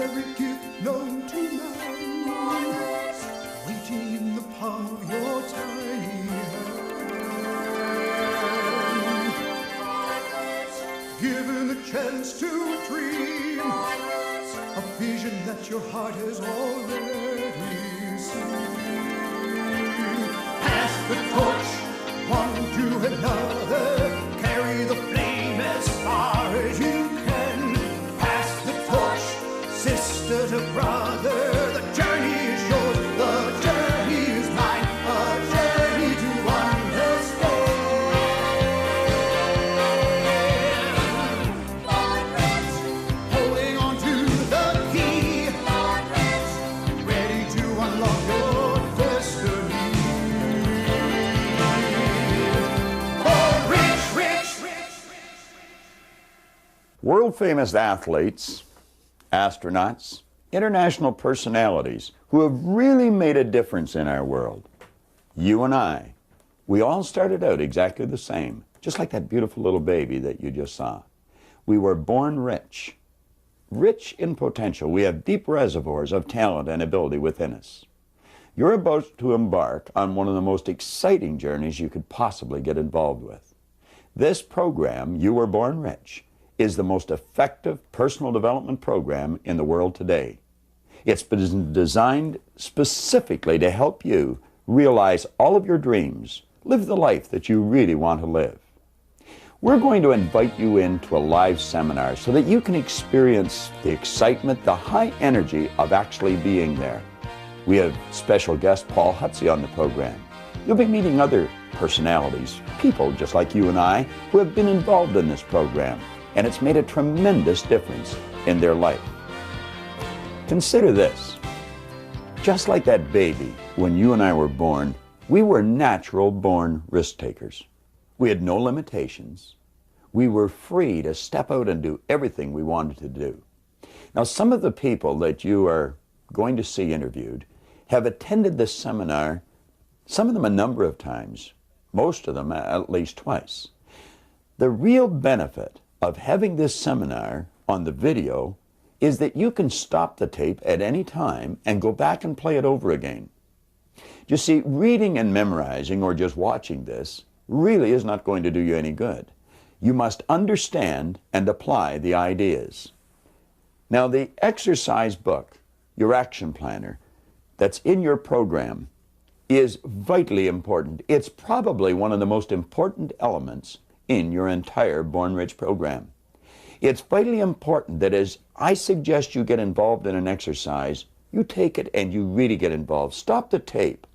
every gift known to man, waiting in the palm of your tiny hand. Given a chance to dream a vision that your heart has already seen. Pass the torch, one to another, carry the flame as far as you can. Pass the torch, sister to brother, the journey is yours, the journey is mine, a journey to understand. Holding on to the key, ready to unlock your destiny. World-famous athletes, astronauts, international personalities who have really made a difference in our world. You and I, we all started out exactly the same, just like that beautiful little baby that you just saw. We were born rich, rich in potential. We have deep reservoirs of talent and ability within us. You're about to embark on one of the most exciting journeys you could possibly get involved with. This program, You Were Born Rich, is the most effective personal development program in the world today. It's been designed specifically to help you realize all of your dreams, live the life that you really want to live. We're going to invite you into a live seminar so that you can experience the excitement, the high energy of actually being there. We have special guest Paul Hutsey on the program. You'll be meeting other personalities, people just like you and I, who have been involved in this program, and it's made a tremendous difference in their life. Consider this. Just like that baby, when you and I were born, we were natural-born risk-takers. We had no limitations. We were free to step out and do everything we wanted to do. Now, some of the people that you are going to see interviewed have attended this seminar, some of them a number of times, most of them at least twice. The real benefit of having this seminar on the video is that you can stop the tape at any time and go back and play it over again. You see, reading and memorizing or just watching this really is not going to do you any good. You must understand and apply the ideas. Now, the exercise book, your action planner, that's in your program is vitally important. It's probably one of the most important elements in your entire Born Rich program. It's vitally important that as I suggest you get involved in an exercise, you take it and you really get involved. Stop the tape.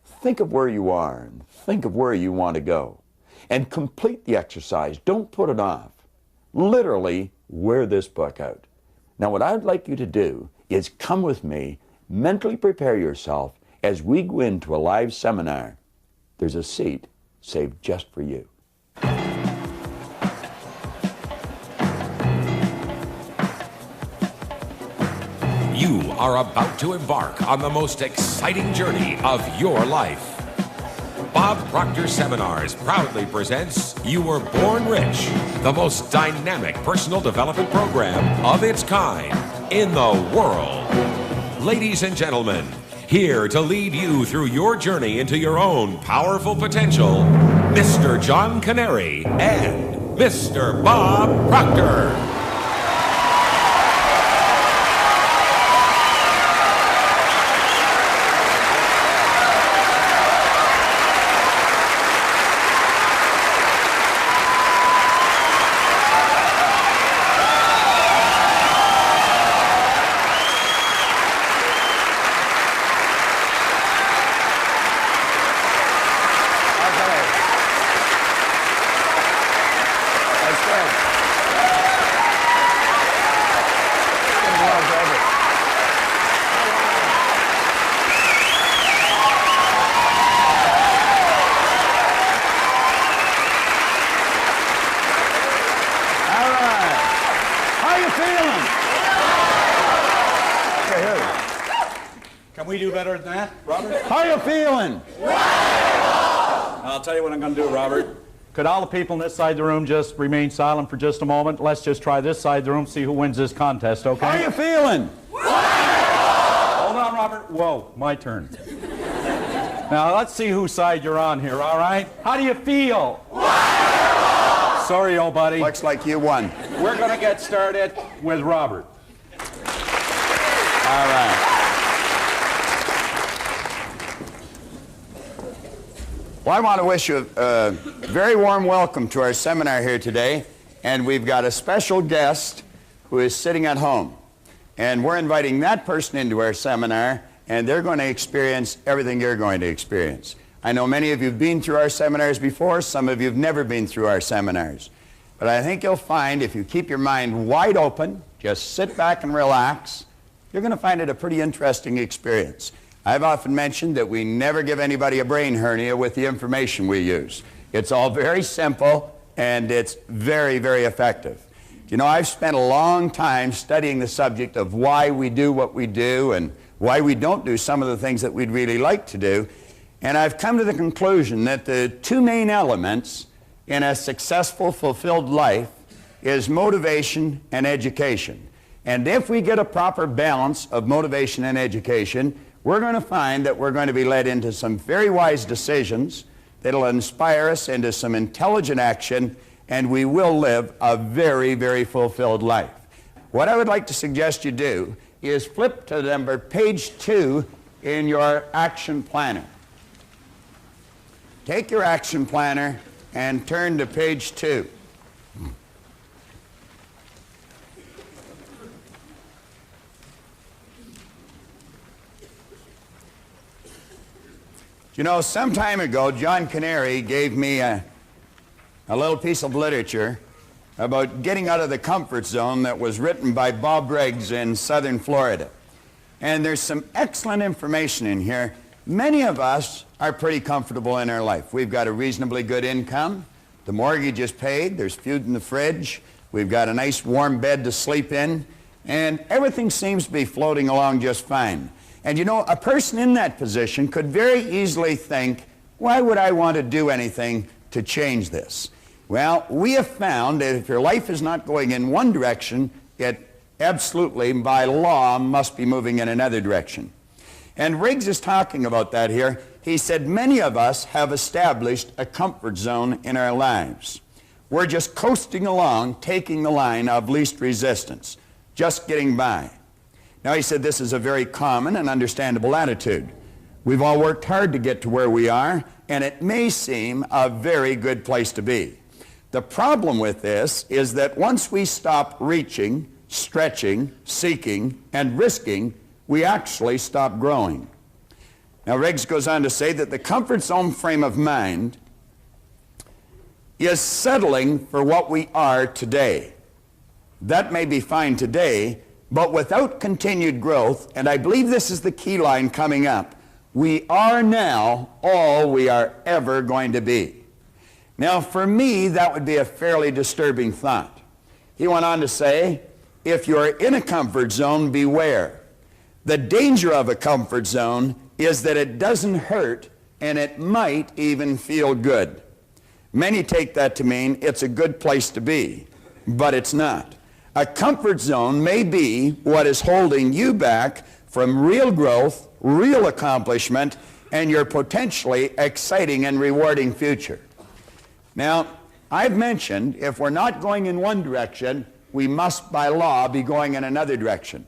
Think of where you are and think of where you want to go. And complete the exercise. Don't put it off. Literally wear this book out. Now, what I'd like you to do is come with me, mentally prepare yourself as we go into a live seminar. There's a seat saved just for you. You are about to embark on the most exciting journey of your life. Bob Proctor Seminars proudly presents You Were Born Rich, the most dynamic personal development program of its kind in the world. Ladies and gentlemen, here to lead you through your journey into your own powerful potential, Mr. John Canary and Mr. Bob Proctor. Can we do better than that, Robert? How are you feeling? I'll tell you what I'm going to do, Robert. Could all the people on this side of the room just remain silent for just a moment? Let's just try this side of the room, see who wins this contest, okay? How are you feeling? Hold on, Robert. Whoa, my turn. Now, let's see whose side you're on here, all right? How do you feel? Sorry, old buddy. Looks like you won. We're going to get started with Robert. All right. Well, I want to wish you a very warm welcome to our seminar here today. And we've got a special guest who is sitting at home. And we're inviting that person into our seminar, and they're going to experience everything you're going to experience. I know many of you have been through our seminars before. Some of you have never been through our seminars. But I think you'll find if you keep your mind wide open, just sit back and relax, you're going to find it a pretty interesting experience. I've often mentioned that we never give anybody a brain hernia with the information we use. It's all very simple, and it's very, very effective. You know, I've spent a long time studying the subject of why we do what we do and why we don't do some of the things that we'd really like to do. And I've come to the conclusion that the two main elements in a successful, fulfilled life is motivation and education. And if we get a proper balance of motivation and education, we're going to find that we're going to be led into some very wise decisions that'll inspire us into some intelligent action, and we will live a very, very fulfilled life. What I would like to suggest you do is flip to page 2 in your action planner. Take your action planner and turn to page 2. You know, some time ago, John Canary gave me a little piece of literature about getting out of the comfort zone that was written by Bob Riggs in southern Florida. And there's some excellent information in here. Many of us are pretty comfortable in our life. We've got a reasonably good income. The mortgage is paid. There's food in the fridge. We've got a nice warm bed to sleep in. And everything seems to be floating along just fine. And you know, a person in that position could very easily think, why would I want to do anything to change this? Well, we have found that if your life is not going in one direction, it absolutely, by law, must be moving in another direction. And Riggs is talking about that here. He said many of us have established a comfort zone in our lives. We're just coasting along, taking the line of least resistance, just getting by. Now, he said this is a very common and understandable attitude. We've all worked hard to get to where we are, and it may seem a very good place to be. The problem with this is that once we stop reaching, stretching, seeking, and risking, we actually stop growing. Now, Riggs goes on to say that the comfort zone frame of mind is settling for what we are today. That may be fine today, but without continued growth, and I believe this is the key line coming up, we are now all we are ever going to be. Now, for me, that would be a fairly disturbing thought. He went on to say, if you're in a comfort zone, beware. The danger of a comfort zone is that it doesn't hurt, and it might even feel good. Many take that to mean it's a good place to be, but it's not. A comfort zone may be what is holding you back from real growth, real accomplishment, and your potentially exciting and rewarding future. Now, I've mentioned if we're not going in one direction, we must by law be going in another direction.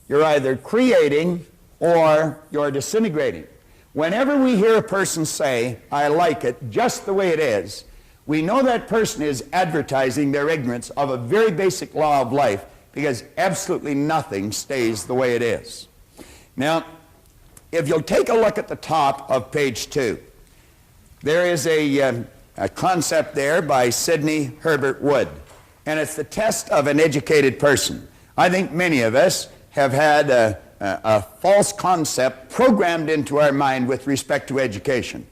You're either creating or you're disintegrating. Whenever we hear a person say, I like it just the way it is, we know that person is advertising their ignorance of a very basic law of life, because absolutely nothing stays the way it is. Now, if you'll take a look at the top of page 2, there is a concept there by Sidney Herbert Wood, and it's the test of an educated person. I think many of us have had a false concept programmed into our mind with respect to education.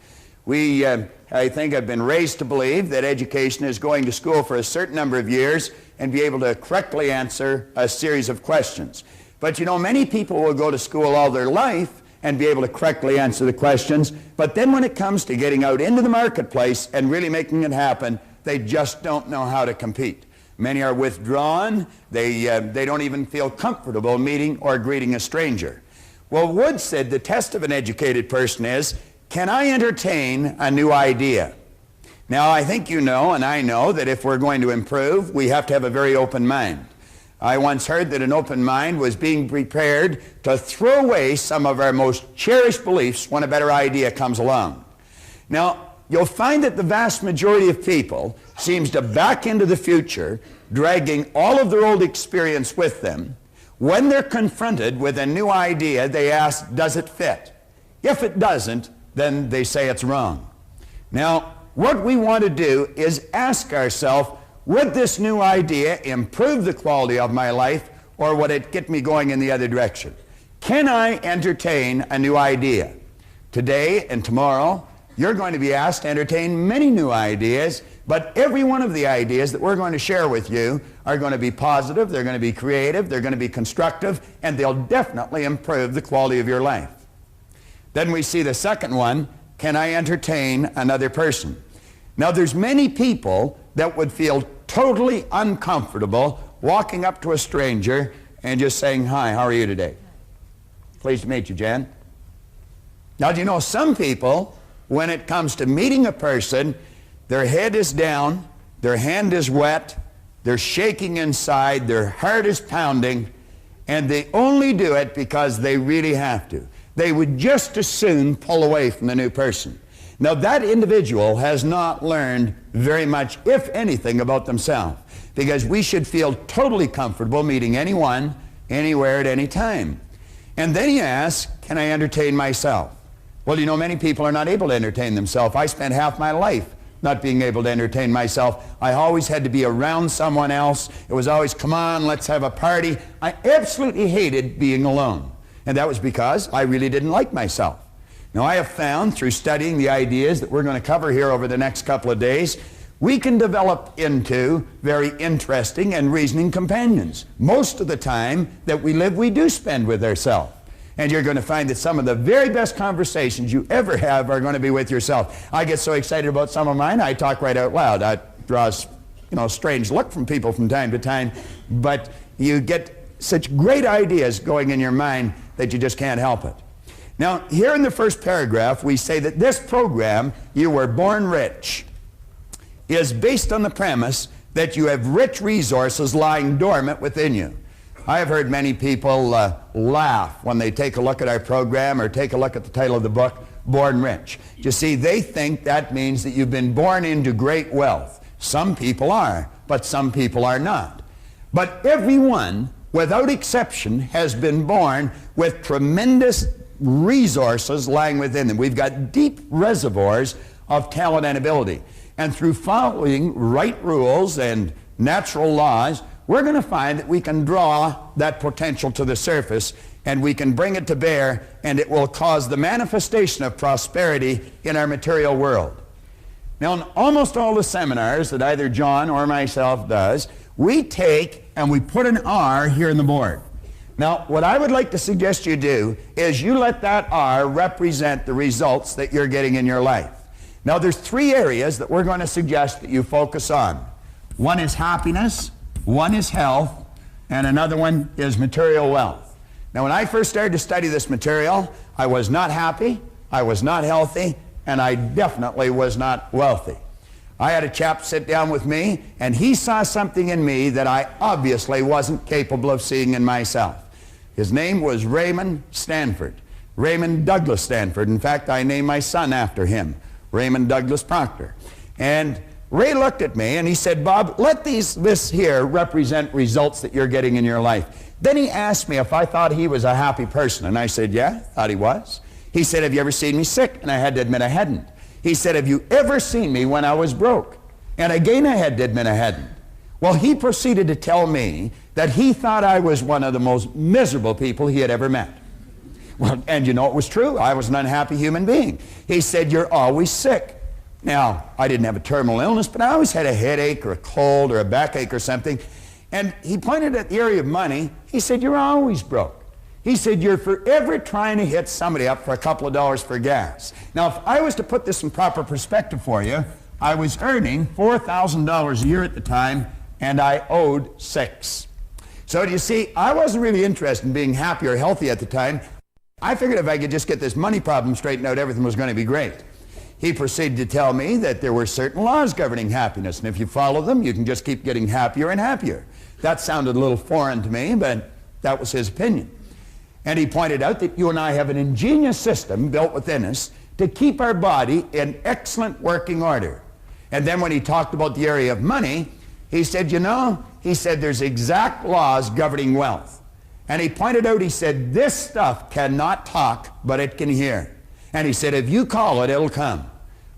We, I think, have been raised to believe that education is going to school for a certain number of years and be able to correctly answer a series of questions. But you know, many people will go to school all their life and be able to correctly answer the questions, but then when it comes to getting out into the marketplace and really making it happen, they just don't know how to compete. Many are withdrawn. They don't even feel comfortable meeting or greeting a stranger. Well, Wood said the test of an educated person is, can I entertain a new idea? Now, I think you know, and I know, that if we're going to improve, we have to have a very open mind. I once heard that an open mind was being prepared to throw away some of our most cherished beliefs when a better idea comes along. Now, you'll find that the vast majority of people seems to back into the future, dragging all of their old experience with them. When they're confronted with a new idea, they ask, does it fit? If it doesn't, then they say it's wrong. Now, what we want to do is ask ourselves, would this new idea improve the quality of my life, or would it get me going in the other direction? Can I entertain a new idea? Today and tomorrow, you're going to be asked to entertain many new ideas, but every one of the ideas that we're going to share with you are going to be positive, they're going to be creative, they're going to be constructive, and they'll definitely improve the quality of your life. Then we see the second one, can I entertain another person? Now, there's many people that would feel totally uncomfortable walking up to a stranger and just saying, hi, how are you today? Pleased to meet you, Jan. Now, do you know some people, when it comes to meeting a person, their head is down, their hand is wet, they're shaking inside, their heart is pounding, and they only do it because they really have to. They would just as soon pull away from the new person. Now, that individual has not learned very much, if anything, about themselves, because we should feel totally comfortable meeting anyone, anywhere, at any time. And then he asks, can I entertain myself? Well, you know, many people are not able to entertain themselves. I spent half my life not being able to entertain myself. I always had to be around someone else. It was always, come on, let's have a party. I absolutely hated being alone. And that was because I really didn't like myself. Now, I have found through studying the ideas that we're going to cover here over the next couple of days, we can develop into very interesting and reasoning companions. Most of the time that we live, we do spend with ourselves. And you're going to find that some of the very best conversations you ever have are going to be with yourself. I get so excited about some of mine, I talk right out loud. That draws, a strange look from people from time to time, but you get such great ideas going in your mind that you just can't help it. Now, here in the first paragraph, we say that this program, You Were Born Rich, is based on the premise that you have rich resources lying dormant within you. I have heard many people laugh when they take a look at our program or take a look at the title of the book, Born Rich. You see, they think that means that you've been born into great wealth. Some people are, but some people are not. But everyone, without exception, has been born with tremendous resources lying within them. We've got deep reservoirs of talent and ability. And through following right rules and natural laws, we're going to find that we can draw that potential to the surface and we can bring it to bear, and it will cause the manifestation of prosperity in our material world. Now, in almost all the seminars that either John or myself does, we take and we put an R here in the board. Now, what I would like to suggest you do is you let that R represent the results that you're getting in your life. Now, there's three areas that we're going to suggest that you focus on. One is happiness, one is health, and another one is material wealth. Now, when I first started to study this material, I was not happy, I was not healthy, and I definitely was not wealthy. I had a chap sit down with me, and he saw something in me that I obviously wasn't capable of seeing in myself. His name was Raymond Stanford, Raymond Douglas Stanford. In fact, I named my son after him, Raymond Douglas Proctor. And Ray looked at me and he said, Bob, let this here represent results that you're getting in your life. Then he asked me if I thought he was a happy person, and I said, yeah, thought he was. He said, have you ever seen me sick? And I had to admit I hadn't. He said, have you ever seen me when I was broke? And again I had to admit I hadn't. Well, he proceeded to tell me that he thought I was one of the most miserable people he had ever met. Well, and you know, it was true. I was an unhappy human being. He said, you're always sick. Now, I didn't have a terminal illness, but I always had a headache or a cold or a backache or something. And he pointed at the area of money. He said, you're always broke. He said, you're forever trying to hit somebody up for a couple of dollars for gas. Now, if I was to put this in proper perspective for you, I was earning $4,000 a year at the time, and I owed 6. So do you see, I wasn't really interested in being happy or healthy at the time. I figured if I could just get this money problem straightened out, everything was going to be great. He proceeded to tell me that there were certain laws governing happiness, and if you follow them, you can just keep getting happier and happier. That sounded a little foreign to me, but that was his opinion. And he pointed out that you and I have an ingenious system built within us to keep our body in excellent working order. And then when he talked about the area of money, he said, you know, he said there's exact laws governing wealth. And he pointed out, he said, this stuff cannot talk, but it can hear. And he said, if you call it, it'll come.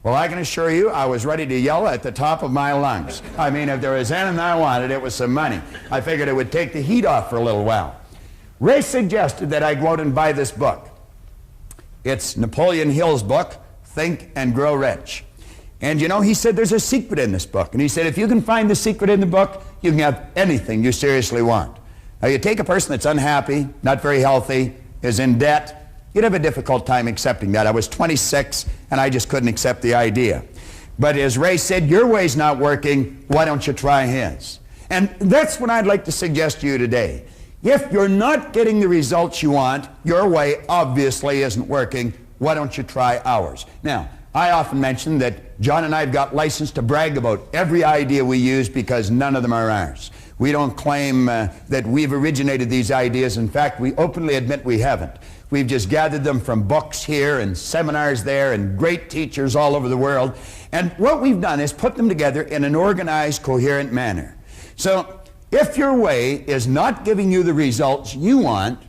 Well, I can assure you, I was ready to yell at the top of my lungs. I mean, if there was anything I wanted, it was some money. I figured it would take the heat off for a little while. Ray suggested that I go out and buy this book. It's Napoleon Hill's book, Think and Grow Rich. And you know, he said there's a secret in this book. And he said if you can find the secret in the book, you can have anything you seriously want. Now, you take a person that's unhappy, not very healthy, is in debt, you'd have a difficult time accepting that. I was 26, and I just couldn't accept the idea. But as Ray said, your way's not working, why don't you try his? And that's what I'd like to suggest to you today. If you're not getting the results you want, your way obviously isn't working, why don't you try ours? Now, I often mention that John and I have got license to brag about every idea we use because none of them are ours. We don't claim that we've originated these ideas. In fact, we openly admit we haven't. We've just gathered them from books here and seminars there and great teachers all over the world. And what we've done is put them together in an organized, coherent manner. So if your way is not giving you the results you want,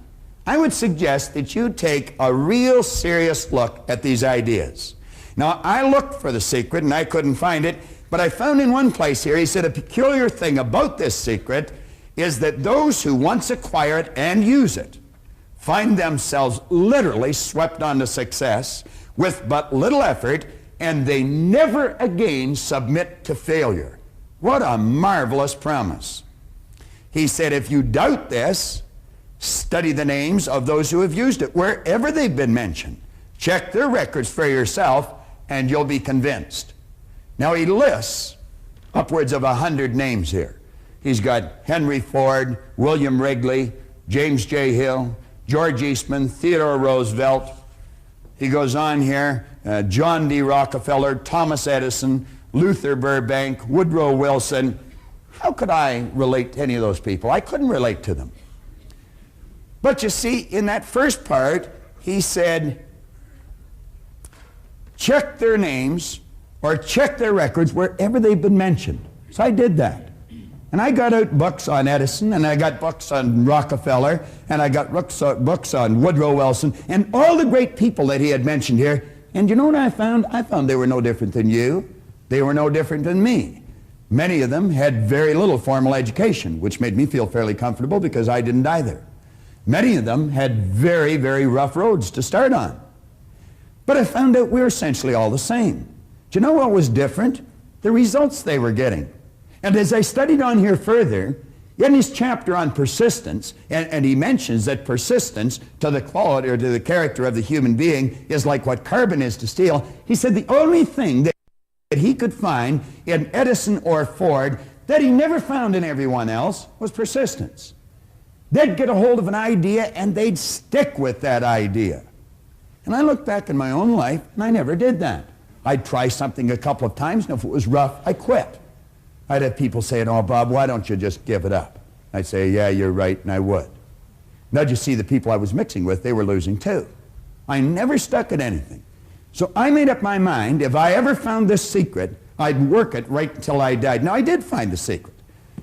I would suggest that you take a real serious look at these ideas. Now, I looked for the secret and I couldn't find it, but I found in one place here, he said a peculiar thing about this secret is that those who once acquire it and use it find themselves literally swept on to success with but little effort, and they never again submit to failure. What a marvelous promise. He said, if you doubt this, study the names of those who have used it, wherever they've been mentioned. Check their records for yourself, and you'll be convinced. Now, he lists upwards of 100 names here. He's got Henry Ford, William Wrigley, James J. Hill, George Eastman, Theodore Roosevelt. He goes on here, John D. Rockefeller, Thomas Edison, Luther Burbank, Woodrow Wilson. How could I relate to any of those people? I couldn't relate to them. But you see, in that first part, he said, check their names or check their records wherever they've been mentioned. So I did that. And I got out books on Edison, and I got books on Rockefeller, and I got books on Woodrow Wilson, and all the great people that he had mentioned here. And you know what I found? I found they were no different than you. They were no different than me. Many of them had very little formal education, which made me feel fairly comfortable because I didn't either. Many of them had very, very rough roads to start on. But I found out we're essentially all the same. Do you know what was different? The results they were getting. And as I studied on here further, in his chapter on persistence, and he mentions that persistence to the quality or to the character of the human being is like what carbon is to steel, he said the only thing that he could find in Edison or Ford that he never found in everyone else was persistence. They'd get a hold of an idea and they'd stick with that idea. And I look back in my own life and I never did that. I'd try something a couple of times, and if it was rough, I quit. I'd have people saying, oh, Bob, why don't you just give it up? I'd say, yeah, you're right, and I would. Now, you see, the people I was mixing with, they were losing too. I never stuck at anything. So I made up my mind, if I ever found this secret, I'd work it right until I died. Now, I did find the secret.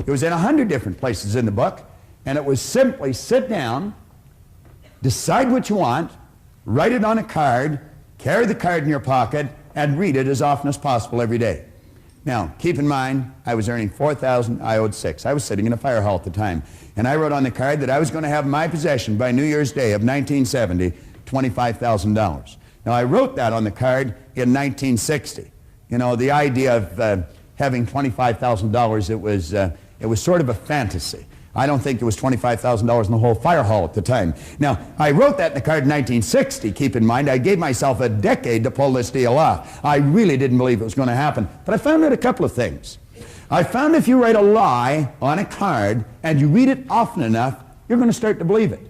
It was in 100 different places in the book, and it was simply sit down, decide what you want, write it on a card, carry the card in your pocket, and read it as often as possible every day. Now, keep in mind, I was earning $4,000, I owed $6,000. I was sitting in a fire hall at the time, and I wrote on the card that I was going to have in my possession by New Year's Day of 1970, $25,000. Now, I wrote that on the card in 1960. You know, the idea of having $25,000, it was sort of a fantasy. I don't think there was $25,000 in the whole fire hall at the time. Now, I wrote that in the card in 1960, keep in mind. I gave myself a decade to pull this deal off. I really didn't believe it was going to happen. But I found out a couple of things. I found if you write a lie on a card and you read it often enough, you're going to start to believe it.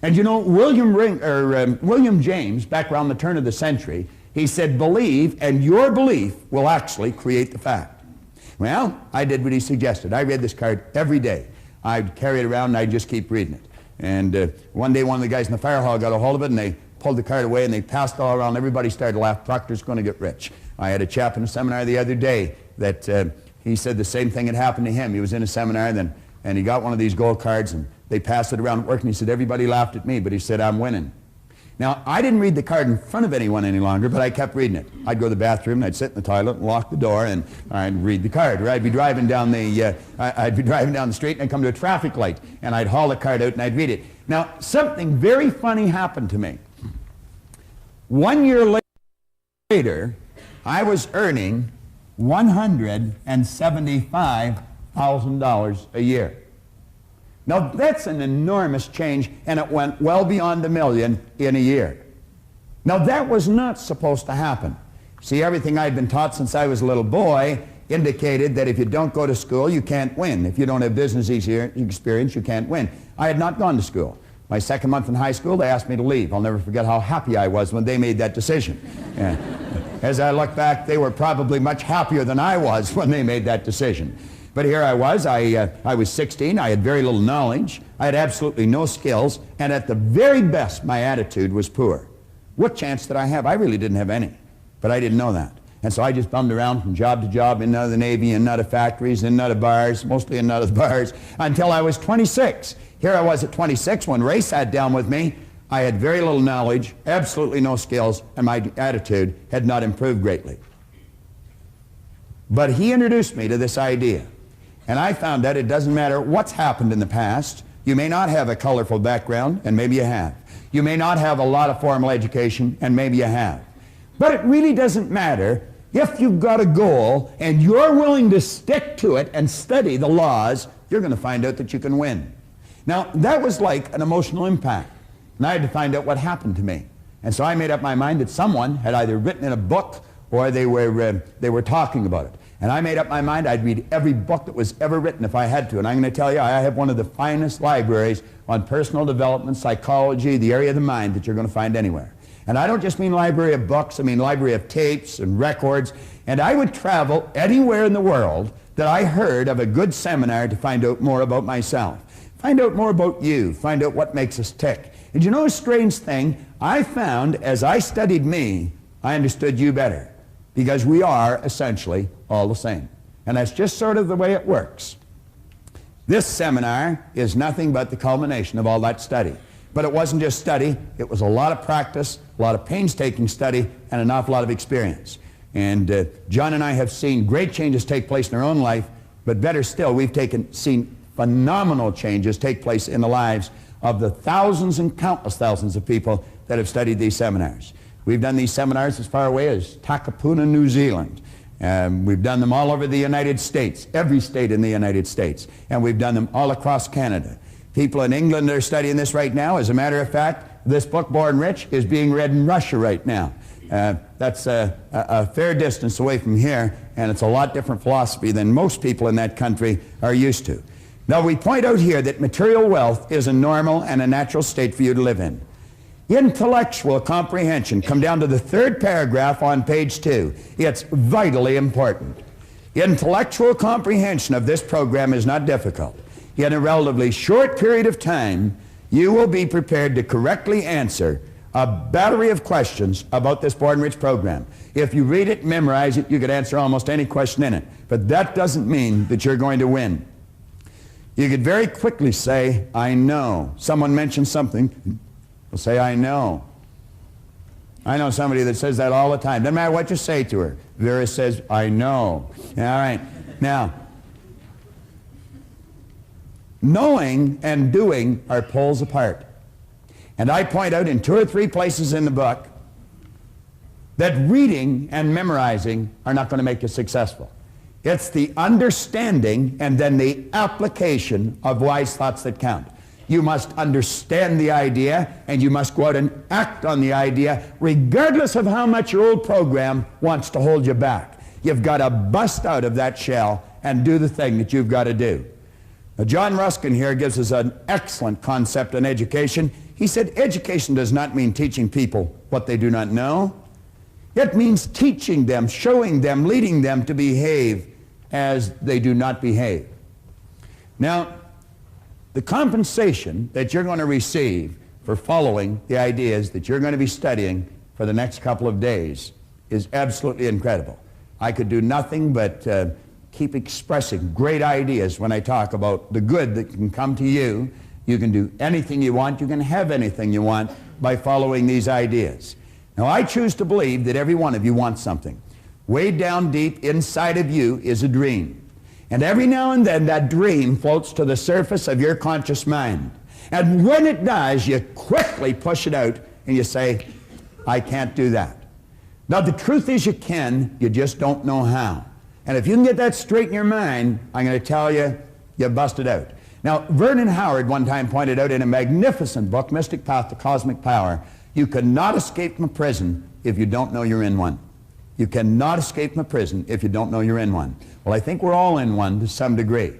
And you know, William James, back around the turn of the century, he said, believe, and your belief will actually create the fact. Well, I did what he suggested. I read this card every day. I'd carry it around and I'd just keep reading it. And one day one of the guys in the fire hall got a hold of it and they pulled the card away and they passed it all around. Everybody started to laugh. Proctor's going to get rich. I had a chap in a seminar the other day that he said the same thing had happened to him. He was in a seminar and he got one of these gold cards and they passed it around at work and he said, everybody laughed at me, but he said, I'm winning. Now, I didn't read the card in front of anyone any longer, but I kept reading it. I'd go to the bathroom and I'd sit in the toilet and lock the door and I'd read the card. Or I'd be driving down the street and I'd come to a traffic light and I'd haul the card out and I'd read it. Now, something very funny happened to me. 1 year later, I was earning $175,000 a year. Now, that's an enormous change, and it went well beyond $1 million in a year. Now, that was not supposed to happen. See, everything I'd been taught since I was a little boy indicated that if you don't go to school, you can't win. If you don't have business experience, you can't win. I had not gone to school. My second month in high school, they asked me to leave. I'll never forget how happy I was when they made that decision. As I look back, they were probably much happier than I was when they made that decision. But here I was, I was 16, I had very little knowledge, I had absolutely no skills, and at the very best, my attitude was poor. What chance did I have? I really didn't have any, but I didn't know that. And so I just bummed around from job to job, in and out of the Navy, in and out of factories, in and out of bars, mostly in and out of the bars, until I was 26. Here I was at 26, when Ray sat down with me, I had very little knowledge, absolutely no skills, and my attitude had not improved greatly. But he introduced me to this idea. And I found that it doesn't matter what's happened in the past. You may not have a colorful background, and maybe you have. You may not have a lot of formal education, and maybe you have. But it really doesn't matter if you've got a goal and you're willing to stick to it and study the laws, you're going to find out that you can win. Now, that was like an emotional impact. And I had to find out what happened to me. And so I made up my mind that someone had either written in a book or they were talking about it. And I made up my mind I'd read every book that was ever written if I had to. And I'm going to tell you, I have one of the finest libraries on personal development, psychology, the area of the mind that you're going to find anywhere. And I don't just mean library of books, I mean library of tapes and records. And I would travel anywhere in the world that I heard of a good seminar to find out more about myself. Find out more about you. Find out what makes us tick. And you know a strange thing? I found as I studied me, I understood you better. Because we are essentially all the same. And that's just sort of the way it works. This seminar is nothing but the culmination of all that study. But it wasn't just study, it was a lot of practice, a lot of painstaking study, and an awful lot of experience. And John and I have seen great changes take place in our own life, but better still, we've seen phenomenal changes take place in the lives of the thousands and countless thousands of people that have studied these seminars. We've done these seminars as far away as Takapuna, New Zealand. We've done them all over the United States, every state in the United States. And we've done them all across Canada. People in England are studying this right now. As a matter of fact, this book, Born Rich, is being read in Russia right now. That's a fair distance away from here, and it's a lot different philosophy than most people in that country are used to. Now, we point out here that material wealth is a normal and a natural state for you to live in. Intellectual comprehension, come down to the third paragraph on page 2. It's vitally important. Intellectual comprehension of this program is not difficult. In a relatively short period of time, you will be prepared to correctly answer a battery of questions about this Born Rich program. If you read it, memorize it, you could answer almost any question in it. But that doesn't mean that you're going to win. You could very quickly say, I know. Someone mentions something, will say, I know. I know somebody that says that all the time. Doesn't matter what you say to her. Vera says, I know. All right. Now, knowing and doing are poles apart. And I point out in 2 or 3 places in the book that reading and memorizing are not going to make you successful. It's the understanding and then the application of wise thoughts that count. You must understand the idea, and you must go out and act on the idea, regardless of how much your old program wants to hold you back. You've got to bust out of that shell and do the thing that you've got to do. Now, John Ruskin here gives us an excellent concept on education. He said, education does not mean teaching people what they do not know. It means teaching them, showing them, leading them to behave as they do not behave. Now, the compensation that you're going to receive for following the ideas that you're going to be studying for the next couple of days is absolutely incredible. I could do nothing but keep expressing great ideas when I talk about the good that can come to you. You can do anything you want. You can have anything you want by following these ideas. Now, I choose to believe that every one of you wants something. Way down deep inside of you is a dream. And every now and then that dream floats to the surface of your conscious mind. And when it does, you quickly push it out and you say, I can't do that. Now, the truth is you can, you just don't know how. And if you can get that straight in your mind, I'm going to tell you, you busted out. Now, Vernon Howard one time pointed out in a magnificent book, Mystic Path to Cosmic Power, you cannot escape from a prison if you don't know you're in one. You cannot escape from a prison if you don't know you're in one. Well, I think we're all in one to some degree.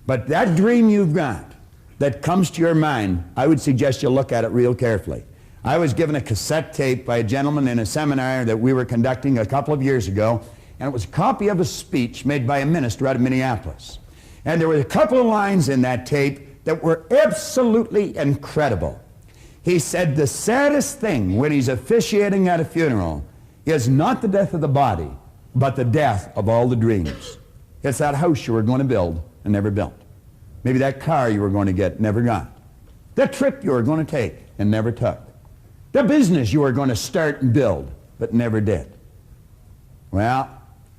But that dream you've got that comes to your mind, I would suggest you look at it real carefully. I was given a cassette tape by a gentleman in a seminar that we were conducting a couple of years ago, and it was a copy of a speech made by a minister out of Minneapolis. And there were a couple of lines in that tape that were absolutely incredible. He said the saddest thing when he's officiating at a funeral is not the death of the body, but the death of all the dreams. It's that house you were going to build and never built. Maybe that car you were going to get, never got. That trip you were going to take and never took. The business you were going to start and build, but never did. Well,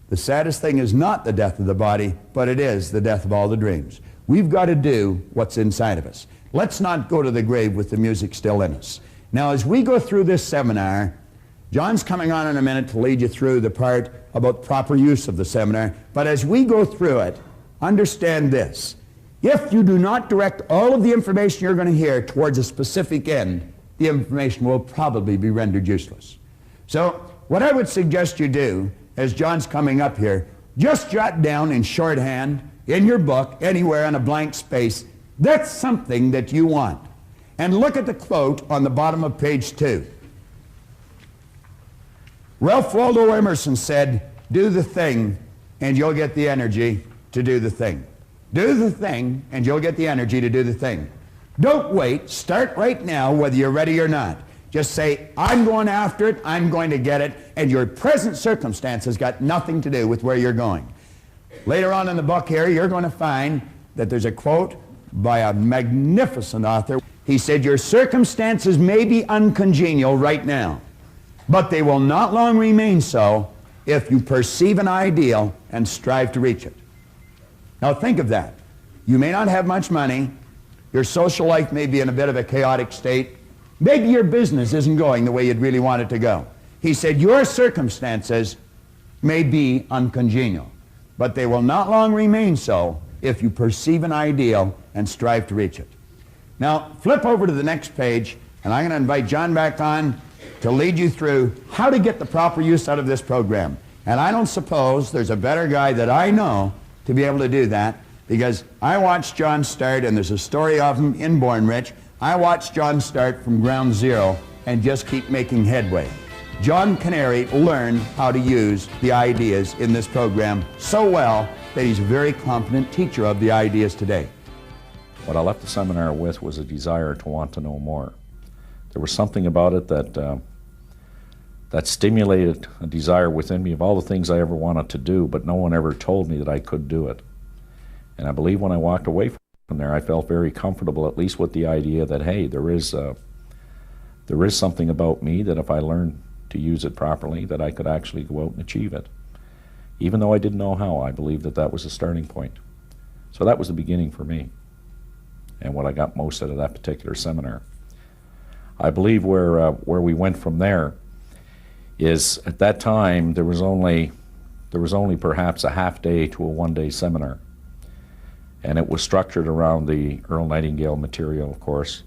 the saddest thing is not the death of the body, but it is the death of all the dreams. We've got to do what's inside of us. Let's not go to the grave with the music still in us. Now, as we go through this seminar, John's coming on in a minute to lead you through the part about proper use of the seminar, but as we go through it, understand this. If you do not direct all of the information you're going to hear towards a specific end, the information will probably be rendered useless. So, what I would suggest you do, as John's coming up here, just jot down in shorthand, in your book, anywhere on a blank space, that's something that you want. And look at the quote on the bottom of page 2. Ralph Waldo Emerson said, do the thing and you'll get the energy to do the thing. Do the thing and you'll get the energy to do the thing. Don't wait. Start right now whether you're ready or not. Just say, I'm going after it, I'm going to get it, and your present circumstance has got nothing to do with where you're going. Later on in the book here, you're going to find that there's a quote by a magnificent author. He said, your circumstances may be uncongenial right now, but they will not long remain so if you perceive an ideal and strive to reach it. Now think of that. You may not have much money. Your social life may be in a bit of a chaotic state. Maybe your business isn't going the way you'd really want it to go. He said, your circumstances may be uncongenial, but they will not long remain so if you perceive an ideal and strive to reach it. Now, flip over to the next page, and I'm going to invite John back on to lead you through how to get the proper use out of this program. And I don't suppose there's a better guy that I know to be able to do that, because I watched John start, and there's a story of him in Born Rich. I watched John start from ground zero and just keep making headway. John Canary learned how to use the ideas in this program so well that he's a very competent teacher of the ideas today. What I left the seminar with was a desire to want to know more. There was something about it that stimulated a desire within me of all the things I ever wanted to do, but no one ever told me that I could do it. And I believe when I walked away from there, I felt very comfortable, at least with the idea that, hey, there is something about me that if I learned to use it properly, that I could actually go out and achieve it. Even though I didn't know how, I believed that that was a starting point. So that was the beginning for me, and what I got most out of that particular seminar. I believe where we went from there is, at that time, there was only perhaps a half day to a one-day seminar. And it was structured around the Earl Nightingale material, of course.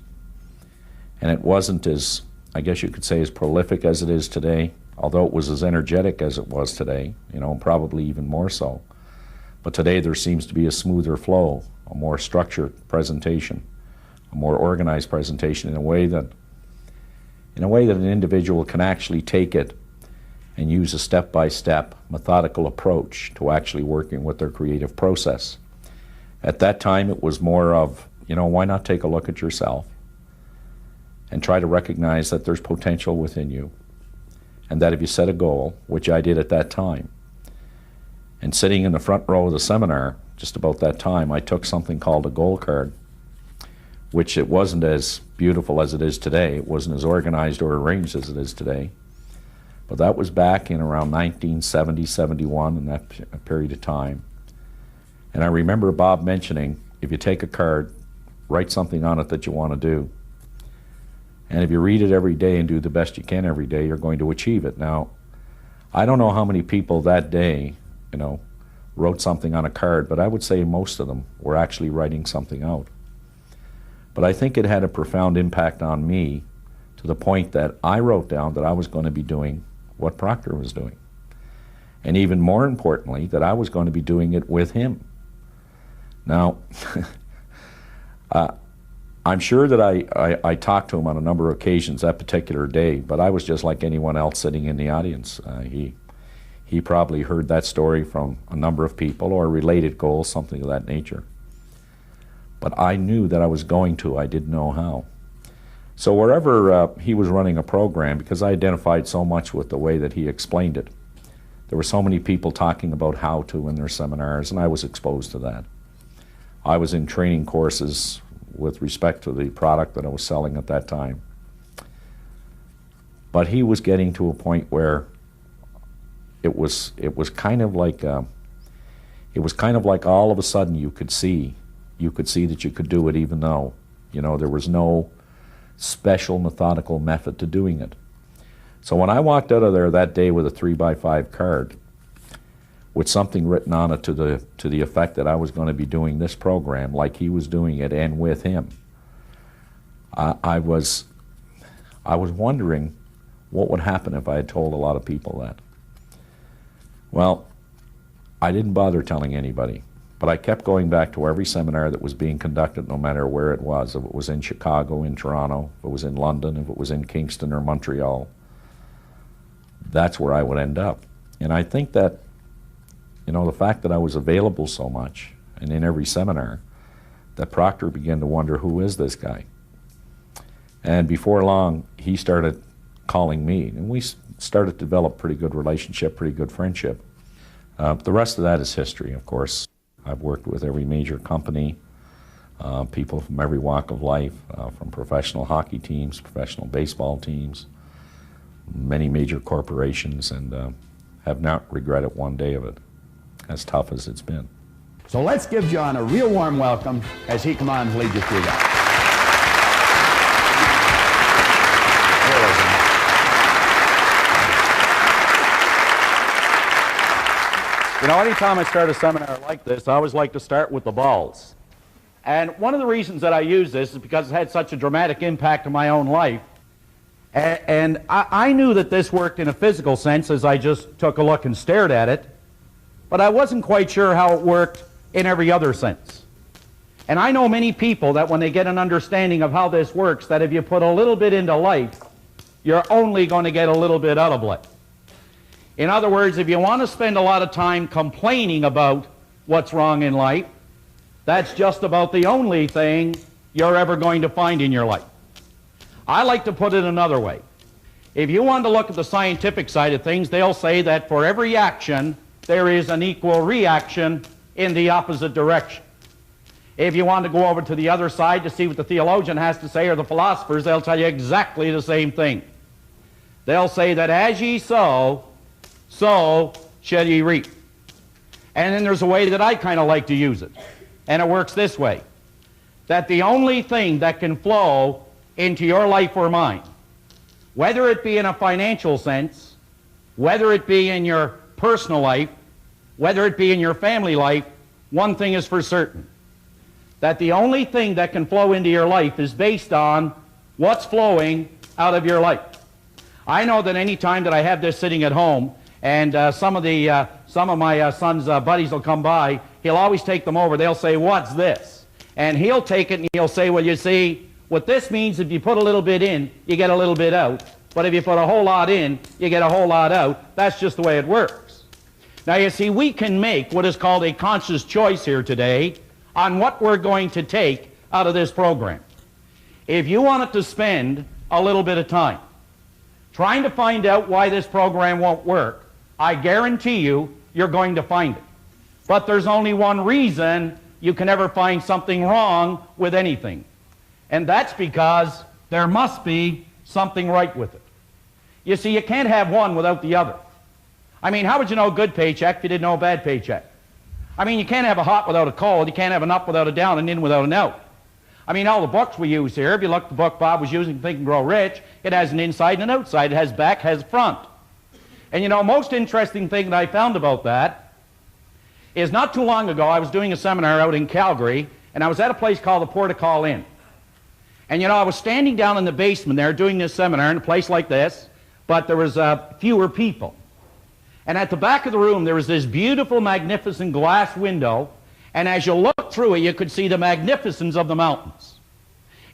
And it wasn't as, I guess you could say, as prolific as it is today, although it was as energetic as it was today, you know, probably even more so. But today there seems to be a smoother flow, a more structured presentation, a more organized presentation in a way that an individual can actually take it and use a step-by-step methodical approach to actually working with their creative process. At that time it was more of, why not take a look at yourself and try to recognize that there's potential within you, and that if you set a goal, which I did at that time, and sitting in the front row of the seminar just about that time, I took something called a goal card, which it wasn't as beautiful as it is today. It wasn't as organized or arranged as it is today. But that was back in around 1970, 71, in that period of time. And I remember Bob mentioning, if you take a card, write something on it that you want to do. And if you read it every day and do the best you can every day, you're going to achieve it. Now, I don't know how many people that day, wrote something on a card, but I would say most of them were actually writing something out. But I think it had a profound impact on me, to the point that I wrote down that I was going to be doing what Proctor was doing. And even more importantly, that I was going to be doing it with him. Now, I'm sure that I talked to him on a number of occasions that particular day, but I was just like anyone else sitting in the audience. He probably heard that story from a number of people, or related goals, something of that nature. But I knew that I was going to, I didn't know how. So wherever he was running a program, because I identified so much with the way that he explained it, there were so many people talking about how to in their seminars, and I was exposed to that. I was in training courses with respect to the product that I was selling at that time. But he was getting to a point where it was kind of like all of a sudden you could see that you could do it, even though there was no special methodical method to doing it. So when I walked out of there that day with a 3x5 card with something written on it to the effect that I was going to be doing this program like he was doing it, and with him, I was wondering what would happen if I had told a lot of people that. Well, I didn't bother telling anybody, but I kept going back to every seminar that was being conducted, no matter where it was. If it was in Chicago, in Toronto, if it was in London, if it was in Kingston or Montreal, that's where I would end up. And I think that, the fact that I was available so much and in every seminar, that Proctor began to wonder, who is this guy? And before long, he started calling me, and we started to develop pretty good relationship, pretty good friendship. The rest of that is history, of course. I've worked with every major company, people from every walk of life, from professional hockey teams, professional baseball teams, many major corporations, and have not regretted one day of it, as tough as it's been. So let's give John a real warm welcome as he comes on to lead you through that. Anytime I start a seminar like this, I always like to start with the balls. And one of the reasons that I use this is because it had such a dramatic impact on my own life. And I knew that this worked in a physical sense as I just took a look and stared at it, but I wasn't quite sure how it worked in every other sense. And I know many people that when they get an understanding of how this works, that if you put a little bit into life, you're only going to get a little bit out of life. In other words, if you want to spend a lot of time complaining about what's wrong in life, that's just about the only thing you're ever going to find in your life. I like to put it another way. If you want to look at the scientific side of things, they'll say that for every action, there is an equal reaction in the opposite direction. If you want to go over to the other side to see what the theologian has to say, or the philosophers, they'll tell you exactly the same thing. They'll say that as ye sow, so shall ye reap. And then there's a way that I kind of like to use it. And it works this way. That the only thing that can flow into your life or mine, whether it be in a financial sense, whether it be in your personal life, whether it be in your family life, one thing is for certain. That the only thing that can flow into your life is based on what's flowing out of your life. I know that any time that I have this sitting at home, and some of my son's buddies will come by, he'll always take them over. They'll say, what's this? And he'll take it and he'll say, well, you see, what this means, if you put a little bit in, you get a little bit out. But if you put a whole lot in, you get a whole lot out. That's just the way it works. Now, you see, we can make what is called a conscious choice here today on what we're going to take out of this program. If you wanted to spend a little bit of time trying to find out why this program won't work, I guarantee you, you're going to find it. But there's only one reason you can ever find something wrong with anything. And that's because there must be something right with it. You see, you can't have one without the other. I mean, how would you know a good paycheck if you didn't know a bad paycheck? I mean, you can't have a hot without a cold. You can't have an up without a down, and in without an out. I mean, all the books we use here, if you look at the book Bob was using, Think and Grow Rich, it has an inside and an outside. It has back, has front. And you know, most interesting thing that I found about that is not too long ago, I was doing a seminar out in Calgary, and I was at a place called the Port-a-Call Inn. And you know, I was standing down in the basement there doing this seminar in a place like this, but there was fewer people. And at the back of the room, there was this beautiful, magnificent glass window, and as you looked through it, you could see the magnificence of the mountains.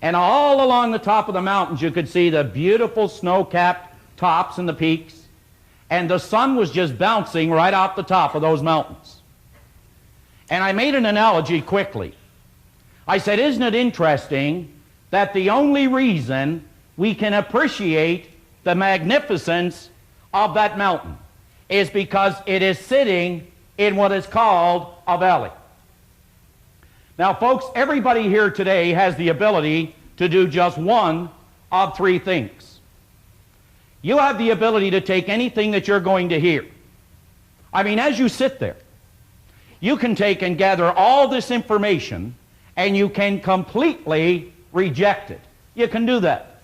And all along the top of the mountains, you could see the beautiful snow-capped tops and the peaks, and the sun was just bouncing right off the top of those mountains. And I made an analogy quickly. I said, isn't it interesting that the only reason we can appreciate the magnificence of that mountain is because it is sitting in what is called a valley. Now, folks, everybody here today has the ability to do just one of three things. You have the ability to take anything that you're going to hear. I mean, as you sit there, you can take and gather all this information, and you can completely reject it. You can do that.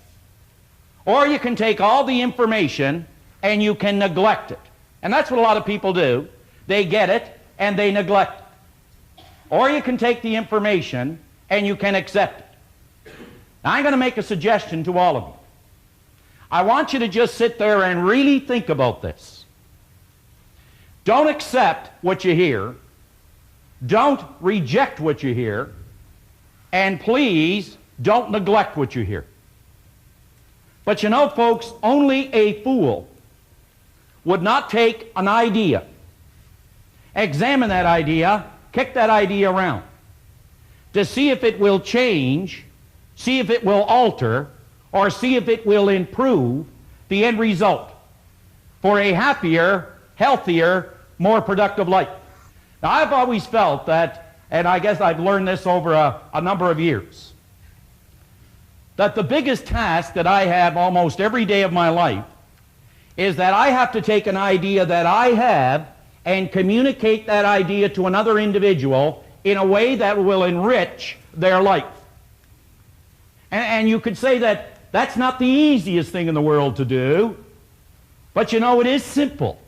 Or you can take all the information and you can neglect it. And that's what a lot of people do. They get it and they neglect it. Or you can take the information and you can accept it. Now, I'm going to make a suggestion to all of you. I want you to just sit there and really think about this. Don't accept what you hear. Don't reject what you hear. And please, don't neglect what you hear. But you know, folks, only a fool would not take an idea, examine that idea, kick that idea around, to see if it will change, see if it will alter, or see if it will improve the end result for a happier, healthier, more productive life. Now, I've always felt that, and I guess I've learned this over a number of years, that the biggest task that I have almost every day of my life is that I have to take an idea that I have and communicate that idea to another individual in a way that will enrich their life. And you could say that that's not the easiest thing in the world to do, but you know, it is simple.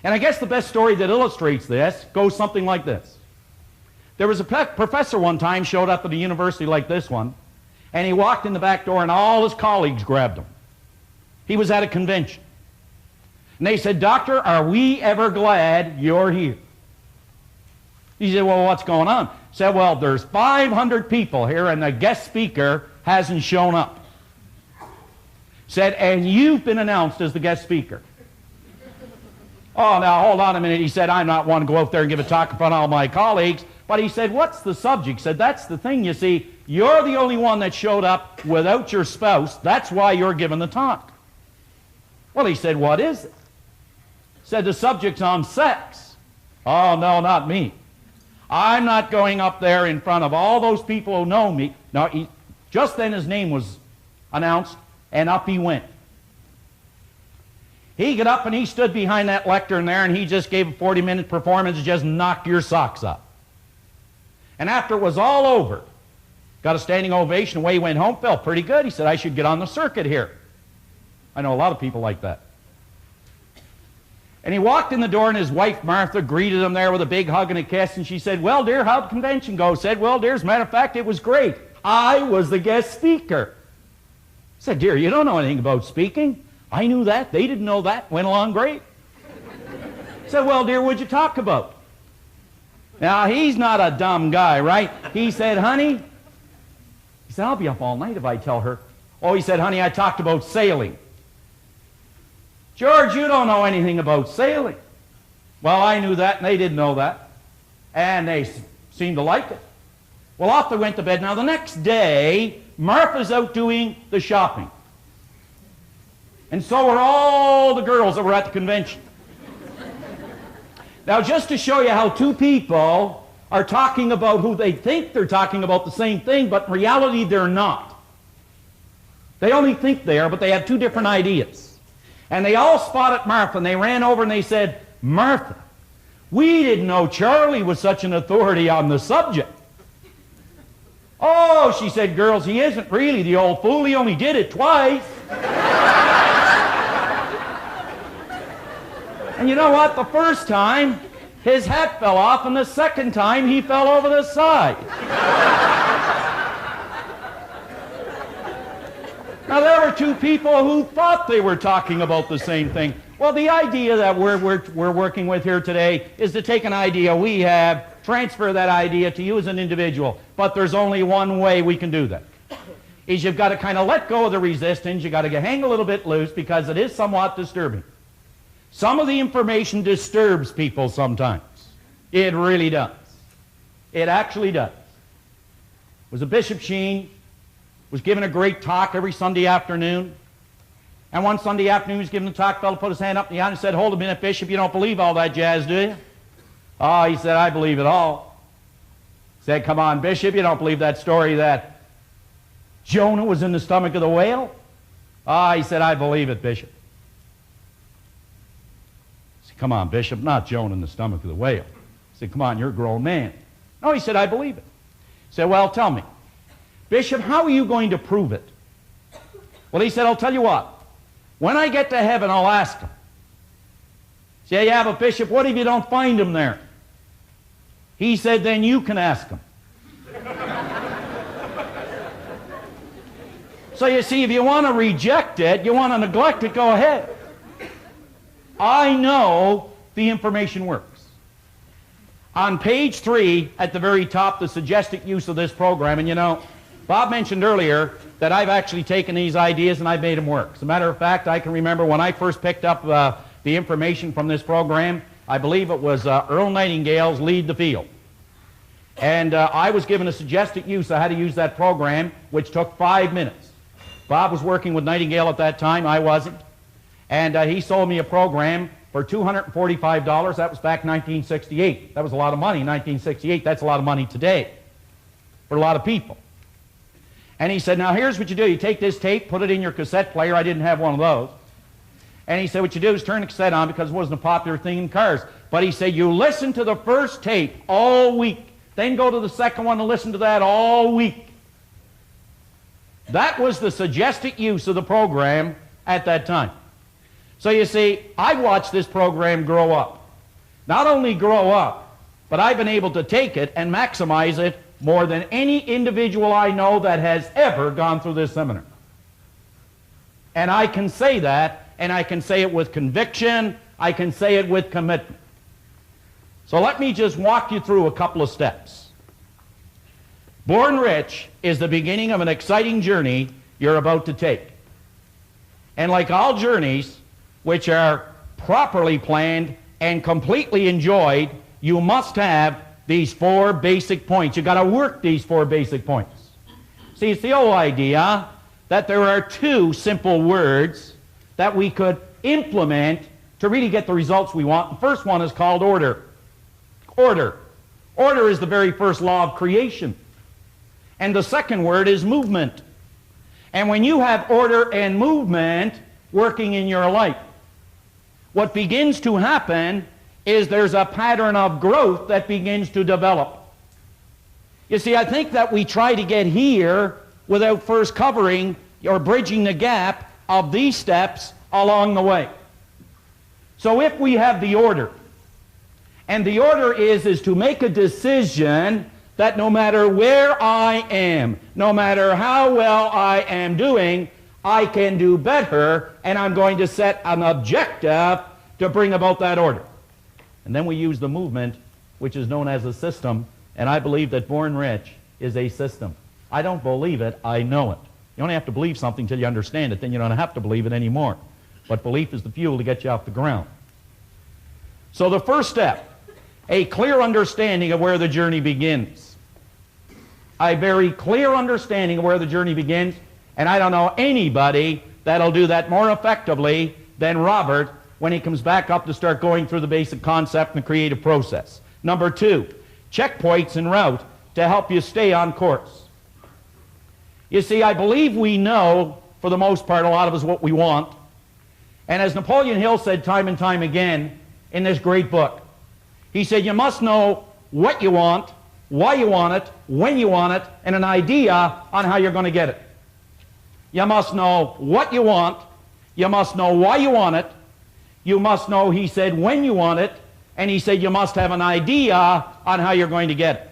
And I guess the best story that illustrates this goes something like this. There was a professor one time showed up at a university like this one, and he walked in the back door and all his colleagues grabbed him. He was at a convention. And they said, "Doctor, are we ever glad you're here?" He said, "Well, what's going on?" He said, "Well, there's 500 people here and the guest speaker hasn't shown up." Said, "And you've been announced as the guest speaker." "Oh, now, hold on a minute." He said, "I'm not one to go out there and give a talk in front of all my colleagues." But he said, "What's the subject?" He said, "That's the thing, you see. You're the only one that showed up without your spouse. That's why you're giving the talk." Well, he said, "What is it?" He said, "The subject's on sex." "Oh, no, not me. I'm not going up there in front of all those people who know me." No, just then his name was announced, and up he went. He got up and he stood behind that lectern there, and he just gave a 40-minute performance and just knocked your socks up. And after it was all over, got a standing ovation, away he went home, felt pretty good. He said, "I should get on the circuit here." I know a lot of people like that. And he walked in the door, and his wife, Martha, greeted him there with a big hug and a kiss, and she said, "Well, dear, how'd the convention go?" Said, "Well, dear, as a matter of fact, it was great. I was the guest speaker." Said, "Dear, you don't know anything about speaking." "I knew that. They didn't know that. Went along great." Said, "Well, dear, what'd you talk about?" Now, he's not a dumb guy, right? He said, honey, he said, I'll be up all night if I tell her. Oh, he said, honey, I talked about sailing. George, you don't know anything about sailing. Well, I knew that, and they didn't know that. And they seemed to like it. Well, off they went to bed. Now, the next day, Martha's out doing the shopping. And so were all the girls that were at the convention. Now, just to show you how two people are talking about who they think they're talking about the same thing, but in reality, they're not. They only think they are, but they have two different ideas. And they all spotted Martha, and they ran over and they said, Martha, we didn't know Charlie was such an authority on the subject. Oh, she said, girls, he isn't really the old fool. He only did it twice. And you know what? The first time, his hat fell off, and the second time, he fell over the side. Now, there were two people who thought they were talking about the same thing. Well, the idea that we're working with here today is to take an idea we have, transfer that idea to you as an individual. But there's only one way we can do that. Is you've got to kind of let go of the resistance. You've got to hang a little bit loose because it is somewhat disturbing. Some of the information disturbs people sometimes. It really does. It actually does. It was a Bishop Sheen, was giving a great talk every Sunday afternoon. And one Sunday afternoon he was giving the talk, fellow put his hand up in the air and said, hold a minute, Bishop, you don't believe all that jazz, do you? Oh, he said, I believe it all. He said, come on, Bishop, you don't believe that story that Jonah was in the stomach of the whale? Ah, he said, I believe it, Bishop. He said, come on, Bishop, not Jonah in the stomach of the whale. He said, come on, you're a grown man. No, he said, I believe it. He said, well, tell me, Bishop, how are you going to prove it? Well, he said, I'll tell you what. When I get to heaven, I'll ask him. Say, yeah, but Bishop, what if you don't find him there? He said, then you can ask him. So you see, if you want to reject it, you want to neglect it, go ahead. I know the information works. On page 3, at the very top, the suggested use of this program, and you know, Bob mentioned earlier that I've actually taken these ideas and I've made them work. As a matter of fact, I can remember when I first picked up the information from this program, I believe it was Earl Nightingale's Lead the Field. And I was given a suggested use of how to use that program, which took 5 minutes. Bob was working with Nightingale at that time, I wasn't. And he sold me a program for $245. That was back in 1968. That was a lot of money in 1968. That's a lot of money today for a lot of people. And he said, now here's what you do. You take this tape, put it in your cassette player. I didn't have one of those. And he said, what you do is turn the cassette on because it wasn't a popular thing in cars. But he said, you listen to the first tape all week. Then go to the second one and listen to that all week. That was the suggested use of the program at that time. So you see, I watched this program grow up. Not only grow up, but I've been able to take it and maximize it more than any individual I know that has ever gone through this seminar. And I can say that, and I can say it with conviction, I can say it with commitment. So let me just walk you through a couple of steps. Born Rich is the beginning of an exciting journey you're about to take. And like all journeys, which are properly planned and completely enjoyed, you must have these 4 basic points. You've got to work these 4 basic points. See, it's the old idea that there are 2 simple words that we could implement to really get the results we want. The first one is called order. Order. Order is the very first law of creation. And the second word is movement. And when you have order and movement working in your life, what begins to happen is there's a pattern of growth that begins to develop. You see, I think that we try to get here without first covering or bridging the gap of these steps along the way. So if we have the order, and the order is to make a decision that no matter where I am, no matter how well I am doing, I can do better, and I'm going to set an objective to bring about that order. And then we use the movement which is known as a system, and I believe that Born Rich is a system. I don't believe it, I know it. You only have to believe something until you understand it, then you don't have to believe it anymore. But belief is the fuel to get you off the ground. So the first step, a clear understanding of where the journey begins. A very clear understanding of where the journey begins, and I don't know anybody that'll do that more effectively than Robert when he comes back up to start going through the basic concept and the creative process. Number 2, checkpoints en route to help you stay on course. You see, I believe we know, for the most part, a lot of us what we want. And as Napoleon Hill said time and time again in this great book, he said, you must know what you want, why you want it, when you want it, and an idea on how you're going to get it. You must know what you want, you must know why you want it, you must know, he said, when you want it, and he said you must have an idea on how you're going to get it.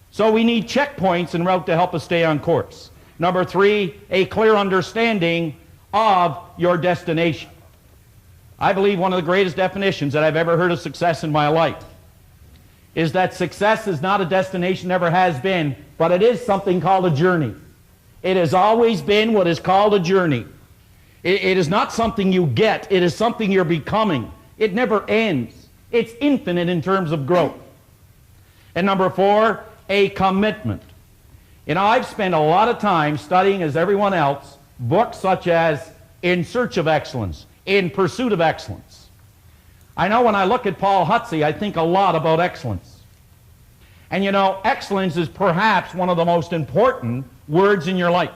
So we need checkpoints en route to help us stay on course. Number 3, a clear understanding of your destination. I believe one of the greatest definitions that I've ever heard of success in my life is that success is not a destination, never has been, but it is something called a journey. It has always been what is called a journey. It is not something you get, it is something you're becoming. It never ends. It's infinite in terms of growth. And number 4, a commitment. You know, I've spent a lot of time studying, as everyone else, books such as In Search of Excellence, In Pursuit of Excellence. I know when I look at Paul Hutsey, I think a lot about excellence. And you know, excellence is perhaps one of the most important words in your life.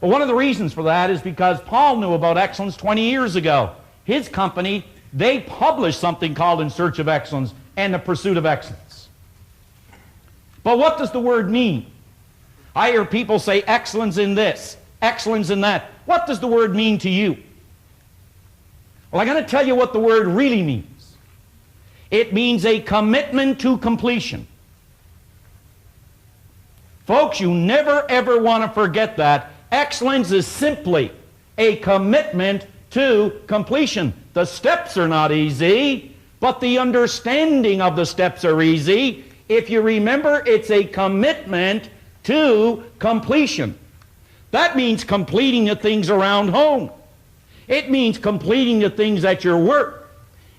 But one of the reasons for that is because Paul knew about excellence 20 years ago. His company, they published something called In Search of Excellence and The Pursuit of Excellence. But what does the word mean? I hear people say excellence in this, excellence in that. What does the word mean to you? Well, I'm going to tell you what the word really means. It means a commitment to completion. Folks, you never ever want to forget that. Excellence is simply a commitment to completion. The steps are not easy, but the understanding of the steps are easy. If you remember, it's a commitment to completion. That means completing the things around home. It means completing the things at your work.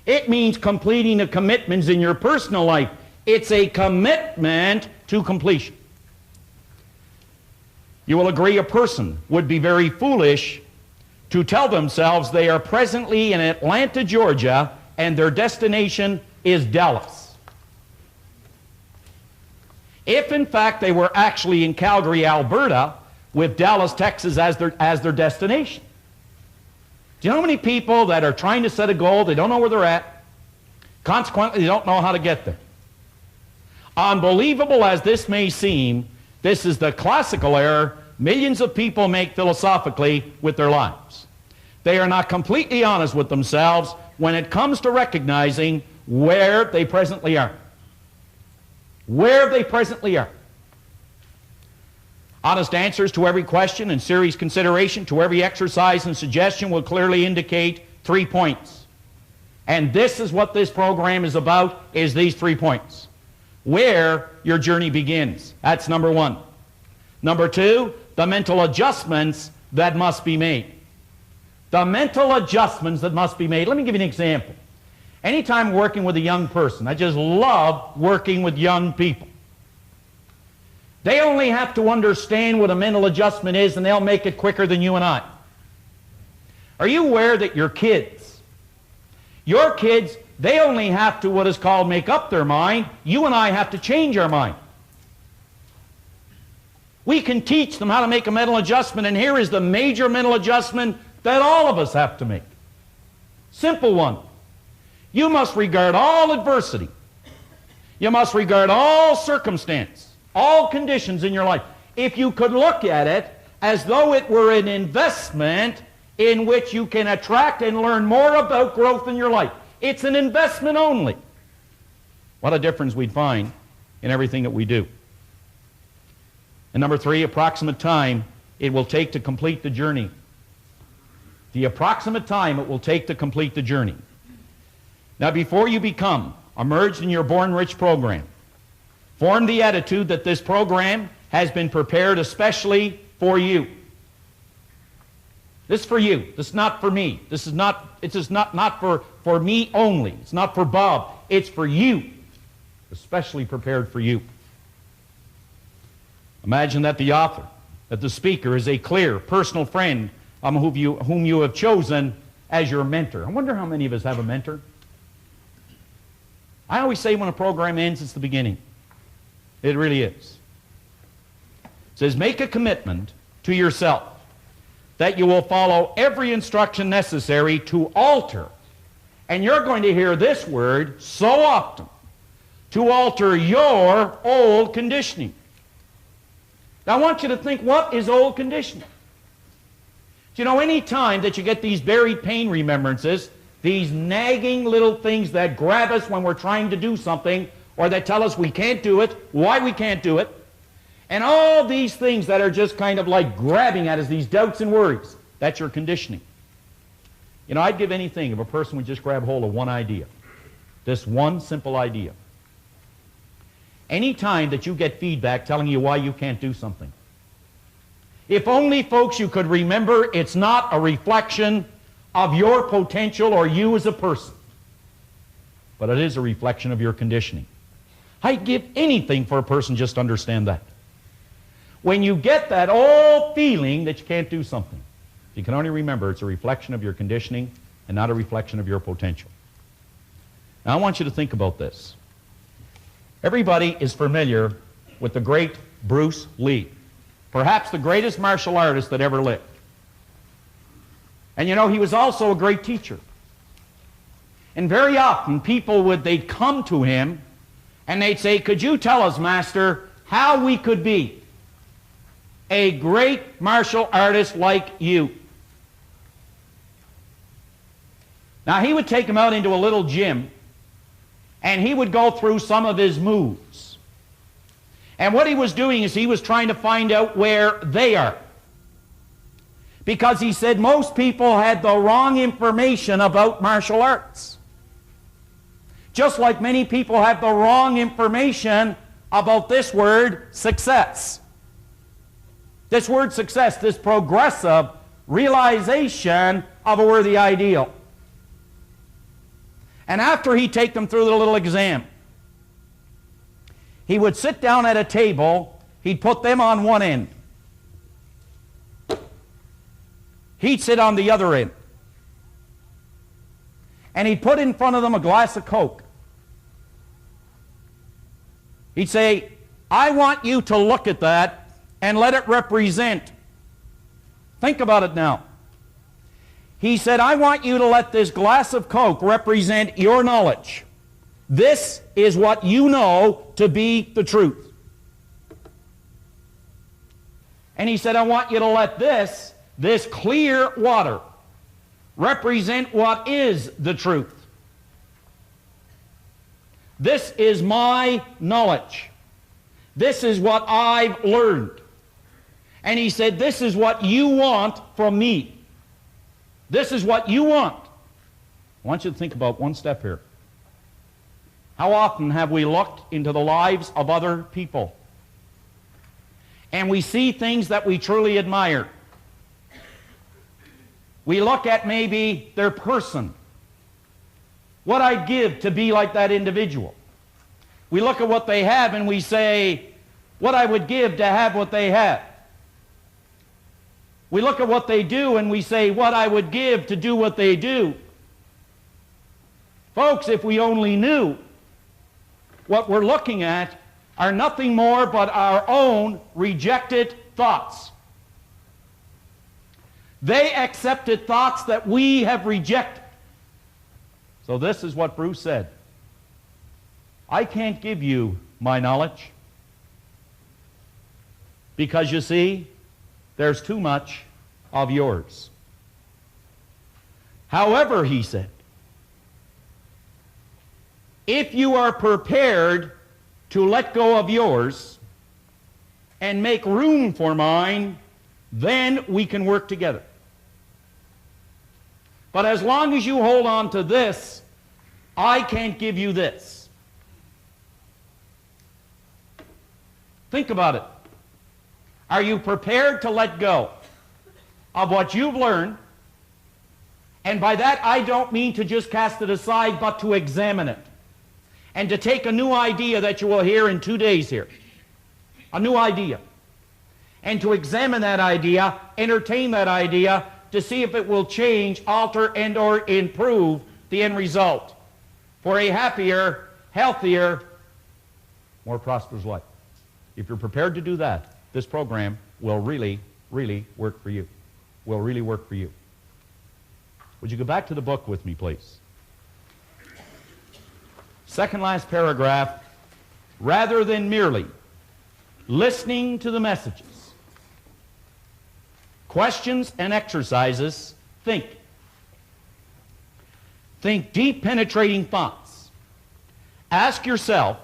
It means completing the commitments in your personal life. It's a commitment to completion. You will agree a person would be very foolish to tell themselves they are presently in Atlanta, Georgia, and their destination is Dallas. If in fact they were actually in Calgary, Alberta, with Dallas, Texas as their destination. Do you know how many people that are trying to set a goal, they don't know where they're at, consequently they don't know how to get there? Unbelievable as this may seem, this is the classical error millions of people make philosophically with their lives. They are not completely honest with themselves when it comes to recognizing where they presently are. Where they presently are. Honest answers to every question and serious consideration to every exercise and suggestion will clearly indicate 3 points. And this is what this program is about, is these 3 points. Where your journey begins. That's number 1. Number 2, the mental adjustments that must be made. The mental adjustments that must be made. Let me give you an example. Anytime working with a young person, I just love working with young people. They only have to understand what a mental adjustment is and they'll make it quicker than you and I. Are you aware that your kids, they only have to what is called make up their mind. You and I have to change our mind. We can teach them how to make a mental adjustment, and here is the major mental adjustment that all of us have to make. Simple one. You must regard all adversity. You must regard all circumstance, all conditions in your life. If you could look at it as though it were an investment in which you can attract and learn more about growth in your life. It's an investment only. What a difference we'd find in everything that we do. And number 3, approximate time it will take to complete the journey. The approximate time it will take to complete the journey. Now, before you become emerged in your Born Rich program. Form the attitude that this program has been prepared especially for you. This is for you. This is not for me. This is not for me only. It's not for Bob. It's for you. Especially prepared for you. Imagine that the author, that the speaker is a clear, personal friend whom you have chosen as your mentor. I wonder how many of us have a mentor. I always say when a program ends, it's the beginning. It really is. It says, make a commitment to yourself that you will follow every instruction necessary to alter, and you're going to hear this word so often, to alter your old conditioning. Now I want you to think, what is old conditioning? You know, any time that you get these buried pain remembrances, these nagging little things that grab us when we're trying to do something, or that tell us we can't do it, why we can't do it, and all these things that are just kind of like grabbing at us, these doubts and worries, that's your conditioning. You know, I'd give anything if a person would just grab hold of one idea, this one simple idea. Any time that you get feedback telling you why you can't do something, if only, folks, you could remember it's not a reflection of your potential or you as a person, but it is a reflection of your conditioning. I'd give anything for a person just to understand that. When you get that old feeling that you can't do something, you can only remember it's a reflection of your conditioning and not a reflection of your potential. Now I want you to think about this. Everybody is familiar with the great Bruce Lee, perhaps the greatest martial artist that ever lived. And you know, he was also a great teacher. And very often they'd come to him and they'd say, could you tell us, Master, how we could be a great martial artist like you? Now he would take them out into a little gym and he would go through some of his moves. And what he was doing is he was trying to find out where they are. Because he said most people had the wrong information about martial arts. Just like many people have the wrong information about this word, success. This word success, this progressive realization of a worthy ideal. And after he'd take them through the little exam, he would sit down at a table, he'd put them on one end. He'd sit on the other end. And he'd put in front of them a glass of Coke. He'd say, I want you to look at that and let it represent. Think about it now. He said, I want you to let this glass of Coke represent your knowledge. This is what you know to be the truth. And he said, I want you to let this clear water represent what is the truth. This is my knowledge. This is what I've learned. And he said, this is what you want from me. This is what you want. I want you to think about one step here. How often have we looked into the lives of other people and we see things that we truly admire? We look at maybe their person, what I'd give to be like that individual. We look at what they have and we say, what I would give to have what they have. We look at what they do and we say, what I would give to do what they do. Folks, if we only knew, what we're looking at are nothing more but our own rejected thoughts. They accepted thoughts that we have rejected. So this is what Bruce said. I can't give you my knowledge because, you see, there's too much of yours. However, he said, if you are prepared to let go of yours and make room for mine, then we can work together. But as long as you hold on to this, I can't give you this. Think about it. Are you prepared to let go of what you've learned? And by that, I don't mean to just cast it aside, but to examine it. And to take a new idea that you will hear in 2 days here. A new idea. And to examine that idea, entertain that idea, to see if it will change, alter, and or improve the end result for a happier, healthier, more prosperous life. If you're prepared to do that, this program will really, really work for you. Will really work for you. Would you go back to the book with me, please? Second last paragraph. Rather than merely listening to the messages, questions and exercises, think. Think deep, penetrating thoughts. Ask yourself,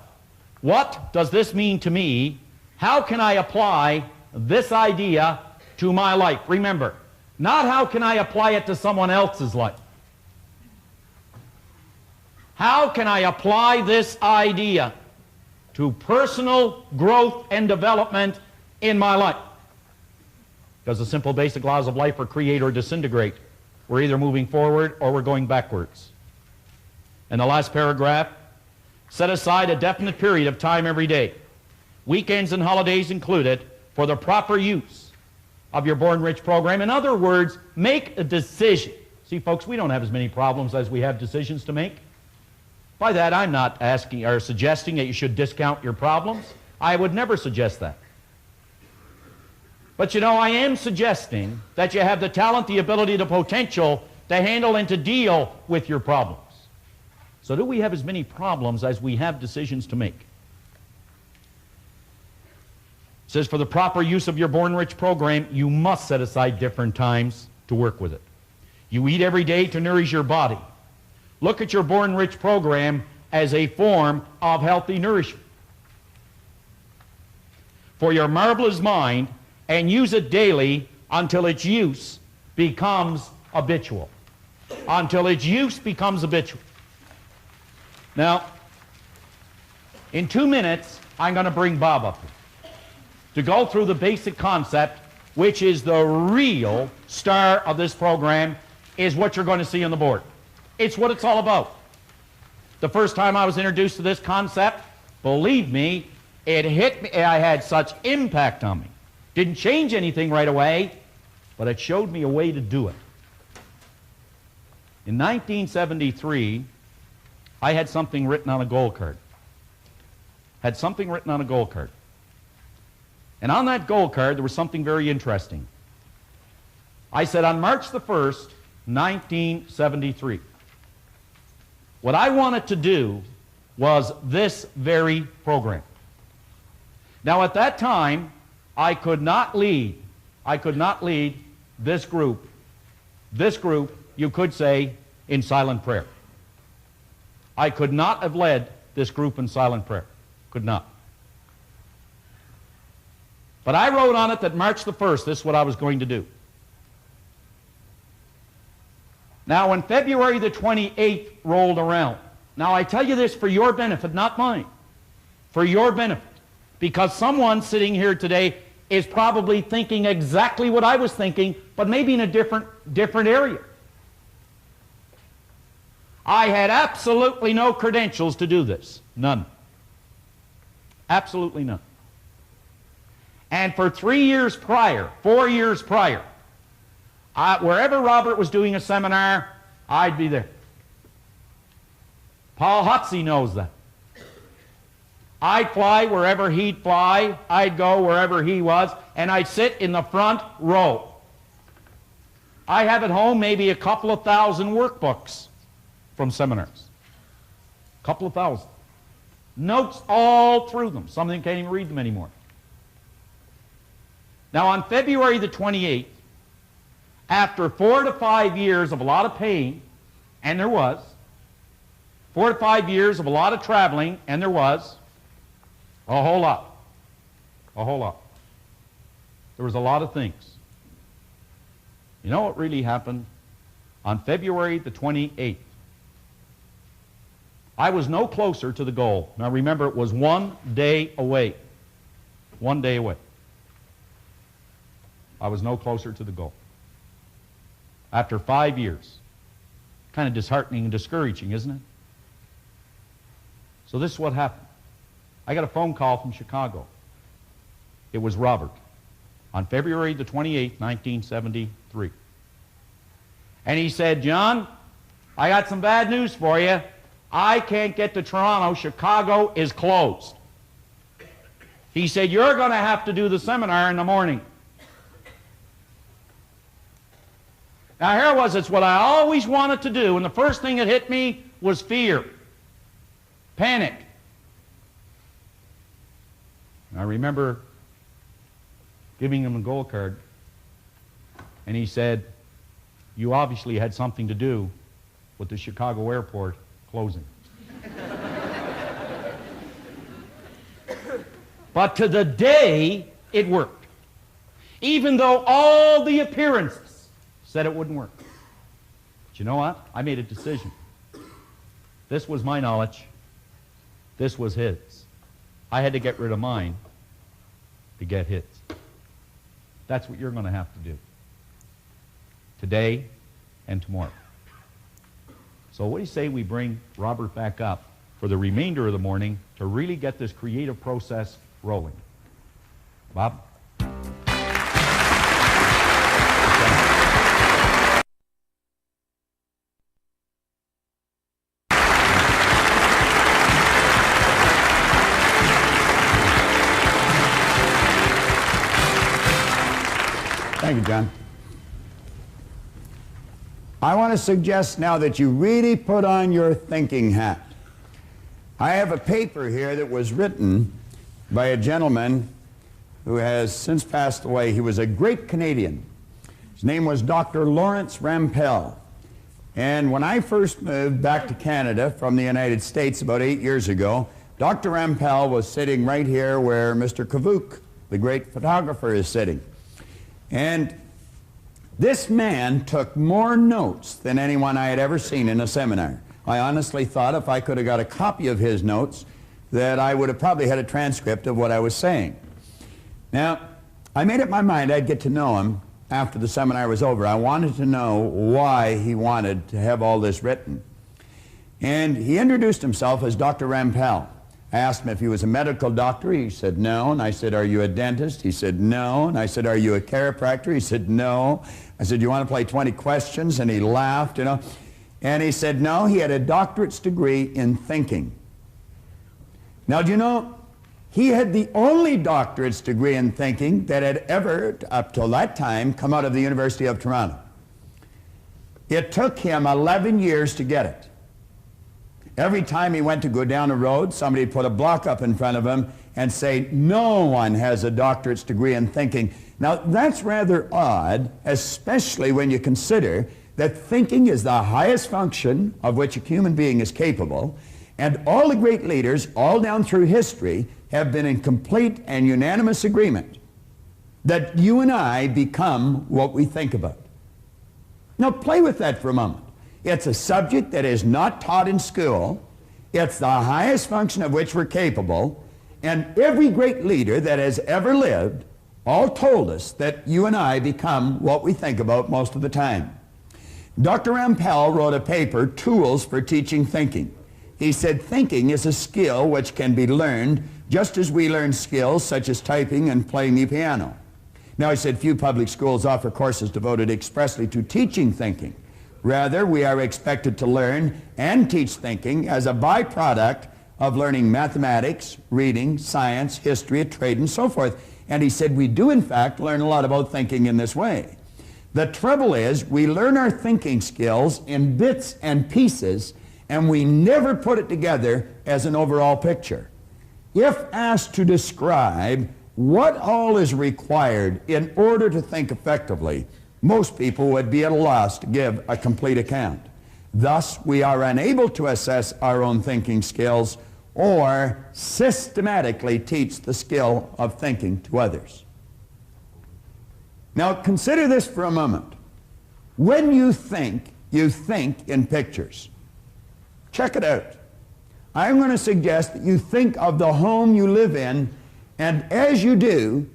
what does this mean to me? How can I apply this idea to my life? Remember, not how can I apply it to someone else's life. How can I apply this idea to personal growth and development in my life? Because the simple basic laws of life are create or disintegrate. We're either moving forward or we're going backwards. And the last paragraph, set aside a definite period of time every day, weekends and holidays included, for the proper use of your Born Rich program. In other words, make a decision. See, folks, we don't have as many problems as we have decisions to make. By that, I'm not asking or suggesting that you should discount your problems. I would never suggest that. But you know, I am suggesting that you have the talent, the ability, the potential to handle and to deal with your problems. So do we have as many problems as we have decisions to make? It says, for the proper use of your Born Rich program, you must set aside different times to work with it. You eat every day to nourish your body. Look at your Born Rich program as a form of healthy nourishment for your marvelous mind, and use it daily until its use becomes habitual. Until its use becomes habitual. Now, in 2 minutes, I'm going to bring Bob up here to go through the basic concept, which is the real star of this program, is what you're going to see on the board. It's what it's all about. The first time I was introduced to this concept, believe me, it hit me. I had such impact on me. Didn't change anything right away, but it showed me a way to do it. In 1973, I had something written on a goal card. Had something written on a goal card. And on that goal card, there was something very interesting. I said, on March the 1st, 1973, what I wanted to do was this very program. Now, at that time, I could not lead this group, you could say, in silent prayer. I could not have led this group in silent prayer. Could not. But I wrote on it that March the 1st, this is what I was going to do. Now, when February the 28th rolled around, now I tell you this for your benefit, not mine, for your benefit, because someone sitting here today is probably thinking exactly what I was thinking, but maybe in a different area. I had absolutely no credentials to do this. None. Absolutely none. And for 4 years prior, wherever Robert was doing a seminar, I'd be there. Paul Hutsey knows that. I'd fly wherever he'd fly. I'd go wherever he was, and I'd sit in the front row. I have at home maybe a couple of thousand workbooks from seminars. A couple of thousand. Notes all through them. Some of them can't even read them anymore. Now, on February the 28th, after 4 to 5 years of a lot of pain, and there was, 4 to 5 years of a lot of traveling, and there was, a whole lot. A whole lot. There was a lot of things. You know what really happened? On February the 28th, I was no closer to the goal. Now remember, it was 1 day away. one day away. I was no closer to the goal. After 5 years. Kind of disheartening and discouraging, isn't it? So this is what happened. I got a phone call from Chicago. It was Robert on February the 28th, 1973. And he said, John, I got some bad news for you. I can't get to Toronto. Chicago is closed. He said, you're going to have to do the seminar in the morning. Now here it was, it's what I always wanted to do, and the first thing that hit me was fear, panic. And I remember giving him a gold card, and he said, you obviously had something to do with the Chicago airport closing. But to the day, it worked. Even though all the appearances said it wouldn't work. But you know what? I made a decision. This was my knowledge. This was his. I had to get rid of mine to get his. That's what you're going to have to do. Today and tomorrow. So what do you say we bring Robert back up for the remainder of the morning to really get this creative process rolling? Bob? Thank you, John. I want to suggest now that you really put on your thinking hat. I have a paper here that was written by a gentleman who has since passed away. He was a great Canadian. His name was Dr. Lawrence Rampell. And when I first moved back to Canada from the United States about 8 years ago, Dr. Rampell was sitting right here where Mr. Kavuk, the great photographer, is sitting. And this man took more notes than anyone I had ever seen in a seminar. I honestly thought if I could have got a copy of his notes that I would have probably had a transcript of what I was saying. Now, I made up my mind I'd get to know him after the seminar was over. I wanted to know why he wanted to have all this written. And he introduced himself as Dr. Rampell. I asked him if he was a medical doctor. He said no. And I said, are you a dentist? He said no. And I said, are you a chiropractor? He said no. I said, you want to play 20 questions? And he laughed, you know. And he said no, he had a doctorate's degree in thinking. Now, do you know, he had the only doctorate's degree in thinking that had ever, up till that time, come out of the University of Toronto. It took him 11 years to get it. Every time he went to go down a road, somebody put a block up in front of him and say, no one has a doctorate's degree in thinking. Now, that's rather odd, especially when you consider that thinking is the highest function of which a human being is capable, and all the great leaders, all down through history, have been in complete and unanimous agreement that you and I become what we think about. Now, play with that for a moment. It's a subject that is not taught in school. It's the highest function of which we're capable. And every great leader that has ever lived all told us that you and I become what we think about most of the time. Dr. Rampell wrote a paper, Tools for Teaching Thinking. He said thinking is a skill which can be learned just as we learn skills such as typing and playing the piano. Now, he said few public schools offer courses devoted expressly to teaching thinking. Rather, we are expected to learn and teach thinking as a byproduct of learning mathematics, reading, science, history, trade, and so forth. And he said we do, in fact, learn a lot about thinking in this way. The trouble is, we learn our thinking skills in bits and pieces, and we never put it together as an overall picture. If asked to describe what all is required in order to think effectively, most people would be at a loss to give a complete account. Thus, we are unable to assess our own thinking skills or systematically teach the skill of thinking to others. Now, consider this for a moment. When you think in pictures. Check it out. I'm going to suggest that you think of the home you live in And as you do,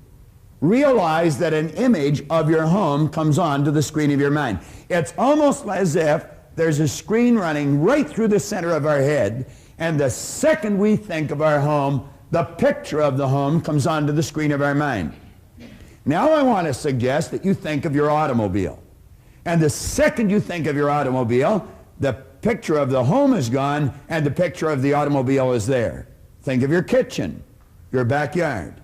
realize that an image of your home comes onto the screen of your mind. It's almost as if there's a screen running right through the center of our head, and the second we think of our home, the picture of the home comes onto the screen of our mind. Now I want to suggest that you think of your automobile. And the second you think of your automobile, the picture of the home is gone and the picture of the automobile is there. Think of your kitchen, your backyard.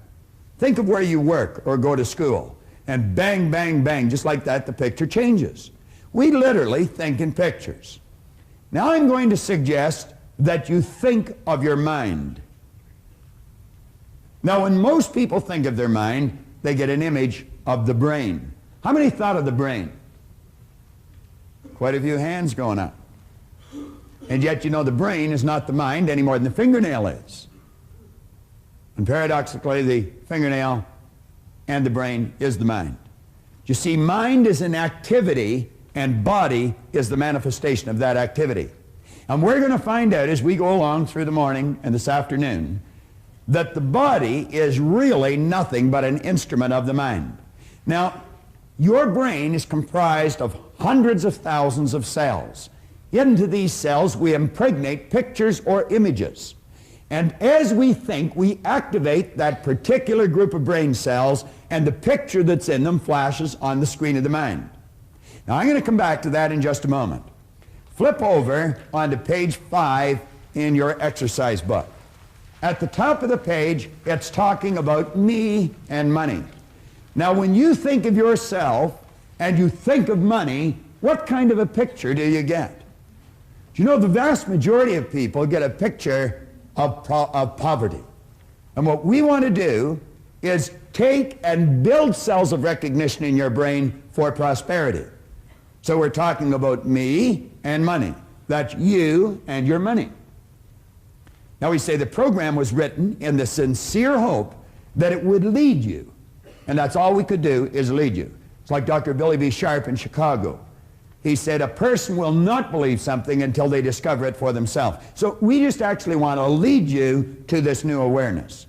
Think of where you work or go to school. And bang, bang, bang, just like that, the picture changes. We literally think in pictures. Now I'm going to suggest that you think of your mind. Now when most people think of their mind, they get an image of the brain. How many thought of the brain? Quite a few hands going up. And yet you know the brain is not the mind any more than the fingernail is. And paradoxically, the fingernail and the brain is the mind. You see, mind is an activity and body is the manifestation of that activity. And we're going to find out as we go along through the morning and this afternoon that the body is really nothing but an instrument of the mind. Now, your brain is comprised of hundreds of thousands of cells. Into these cells we impregnate pictures or images. And as we think, we activate that particular group of brain cells, and the picture that's in them flashes on the screen of the mind. Now I'm going to come back to that in just a moment. Flip over onto page 5 in your exercise book. At the top of the page, it's talking about me and money. Now when you think of yourself and you think of money, what kind of a picture do you get? Do you know the vast majority of people get a picture of poverty? And what we want to do is take and build cells of recognition in your brain for prosperity. So we're talking about me and money. That's you and your money. Now we say the program was written in the sincere hope that it would lead you. And that's all we could do is lead you. It's like Dr. Billy B. Sharp in Chicago. He said a person will not believe something until they discover it for themselves. So we just actually want to lead you to this new awareness.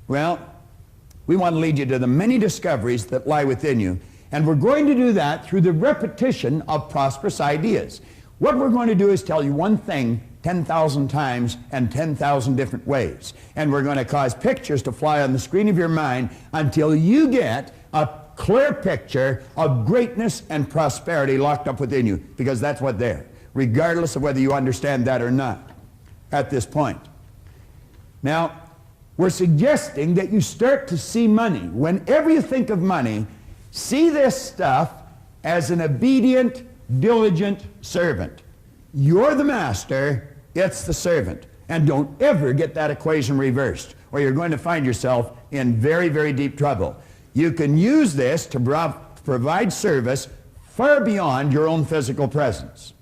Well, we want to lead you to the many discoveries that lie within you. And we're going to do that through the repetition of prosperous ideas. What we're going to do is tell you one thing 10,000 times and 10,000 different ways. And we're going to cause pictures to fly on the screen of your mind until you get a clear picture of greatness and prosperity locked up within you, because that's what they're, regardless of whether you understand that or not at this point. Now, we're suggesting that you start to see money. Whenever you think of money, see this stuff as an obedient, diligent servant. You're the master, it's the servant. And don't ever get that equation reversed, or you're going to find yourself in very, very deep trouble. You can use this to provide service far beyond your own physical presence.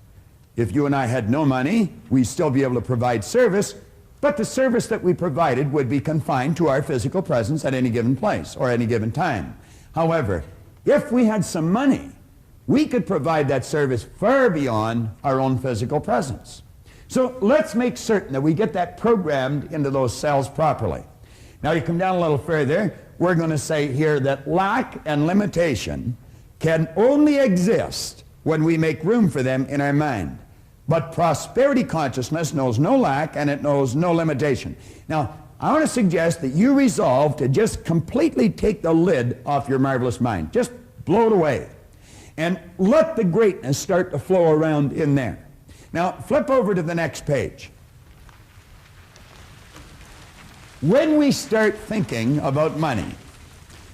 If you and I had no money, we'd still be able to provide service, but the service that we provided would be confined to our physical presence at any given place or any given time. However, if we had some money, we could provide that service far beyond our own physical presence. So let's make certain that we get that programmed into those cells properly. Now you come down a little further, we're going to say here that lack and limitation can only exist when we make room for them in our mind. But prosperity consciousness knows no lack and it knows no limitation. Now, I want to suggest that you resolve to just completely take the lid off your marvelous mind. Just blow it away. And let the greatness start to flow around in there. Now, flip over to the next page. When we start thinking about money,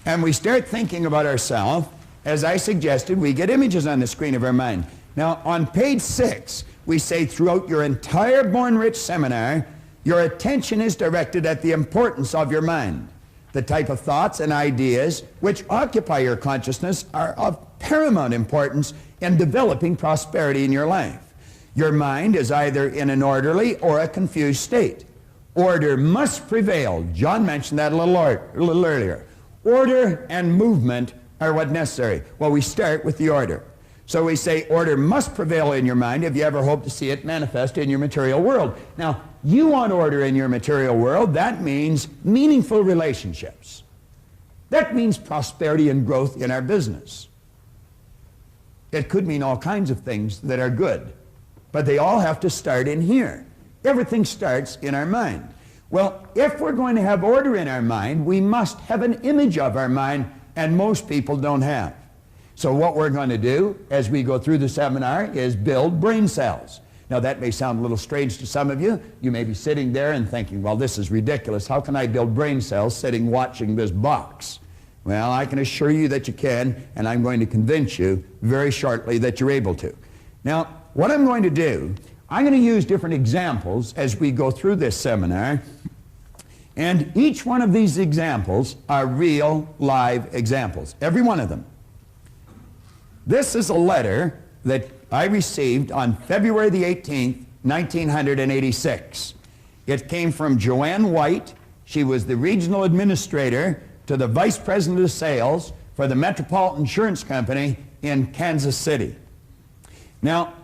and we start thinking about ourselves, as I suggested, we get images on the screen of our mind. Now, on page 6, we say throughout your entire Born Rich seminar, your attention is directed at the importance of your mind. The type of thoughts and ideas which occupy your consciousness are of paramount importance in developing prosperity in your life. Your mind is either in an orderly or a confused state. Order must prevail. John mentioned that a little earlier. Order and movement are what necessary. Well, we start with the order. So we say order must prevail in your mind if you ever hope to see it manifest in your material world. Now, you want order in your material world. That means meaningful relationships. That means prosperity and growth in our business. It could mean all kinds of things that are good, but they all have to start in here. Everything starts in our mind. Well, if we're going to have order in our mind, we must have an image of our mind, and most people don't have. So what we're going to do as we go through the seminar is build brain cells. Now that may sound a little strange to some of you. You may be sitting there and thinking, well, this is ridiculous. How can I build brain cells sitting watching this box? Well, I can assure you that you can, and I'm going to convince you very shortly that you're able to. Now, what I'm going to do, I'm going to use different examples as we go through this seminar, and each one of these examples are real, live examples, every one of them. This is a letter that I received on February the 18th, 1986. It came from Joanne White. She was the regional administrator to the vice president of sales for the Metropolitan Insurance Company in Kansas City. Now,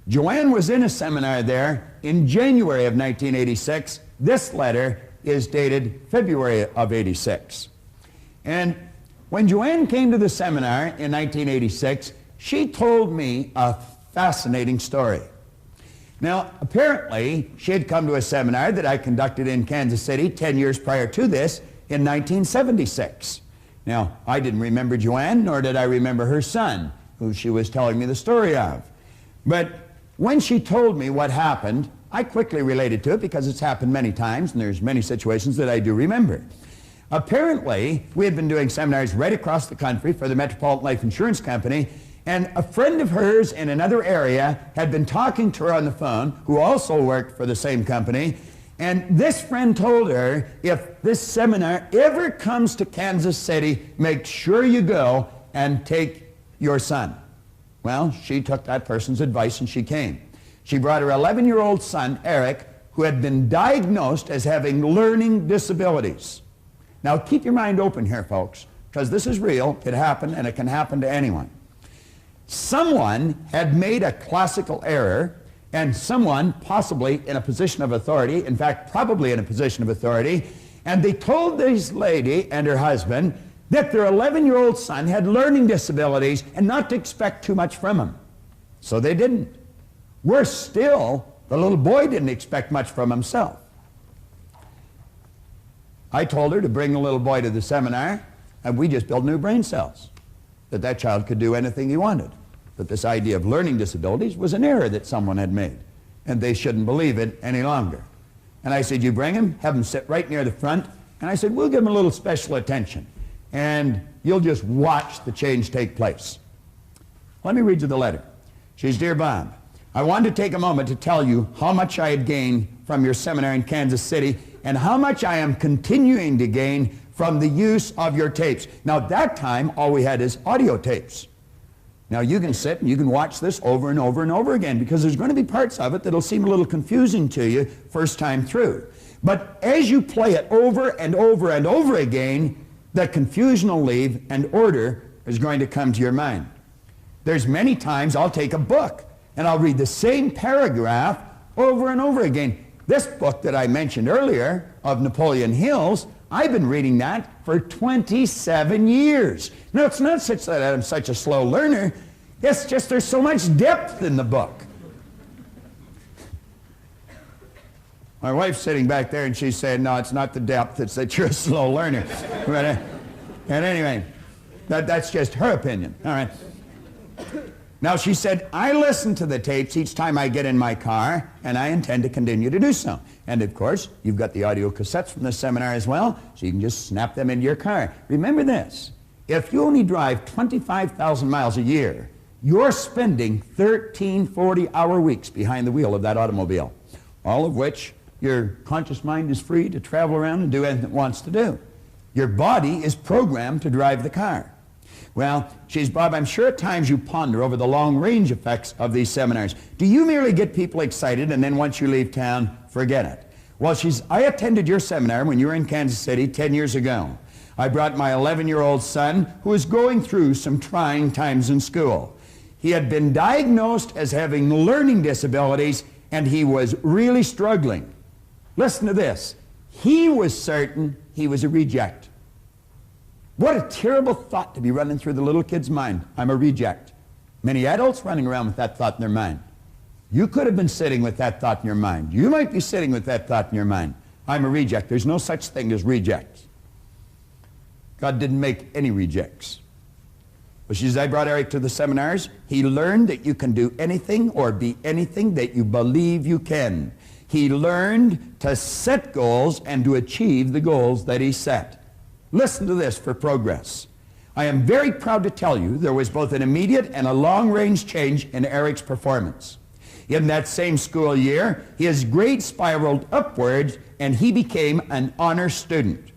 Joanne was in a seminar there in January of 1986. This letter is dated February of 86. And when Joanne came to the seminar in 1986, she told me a fascinating story. Now, apparently, she had come to a seminar that I conducted in Kansas City 10 years prior to this in 1976. Now, I didn't remember Joanne, nor did I remember her son, who she was telling me the story of. But when she told me what happened, I quickly related to it because it's happened many times, and there's many situations that I do remember. Apparently, we had been doing seminars right across the country for the Metropolitan Life Insurance Company, and a friend of hers in another area had been talking to her on the phone, who also worked for the same company, and this friend told her, if this seminar ever comes to Kansas City, make sure you go and take your son. Well, she took that person's advice and she came. She brought her 11-year-old son, Eric, who had been diagnosed as having learning disabilities. Now, keep your mind open here, folks, because this is real. It happened, and it can happen to anyone. Someone had made a classical error, and someone possibly in a position of authority, in fact, probably in a position of authority, and they told this lady and her husband that their 11-year-old son had learning disabilities and not to expect too much from him. So they didn't. Worse still, the little boy didn't expect much from himself. I told her to bring the little boy to the seminar, and we just built new brain cells, that child could do anything he wanted. That this idea of learning disabilities was an error that someone had made, and they shouldn't believe it any longer. And I said, you bring him, have him sit right near the front, and I said, we'll give him a little special attention, and you'll just watch the change take place. Let me read you the letter. She says, Dear Bob, I wanted to take a moment to tell you how much I had gained from your seminar in Kansas City and how much I am continuing to gain from the use of your tapes. Now, at that time, all we had is audio tapes. Now, you can sit and you can watch this over and over and over again because there's going to be parts of it that'll seem a little confusing to you first time through. But as you play it over and over and over again, the confusion will leave and order is going to come to your mind. There's many times I'll take a book and I'll read the same paragraph over and over again. This book that I mentioned earlier of Napoleon Hill's, I've been reading that for 27 years. Now, it's not such that I'm such a slow learner. It's just there's so much depth in the book. My wife's sitting back there and she's saying, no, it's not the depth, it's that you're a slow learner. But, and anyway, that's just her opinion. All right. Now, she said, I listen to the tapes each time I get in my car, and I intend to continue to do so. And, of course, you've got the audio cassettes from the seminar as well, so you can just snap them into your car. Remember this. If you only drive 25,000 miles a year, you're spending 13 40-hour weeks behind the wheel of that automobile, all of which your conscious mind is free to travel around and do anything it wants to do. Your body is programmed to drive the car. Well, she's, Bob, I'm sure at times you ponder over the long-range effects of these seminars. Do you merely get people excited and then once you leave town, forget it? Well, I attended your seminar when you were in Kansas City 10 years ago. I brought my 11-year-old son who was going through some trying times in school. He had been diagnosed as having learning disabilities, and he was really struggling. Listen to this. He was certain he was a reject. What a terrible thought to be running through the little kid's mind. I'm a reject. Many adults running around with that thought in their mind. You could have been sitting with that thought in your mind. You might be sitting with that thought in your mind. I'm a reject. There's no such thing as rejects. God didn't make any rejects. But as I brought Eric to the seminars, he learned that you can do anything or be anything that you believe you can. He learned to set goals and to achieve the goals that he set. Listen to this for progress. I am very proud to tell you there was both an immediate and a long-range change in Eric's performance. In that same school year, his grades spiraled upwards and he became an honor student.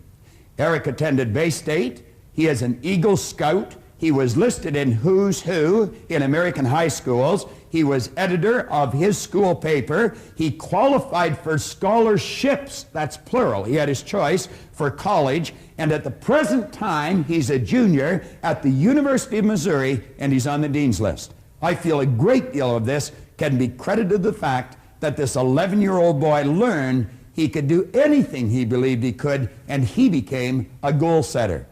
Eric attended Bay State. He is an Eagle Scout. He was listed in Who's Who in American high schools. He was editor of his school paper. He qualified for scholarships, that's plural. He had his choice for college. And at the present time, he's a junior at the University of Missouri, and he's on the dean's list. I feel a great deal of this can be credited to the fact that this 11-year-old boy learned he could do anything he believed he could, and he became a goal setter.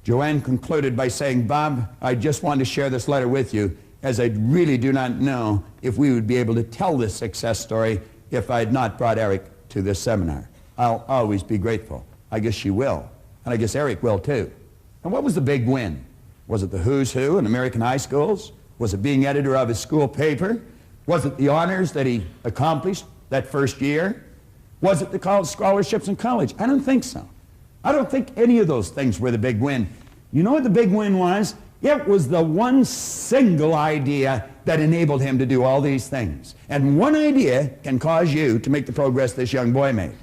Joanne concluded by saying, Bob, I just wanted to share this letter with you, as I really do not know if we would be able to tell this success story if I had not brought Eric to this seminar. I'll always be grateful. I guess she will, and I guess Eric will too. And what was the big win? Was it the Who's Who in American high schools? Was it being editor of his school paper? Was it the honors that he accomplished that first year? Was it the college scholarships in college? I don't think so. I don't think any of those things were the big win. You know what the big win was? It was the one single idea that enabled him to do all these things. And one idea can cause you to make the progress this young boy made.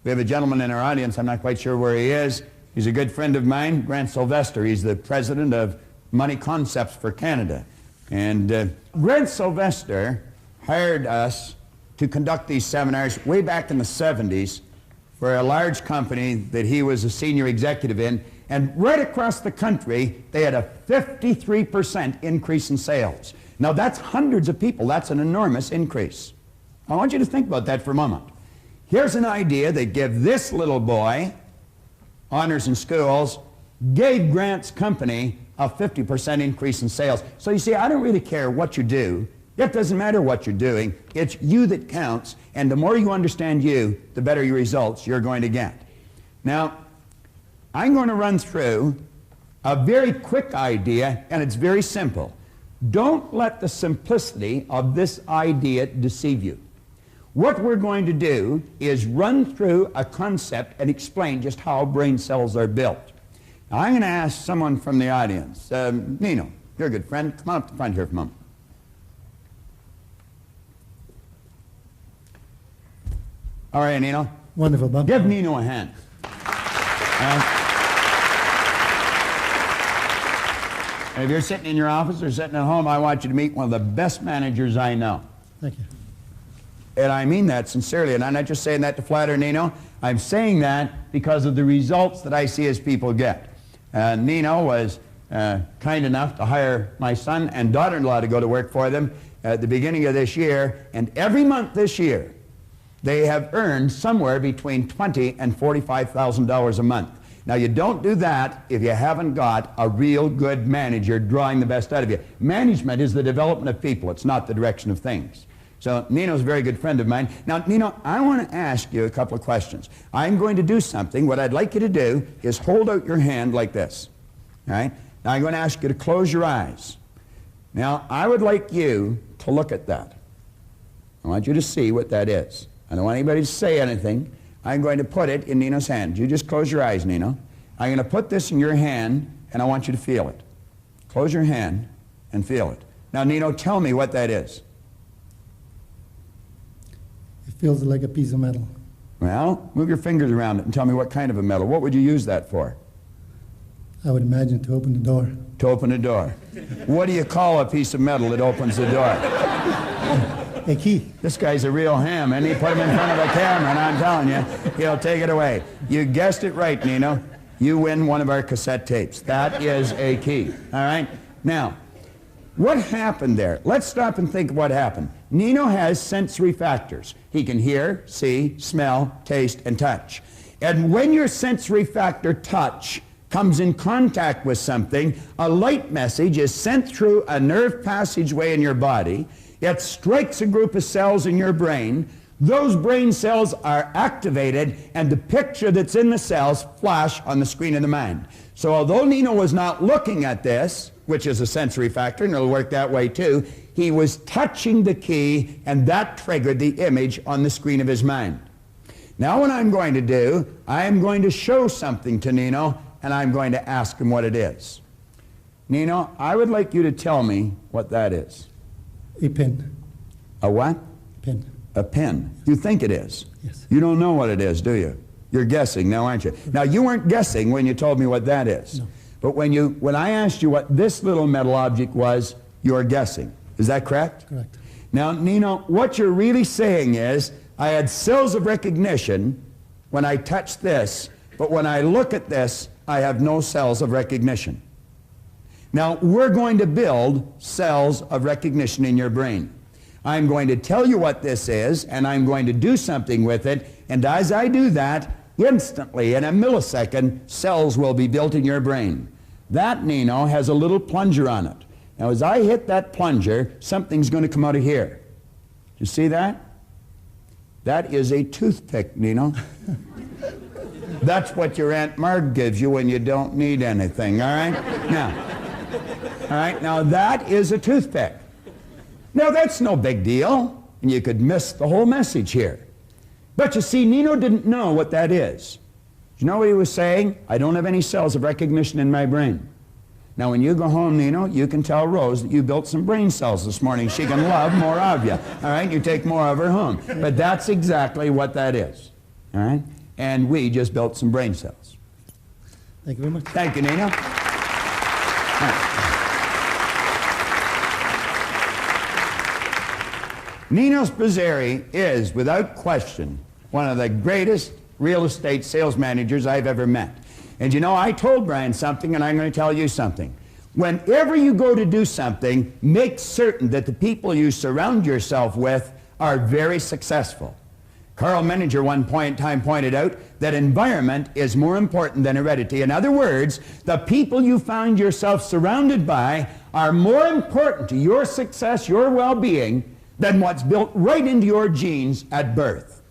We have a gentleman in our audience, I'm not quite sure where he is. He's a good friend of mine, Grant Sylvester. He's the president of Money Concepts for Canada. And Grant Sylvester hired us to conduct these seminars way back in the 70s for a large company that he was a senior executive in. And right across the country, they had a 53% increase in sales. Now that's hundreds of people. That's an enormous increase. I want you to think about that for a moment. Here's an idea that gave this little boy honors in schools, gave Grant's company a 50% increase in sales. So you see, I don't really care what you do. It doesn't matter what you're doing. It's you that counts, and the more you understand you, the better your results you're going to get. Now, I'm going to run through a very quick idea, and it's very simple. Don't let the simplicity of this idea deceive you. What we're going to do is run through a concept and explain just how brain cells are built. Now, I'm going to ask someone from the audience. Nino, you're a good friend. Come on up to the front here for a moment. All right, Nino. Wonderful, Bob. Give Nino a hand. And if you're sitting in your office or sitting at home, I want you to meet one of the best managers I know. Thank you. And I mean that sincerely, and I'm not just saying that to flatter Nino. I'm saying that because of the results that I see as people get. Nino was kind enough to hire my son and daughter-in-law to go to work for them at the beginning of this year, and every month this year, they have earned somewhere between $20,000 and $45,000 a month. Now, you don't do that if you haven't got a real good manager drawing the best out of you. Management is the development of people. It's not the direction of things. So Nino's a very good friend of mine. Now, Nino, I want to ask you a couple of questions. I'm going to do something. What I'd like you to do is hold out your hand like this. All right? Now, I'm going to ask you to close your eyes. Now, I would like you to look at that. I want you to see what that is. I don't want anybody to say anything. I'm going to put it in Nino's hand. You just close your eyes, Nino. I'm going to put this in your hand, and I want you to feel it. Close your hand and feel it. Now, Nino, tell me what that is. It feels like a piece of metal. Well, move your fingers around it and tell me what kind of a metal. What would you use that for? I would imagine to open the door. To open a door. What do you call a piece of metal that opens the door? A key. This guy's a real ham, and he put him in front of the camera, and I'm telling you, he'll take it away. You guessed it right, Nino. you win one of our cassette tapes. That is a key. All right? Now, what happened there? Let's stop and think of what happened. Nino has sensory factors. He can hear, see, smell, taste, and touch. And when your sensory factor touch comes in contact with something, a light message is sent through a nerve passageway in your body. It strikes a group of cells in your brain. Those brain cells are activated, and the picture that's in the cells flash on the screen of the mind. So although Nino was not looking at this, which is a sensory factor, and it'll work that way too, he was touching the key, and that triggered the image on the screen of his mind. Now what I'm going to do, I am going to show something to Nino, and I'm going to ask him what it is. Nino, I would like you to tell me what that is. A pen. A what? Pen. A pen. You think it is? Yes. You don't know what it is, do you? You're guessing now, aren't you? Now, you weren't guessing when you told me what that is. No. But when I asked you what this little metal object was, you're guessing. Is that correct? Correct. Now, Nino, what you're really saying is, I had cells of recognition when I touched this, but when I look at this, I have no cells of recognition. Now, we're going to build cells of recognition in your brain. I'm going to tell you what this is, and I'm going to do something with it, and as I do that, instantly, in a millisecond, cells will be built in your brain. That, Nino, has a little plunger on it. Now, as I hit that plunger, something's going to come out of here. You see that? That is a toothpick, Nino. That's what your Aunt Marg gives you when you don't need anything, all right? Now that is a toothpick. Now, that's no big deal, and you could miss the whole message here. But you see, Nino didn't know what that is. You know what he was saying? I don't have any cells of recognition in my brain. Now, when you go home, Nino, you can tell Rose that you built some brain cells this morning. She can love more of you, all right? You take more of her home. But that's exactly what that is, all right? And we just built some brain cells. Thank you very much. Thank you, Nino. Nino Spazzeri is, without question, one of the greatest real estate sales managers I've ever met. And you know, I told Brian something, and I'm going to tell you something. Whenever you go to do something, make certain that the people you surround yourself with are very successful. Carl Menninger one point in time pointed out that environment is more important than heredity. In other words, the people you find yourself surrounded by are more important to your success, your well-being, than what's built right into your genes at birth.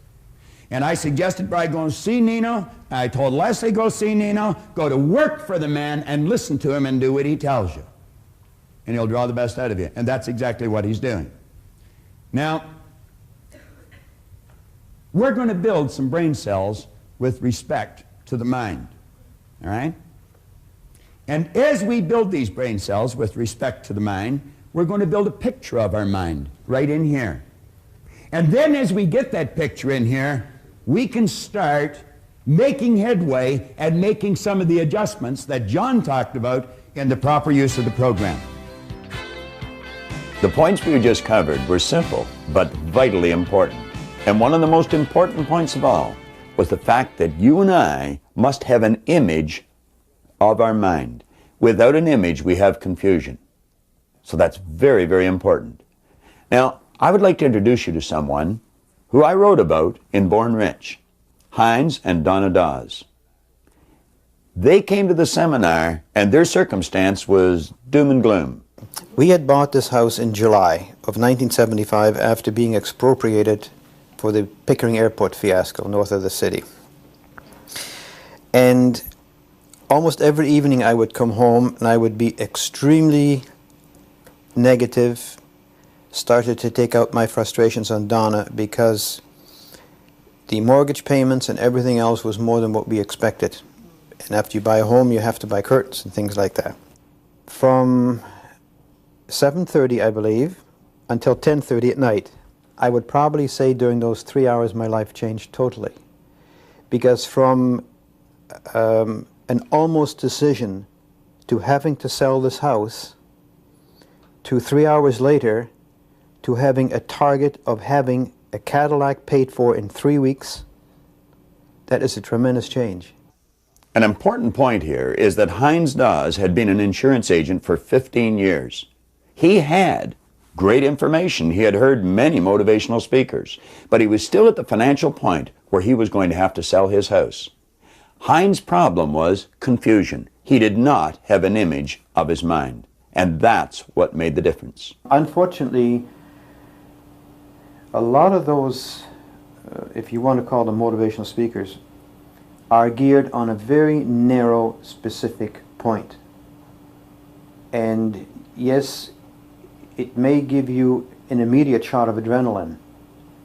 And I suggested Brian go and see Nino. I told Leslie, go see Nino, go to work for the man and listen to him and do what he tells you. And he'll draw the best out of you. And that's exactly what he's doing. Now, we're going to build some brain cells with respect to the mind. All right? And as we build these brain cells with respect to the mind, we're going to build a picture of our mind right in here. And then as we get that picture in here, we can start making headway and making some of the adjustments that John talked about in the proper use of the program. The points we just covered were simple, but vitally important. And one of the most important points of all was the fact that you and I must have an image of our mind. Without an image, we have confusion. So that's very, very important. Now, I would like to introduce you to someone who I wrote about in Born Rich, Heinz and Donna Dawes. They came to the seminar, and their circumstance was doom and gloom. We had bought this house in July of 1975 after being expropriated for the Pickering Airport fiasco north of the city. And almost every evening I would come home and I would be extremely negative, started to take out my frustrations on Donna because the mortgage payments and everything else was more than what we expected. And after you buy a home, you have to buy curtains and things like that. From 7:30, I believe, until 10:30 at night, I would probably say during those 3 hours my life changed totally. Because from an almost decision to having to sell this house to 3 hours later to having a target of having a Cadillac paid for in 3 weeks, that is a tremendous change. An important point here is that Heinz Dawes had been an insurance agent for 15 years. He had great information. He had heard many motivational speakers, but he was still at the financial point where he was going to have to sell his house. Heinz's problem was confusion. He did not have an image of his mind, and that's what made the difference. Unfortunately, a lot of those, if you want to call them motivational speakers, are geared on a very narrow, specific point. And yes, it may give you an immediate shot of adrenaline,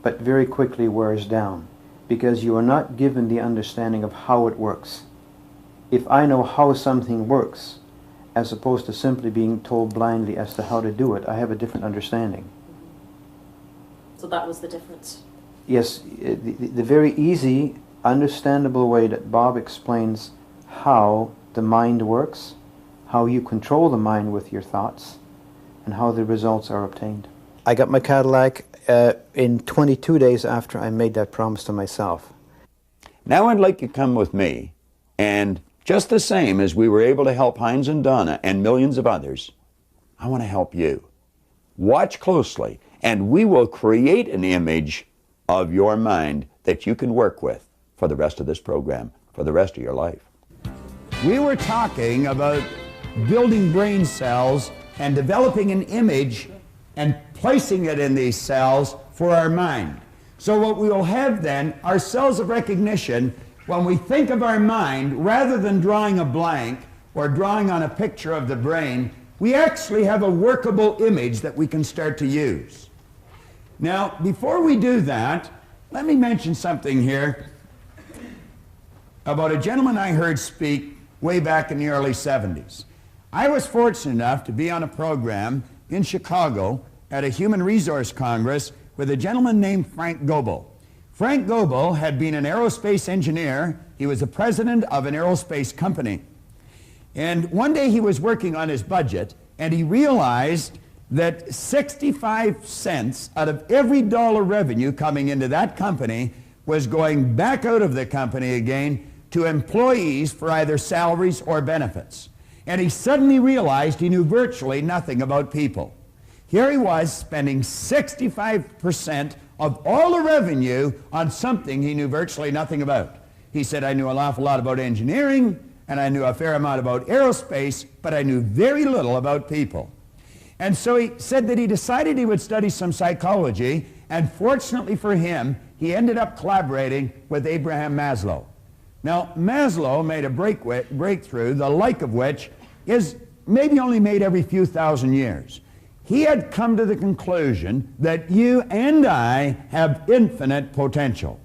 but very quickly wears down, because you are not given the understanding of how it works. If I know how something works, as opposed to simply being told blindly as to how to do it, I have a different understanding. So that was the difference? Yes, the very easy, understandable way that Bob explains how the mind works, how you control the mind with your thoughts, and how the results are obtained. I got my Cadillac in 22 days after I made that promise to myself. Now I'd like you to come with me, and just the same as we were able to help Heinz and Donna and millions of others, I want to help you. Watch closely, and we will create an image of your mind that you can work with for the rest of this program, for the rest of your life. We were talking about building brain cells and developing an image and placing it in these cells for our mind. So what we will have then are cells of recognition. When we think of our mind, rather than drawing a blank or drawing on a picture of the brain, we actually have a workable image that we can start to use. Now, before we do that, let me mention something here about a gentleman I heard speak way back in the early 70s. I was fortunate enough to be on a program in Chicago at a Human Resource Congress with a gentleman named Frank Goebel. Frank Goebel had been an aerospace engineer. He was the president of an aerospace company. And one day he was working on his budget, and he realized that 65 cents out of every dollar revenue coming into that company was going back out of the company again to employees for either salaries or benefits. And he suddenly realized he knew virtually nothing about people. Here he was spending 65% of all the revenue on something he knew virtually nothing about. He said, I knew an awful lot about engineering, and I knew a fair amount about aerospace, but I knew very little about people. And so he said that he decided he would study some psychology, and fortunately for him, he ended up collaborating with Abraham Maslow. Now, Maslow made a breakthrough, the like of which is maybe only made every few thousand years. He had come to the conclusion that you and I have infinite potential.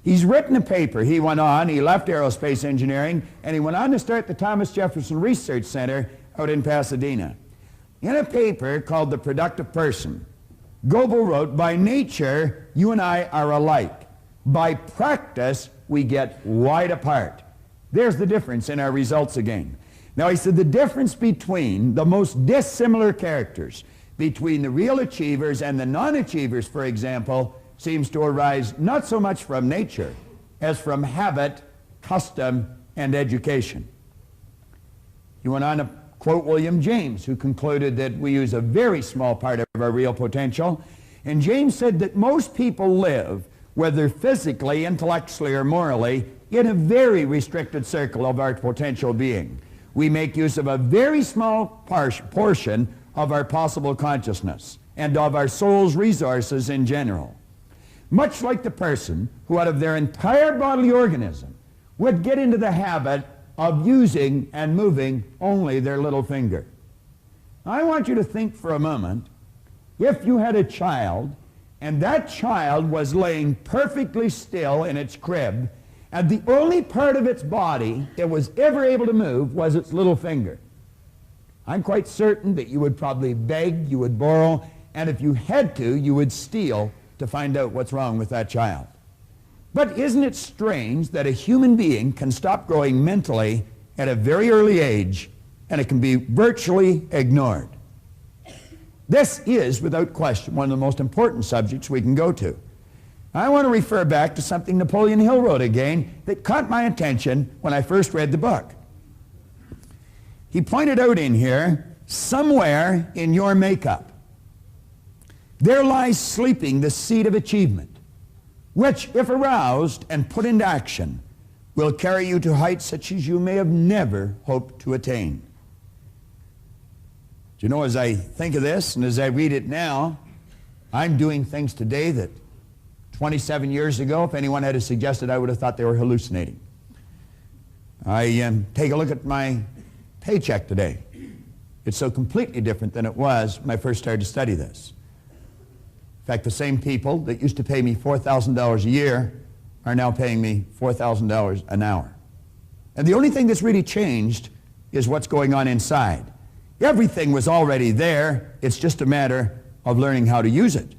He's written a paper. He left aerospace engineering, and he went on to start the Thomas Jefferson Research Center out in Pasadena. In a paper called The Productive Person, Goebel wrote, by nature, you and I are alike. By practice, we get wide apart. There's the difference in our results again. Now, he said the difference between the most dissimilar characters, between the real achievers and the non-achievers, for example, seems to arise not so much from nature as from habit, custom, and education. He went on to quote William James, who concluded that we use a very small part of our real potential. And James said that most people live, whether physically, intellectually, or morally, in a very restricted circle of our potential being. We make use of a very small portion of our possible consciousness and of our soul's resources in general. Much like the person who out of their entire bodily organism would get into the habit of using and moving only their little finger. I want you to think for a moment, if you had a child and that child was laying perfectly still in its crib, and the only part of its body it was ever able to move was its little finger, I'm quite certain that you would probably beg, you would borrow, and if you had to, you would steal to find out what's wrong with that child. But isn't it strange that a human being can stop growing mentally at a very early age, and it can be virtually ignored? This is, without question, one of the most important subjects we can go to. I want to refer back to something Napoleon Hill wrote again that caught my attention when I first read the book. He pointed out in here, somewhere in your makeup, there lies sleeping the seed of achievement, which, if aroused and put into action, will carry you to heights such as you may have never hoped to attain. Do you know, as I think of this and as I read it now, I'm doing things today that 27 years ago, if anyone had suggested, I would have thought they were hallucinating. I take a look at my paycheck today. It's so completely different than it was when I first started to study this. In fact, the same people that used to pay me $4,000 a year are now paying me $4,000 an hour. And the only thing that's really changed is what's going on inside. Everything was already there. It's just a matter of learning how to use it.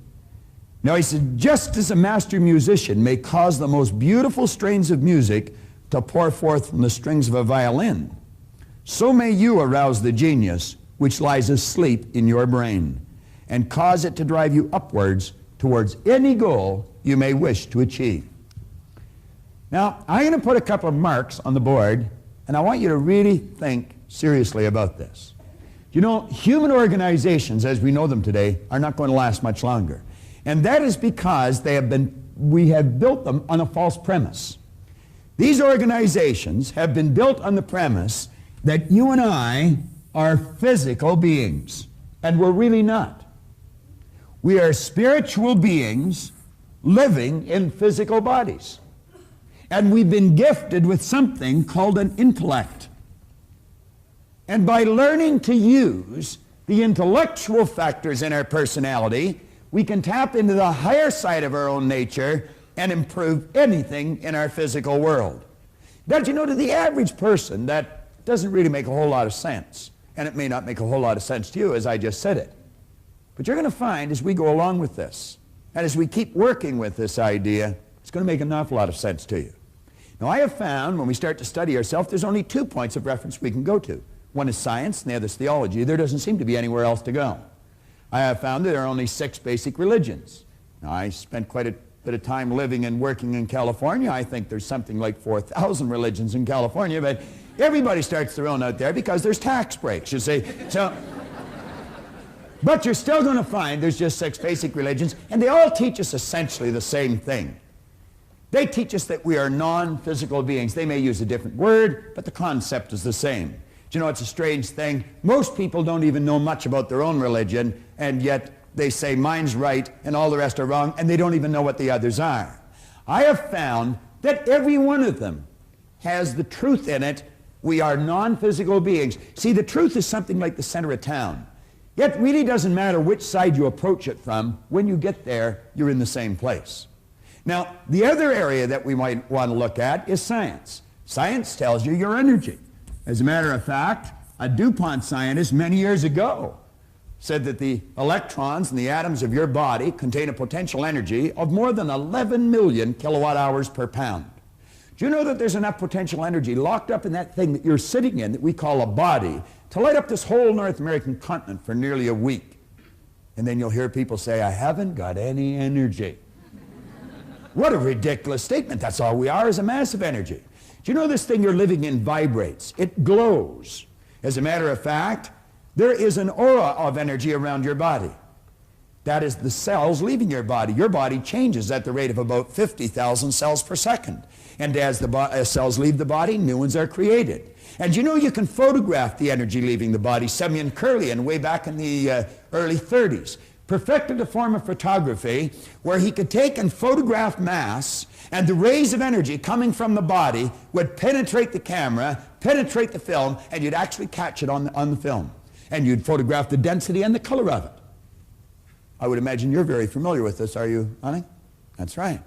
Now, he said, just as a master musician may cause the most beautiful strains of music to pour forth from the strings of a violin, so may you arouse the genius which lies asleep in your brain and cause it to drive you upwards towards any goal you may wish to achieve. Now, I'm going to put a couple of marks on the board, and I want you to really think seriously about this. You know, human organizations, as we know them today, are not going to last much longer. And that is because we have built them on a false premise. These organizations have been built on the premise that you and I are physical beings, and we're really not. We are spiritual beings living in physical bodies. And we've been gifted with something called an intellect. And by learning to use the intellectual factors in our personality, we can tap into the higher side of our own nature and improve anything in our physical world. But you know, to the average person, that doesn't really make a whole lot of sense. And it may not make a whole lot of sense to you, as I just said it. But you're going to find, as we go along with this, and as we keep working with this idea, it's going to make an awful lot of sense to you. Now, I have found, when we start to study ourselves, there's only 2 points of reference we can go to. One is science, and the other is theology. There doesn't seem to be anywhere else to go. I have found that there are only 6 basic religions. Now, I spent quite a bit of time living and working in California. I think there's something like 4,000 religions in California, but everybody starts their own out there because there's tax breaks, you see. So, but you're still going to find there's just 6 basic religions, and they all teach us essentially the same thing. They teach us that we are non-physical beings. They may use a different word, but the concept is the same. Do you know, it's a strange thing. Most people don't even know much about their own religion, and yet they say mine's right and all the rest are wrong, and they don't even know what the others are. I have found that every one of them has the truth in it. We are non-physical beings. See, the truth is something like the center of town. It really doesn't matter which side you approach it from. When you get there, you're in the same place. Now, the other area that we might want to look at is science. Science tells you your energy. As a matter of fact, a DuPont scientist many years ago said that the electrons and the atoms of your body contain a potential energy of more than 11 million kilowatt hours per pound. Do you know that there's enough potential energy locked up in that thing that you're sitting in that we call a body to light up this whole North American continent for nearly a week? And then you'll hear people say, I haven't got any energy. What a ridiculous statement. That's all we are, is a mass of energy. Do you know this thing you're living in vibrates? It glows. As a matter of fact, there is an aura of energy around your body. That is the cells leaving your body. Your body changes at the rate of about 50,000 cells per second. And as the cells leave the body, new ones are created. And you know you can photograph the energy leaving the body. Semyon Kurlian, way back in the early 30s, perfected a form of photography where he could take and photograph mass, and the rays of energy coming from the body would penetrate the camera, penetrate the film, and you'd actually catch it on the film. And you'd photograph the density and the color of it. I would imagine you're very familiar with this, are you, honey? That's right.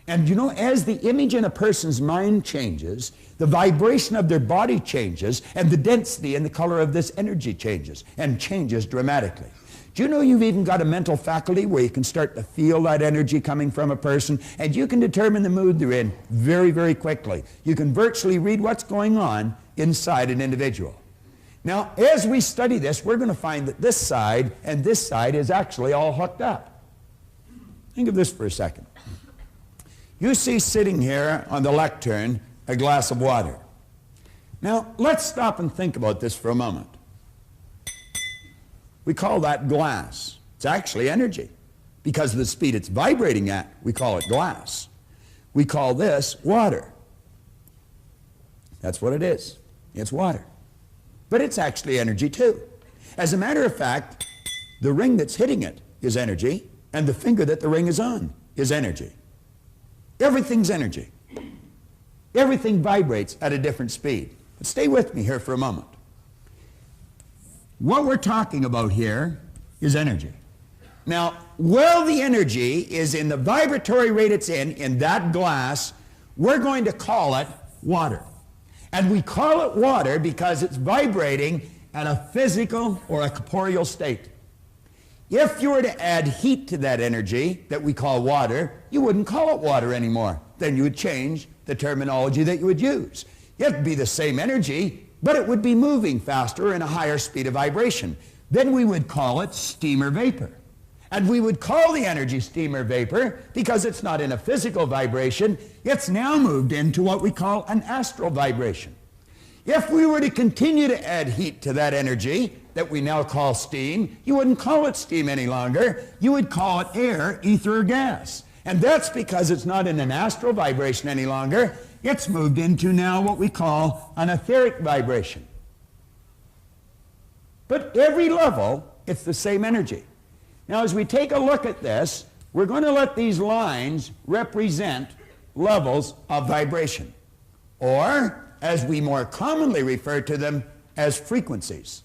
And you know, as the image in a person's mind changes, the vibration of their body changes, and the density and the color of this energy changes, and changes dramatically. Do you know you've even got a mental faculty where you can start to feel that energy coming from a person, and you can determine the mood they're in very, very quickly. You can virtually read what's going on inside an individual. Now, as we study this, we're going to find that this side and this side is actually all hooked up. Think of this for a second. you see sitting here on the lectern a glass of water. Now, let's stop and think about this for a moment. We call that glass. It's actually energy. Because of the speed it's vibrating at, we call it glass. We call this water. That's what it is. It's water. But it's actually energy too. As a matter of fact, the ring that's hitting it is energy, and the finger that the ring is on is energy. Everything's energy. Everything vibrates at a different speed. But stay with me here for a moment. What we're talking about here is energy. Now, while the energy is in the vibratory rate it's in that glass, we're going to call it water. And we call it water because it's vibrating at a physical or a corporeal state. If you were to add heat to that energy that we call water, you wouldn't call it water anymore. Then you would change the terminology that you would use. It'd be the same energy, but it would be moving faster and a higher speed of vibration. Then we would call it steam or vapor. And we would call the energy steam or vapor because it's not in a physical vibration. It's now moved into what we call an astral vibration. If we were to continue to add heat to that energy that we now call steam, you wouldn't call it steam any longer. You would call it air, ether, or gas. And that's because it's not in an astral vibration any longer. It's moved into now what we call an etheric vibration. But every level, it's the same energy. Now, as we take a look at this, we're going to let these lines represent levels of vibration, or, as we more commonly refer to them, as frequencies.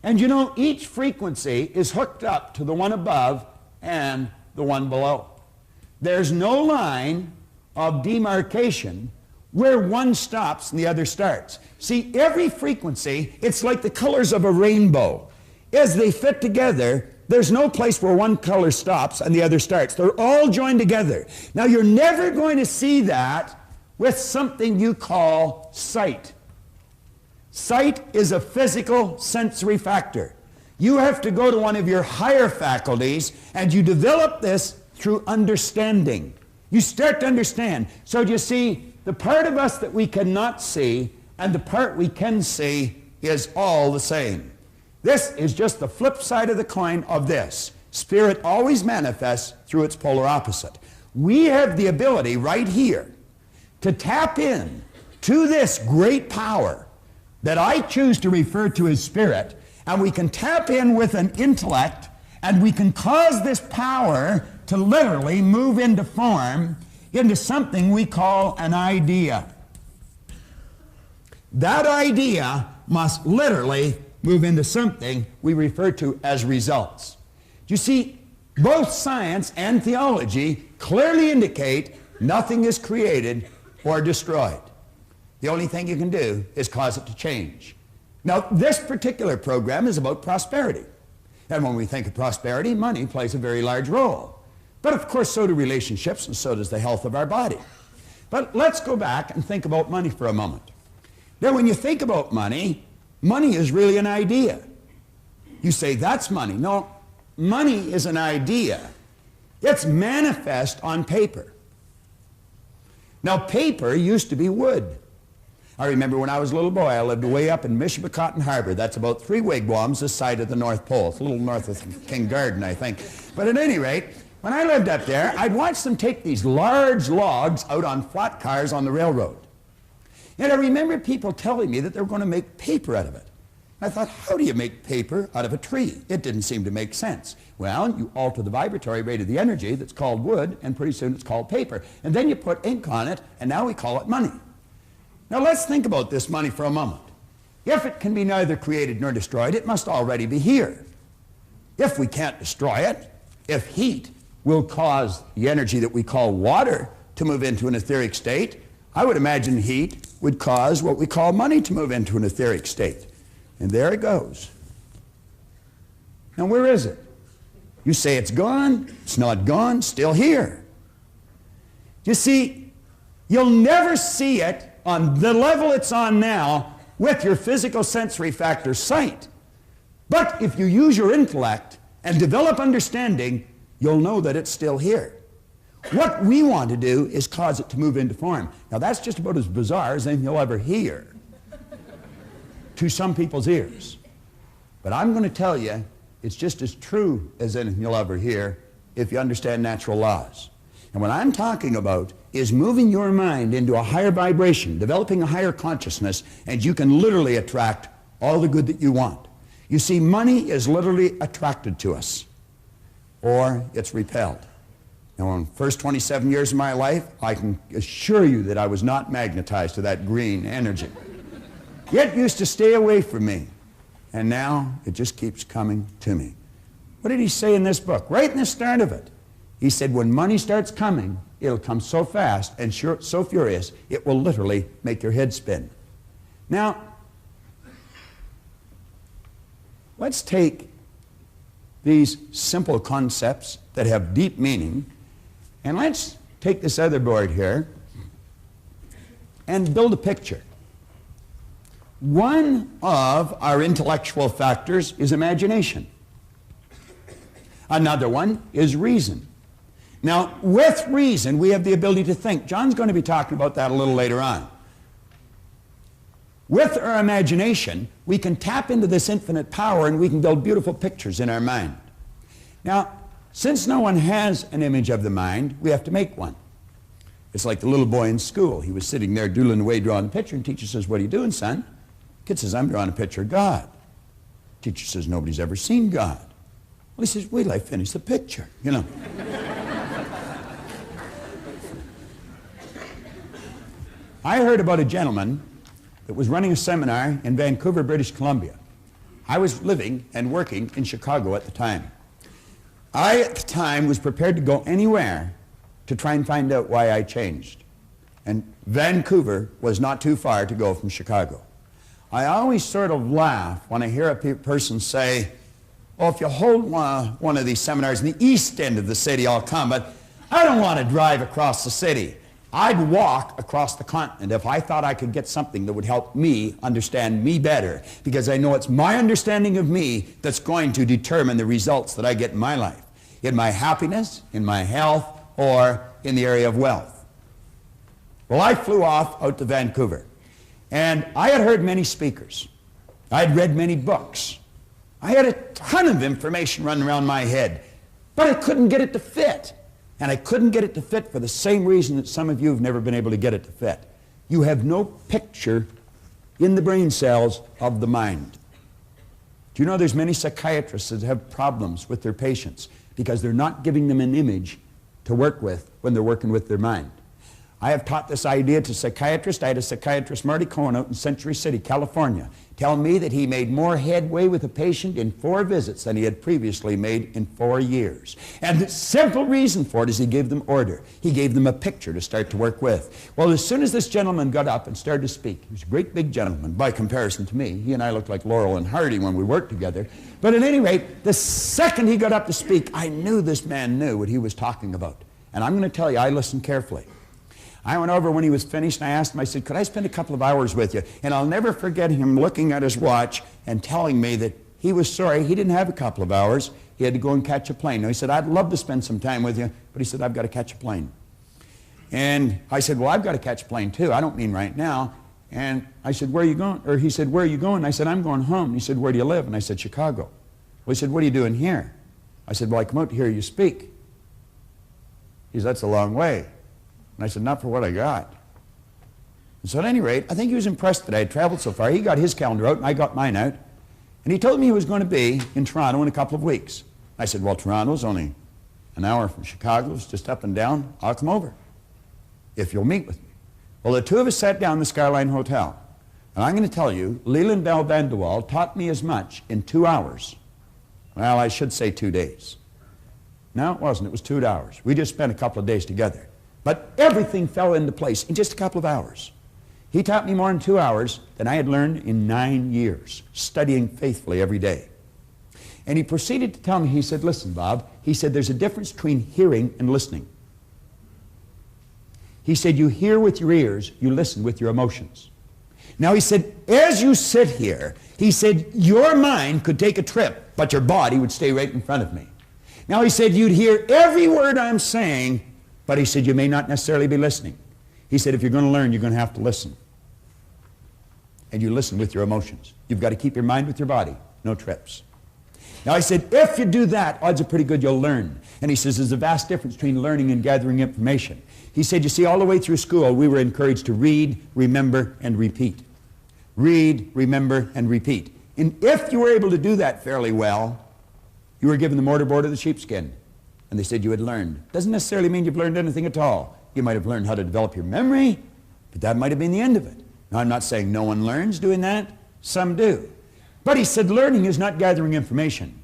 And you know, each frequency is hooked up to the one above and the one below. There's no line of demarcation where one stops and the other starts. See, every frequency, it's like the colors of a rainbow. As they fit together, there's no place where one color stops and the other starts. They're all joined together. Now, you're never going to see that with something you call sight. Sight is a physical sensory factor. You have to go to one of your higher faculties, and you develop this through understanding. You start to understand. So you see, the part of us that we cannot see and the part we can see is all the same. This is just the flip side of the coin of this. Spirit always manifests through its polar opposite. We have the ability right here to tap in to this great power that I choose to refer to as spirit, and we can tap in with an intellect, and we can cause this power to literally move into form, into something we call an idea. That idea must literally move into something we refer to as results. You see, both science and theology clearly indicate nothing is created or destroyed. The only thing you can do is cause it to change. Now, this particular program is about prosperity. And when we think of prosperity, money plays a very large role. But of course, so do relationships, and so does the health of our body. But let's go back and think about money for a moment. Now, when you think about money, money is really an idea. You say, that's money. No, money is an idea. It's manifest on paper. Now, paper used to be wood. I remember when I was a little boy, I lived way up in Michipicoten Harbor. That's about 3 wigwams this side of the North Pole. It's a little north of King Garden, I think. But at any rate, when I lived up there, I'd watch them take these large logs out on flat cars on the railroad. And I remember people telling me that they were going to make paper out of it. I thought, how do you make paper out of a tree? It didn't seem to make sense. Well, you alter the vibratory rate of the energy that's called wood, and pretty soon it's called paper. And then you put ink on it, and now we call it money. Now let's think about this money for a moment. If it can be neither created nor destroyed, it must already be here. If we can't destroy it, if heat will cause the energy that we call water to move into an etheric state, I would imagine heat would cause what we call money to move into an etheric state. And there it goes. Now where is it? You say it's gone. It's not gone. Still here. You see, you'll never see it on the level it's on now with your physical sensory factor sight. But if you use your intellect and develop understanding, you'll know that it's still here. What we want to do is cause it to move into form. Now that's just about as bizarre as anything you'll ever hear to some people's ears. But I'm going to tell you, it's just as true as anything you'll ever hear if you understand natural laws. And what I'm talking about is moving your mind into a higher vibration, developing a higher consciousness, and you can literally attract all the good that you want. You see, money is literally attracted to us, or it's repelled. Now, in the first 27 years of my life, I can assure you that I was not magnetized to that green energy. It used to stay away from me, and now it just keeps coming to me. What did he say in this book? Right in the start of it. He said, when money starts coming, it'll come so fast and so furious, it will literally make your head spin. Now, let's take these simple concepts that have deep meaning, and let's take this other board here and build a picture. One of our intellectual factors is imagination. Another one is reason. Now, with reason, we have the ability to think. John's going to be talking about that a little later on. With our imagination, we can tap into this infinite power and we can build beautiful pictures in our mind. Now, since no one has an image of the mind, we have to make one. It's like the little boy in school. He was sitting there doodling away, drawing a picture, and teacher says, "What are you doing, son?" Kid says, "I'm drawing a picture of God." Teacher says, "Nobody's ever seen God." Well, he says, "Wait till I finish the picture," you know. I heard about a gentleman that was running a seminar in Vancouver, British Columbia. I was living and working in Chicago at the time. I, at the time, was prepared to go anywhere to try and find out why I changed. And Vancouver was not too far to go from Chicago. I always sort of laugh when I hear a person say, "Oh, if you hold one of these seminars in the east end of the city, I'll come, but I don't want to drive across the city. I'd walk across the continent if I thought I could get something that would help me understand me better, because I know it's my understanding of me that's going to determine the results that I get in my life, in my happiness, in my health, or in the area of wealth." Well, I flew off out to Vancouver, and I had heard many speakers. I had read many books. I had a ton of information running around my head, but I couldn't get it to fit. And I couldn't get it to fit for the same reason that some of you have never been able to get it to fit. You have no picture in the brain cells of the mind. Do you know there's many psychiatrists that have problems with their patients because they're not giving them an image to work with when they're working with their mind? I have taught this idea to psychiatrists. I had a psychiatrist, Marty Cohen, out in Century City, California, tell me that he made more headway with a patient in 4 visits than he had previously made in 4 years. And the simple reason for it is he gave them order. He gave them a picture to start to work with. Well, as soon as this gentleman got up and started to speak, he was a great big gentleman by comparison to me. He and I looked like Laurel and Hardy when we worked together. But at any rate, the second he got up to speak, I knew this man knew what he was talking about. And I'm going to tell you, I listened carefully. I went over when he was finished and I asked him, I said, "Could I spend a couple of hours with you?" And I'll never forget him looking at his watch and telling me that he was sorry he didn't have a couple of hours. He had to go and catch a plane. Now, he said, "I'd love to spend some time with you," but he said, "I've got to catch a plane." And I said, "Well, I've got to catch a plane too. I don't mean right now." And I said, "Where are you going?" Or he said, "Where are you going?" I said, "I'm going home." And he said, "Where do you live?" And I said, "Chicago." Well, he said, "What are you doing here?" I said, "Well, I come out to hear you speak." He said, "That's a long way." And I said, "Not for what I got." And so at any rate, I think he was impressed that I had traveled so far. He got his calendar out and I got mine out. And he told me he was going to be in Toronto in a couple of weeks. I said, "Well, Toronto's only an hour from Chicago. It's just up and down. I'll come over if you'll meet with me." Well, the two of us sat down in the Skyline Hotel. And I'm going to tell you, Leland Bell Vanderwall taught me as much in 2 hours. Well, I should say 2 days. No, it wasn't. It was 2 hours. We just spent a couple of days together. But everything fell into place in just a couple of hours. He taught me more in 2 hours than I had learned in 9 years, studying faithfully every day. And he proceeded to tell me, he said, "Listen, Bob," he said, "there's a difference between hearing and listening." He said, "You hear with your ears, you listen with your emotions." Now, he said, as you sit here, he said, your mind could take a trip, but your body would stay right in front of me. Now, he said, you'd hear every word I'm saying, But he said, you may not necessarily be listening. He said, if you're going to learn, you're going to have to listen. And you listen with your emotions. You've got to keep your mind with your body. No trips. Now, I said, if you do that, odds are pretty good you'll learn. And he says, there's a vast difference between learning and gathering information. He said, you see, all the way through school, we were encouraged to read, remember, and repeat. Read, remember, and repeat. And if you were able to do that fairly well, you were given the mortarboard of the sheepskin. And they said you had learned. Doesn't necessarily mean you've learned anything at all. You might have learned how to develop your memory, but that might have been the end of it. Now, I'm not saying no one learns doing that. Some do. But he said learning is not gathering information.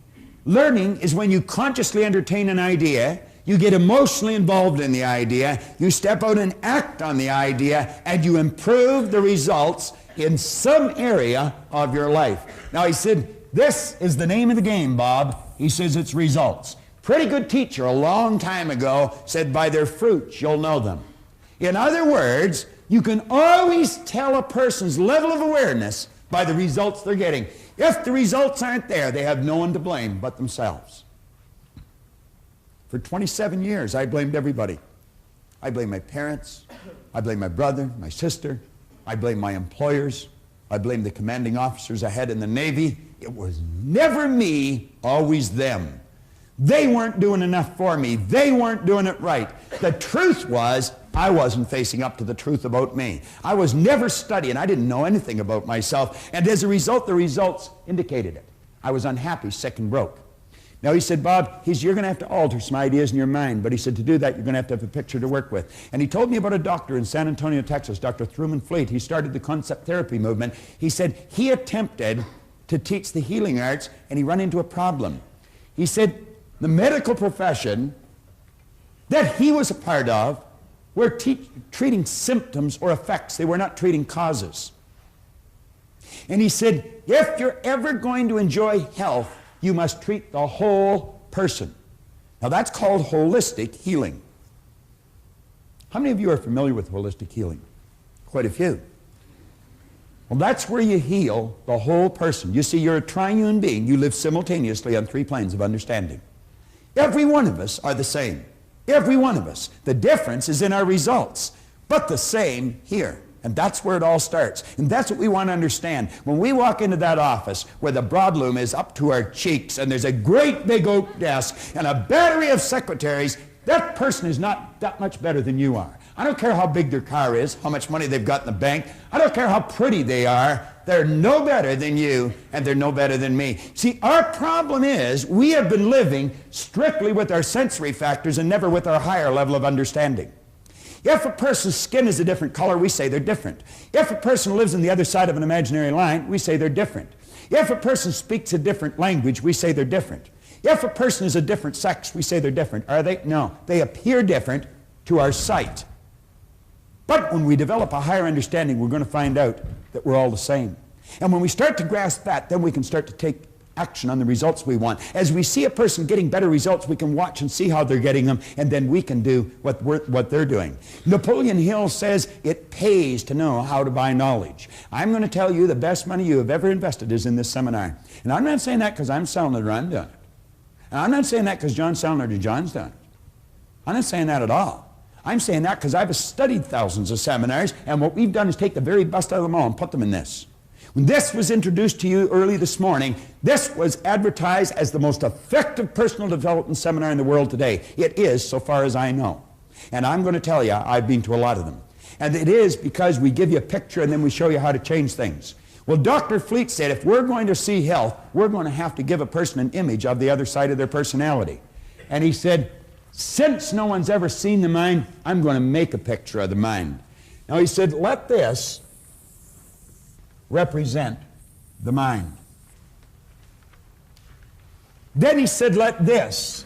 Learning is when you consciously entertain an idea, you get emotionally involved in the idea, you step out and act on the idea, and you improve the results in some area of your life. Now, he said, this is the name of the game, Bob. He says it's results. Pretty good teacher a long time ago said, by their fruits you'll know them. In other words, you can always tell a person's level of awareness by the results they're getting. If the results aren't there, they have no one to blame but themselves. For 27 years, I blamed everybody. I blamed my parents. I blamed my brother, my sister. I blamed my employers. I blamed the commanding officers I had in the Navy. It was never me, always them. They weren't doing enough for me. They weren't doing it right. The truth was, I wasn't facing up to the truth about me. I was never studying. I didn't know anything about myself. And as a result, the results indicated it. I was unhappy, sick, and broke. Now, he said, Bob, you're going to have to alter some ideas in your mind. But he said, to do that, you're going to have a picture to work with. And he told me about a doctor in San Antonio, Texas, Dr. Truman Fleet. He started the concept therapy movement. He said he attempted to teach the healing arts, and he ran into a problem. He said the medical profession that he was a part of were treating symptoms or effects. They were not treating causes. And he said, if you're ever going to enjoy health, you must treat the whole person. Now, that's called holistic healing. How many of you are familiar with holistic healing? Quite a few. Well, that's where you heal the whole person. You see, you're a triune being. You live simultaneously on 3 planes of understanding. Every one of us are the same. Every one of us. The difference is in our results, but the same here. And that's where it all starts. And that's what we want to understand. When we walk into that office where the broadloom is up to our cheeks and there's a great big oak desk and a battery of secretaries, that person is not that much better than you are. I don't care how big their car is, how much money they've got in the bank. I don't care how pretty they are. They're no better than you, and they're no better than me. See, our problem is we have been living strictly with our sensory factors and never with our higher level of understanding. If a person's skin is a different color, we say they're different. If a person lives on the other side of an imaginary line, we say they're different. If a person speaks a different language, we say they're different. If a person is a different sex, we say they're different. Are they? No. They appear different to our sight. But when we develop a higher understanding, we're going to find out that we're all the same. And when we start to grasp that, then we can start to take action on the results we want. As we see a person getting better results, we can watch and see how they're getting them, and then we can do what they're doing. Napoleon Hill says it pays to know how to buy knowledge. I'm going to tell you the best money you have ever invested is in this seminar. And I'm not saying that because I'm selling it or I'm doing it. And I'm not saying that because John's selling it or John's done it. I'm not saying that at all. I'm saying that because I've studied thousands of seminars, and what we've done is take the very best out of them all and put them in this. When this was introduced to you early this morning, this was advertised as the most effective personal development seminar in the world today. It is, so far as I know. And I'm going to tell you, I've been to a lot of them. And it is because we give you a picture and then we show you how to change things. Well, Dr. Fleet said if we're going to see health, we're going to have to give a person an image of the other side of their personality. And he said, since no one's ever seen the mind, I'm going to make a picture of the mind. Now he said, let this represent the mind. Then he said, let this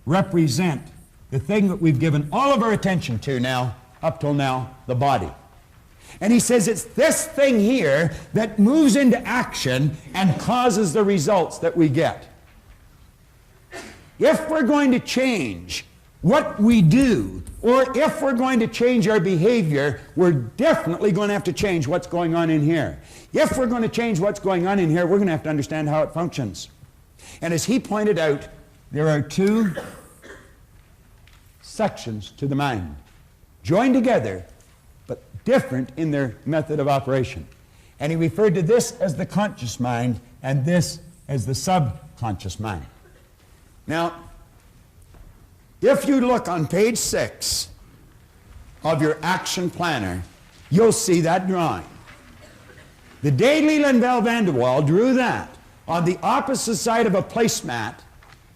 represent the thing that we've given all of our attention to now, up till now, the body. And he says it's this thing here that moves into action and causes the results that we get. If we're going to change what we do, or if we're going to change our behavior, we're definitely going to have to change what's going on in here. If we're going to change what's going on in here, we're going to have to understand how it functions. And as he pointed out, there are 2 sections to the mind, joined together, but different in their method of operation. And he referred to this as the conscious mind and this as the subconscious mind. Now, if you look on page 6 of your action planner, you'll see that drawing. The day Leland Bell Vanderwall drew that on the opposite side of a placemat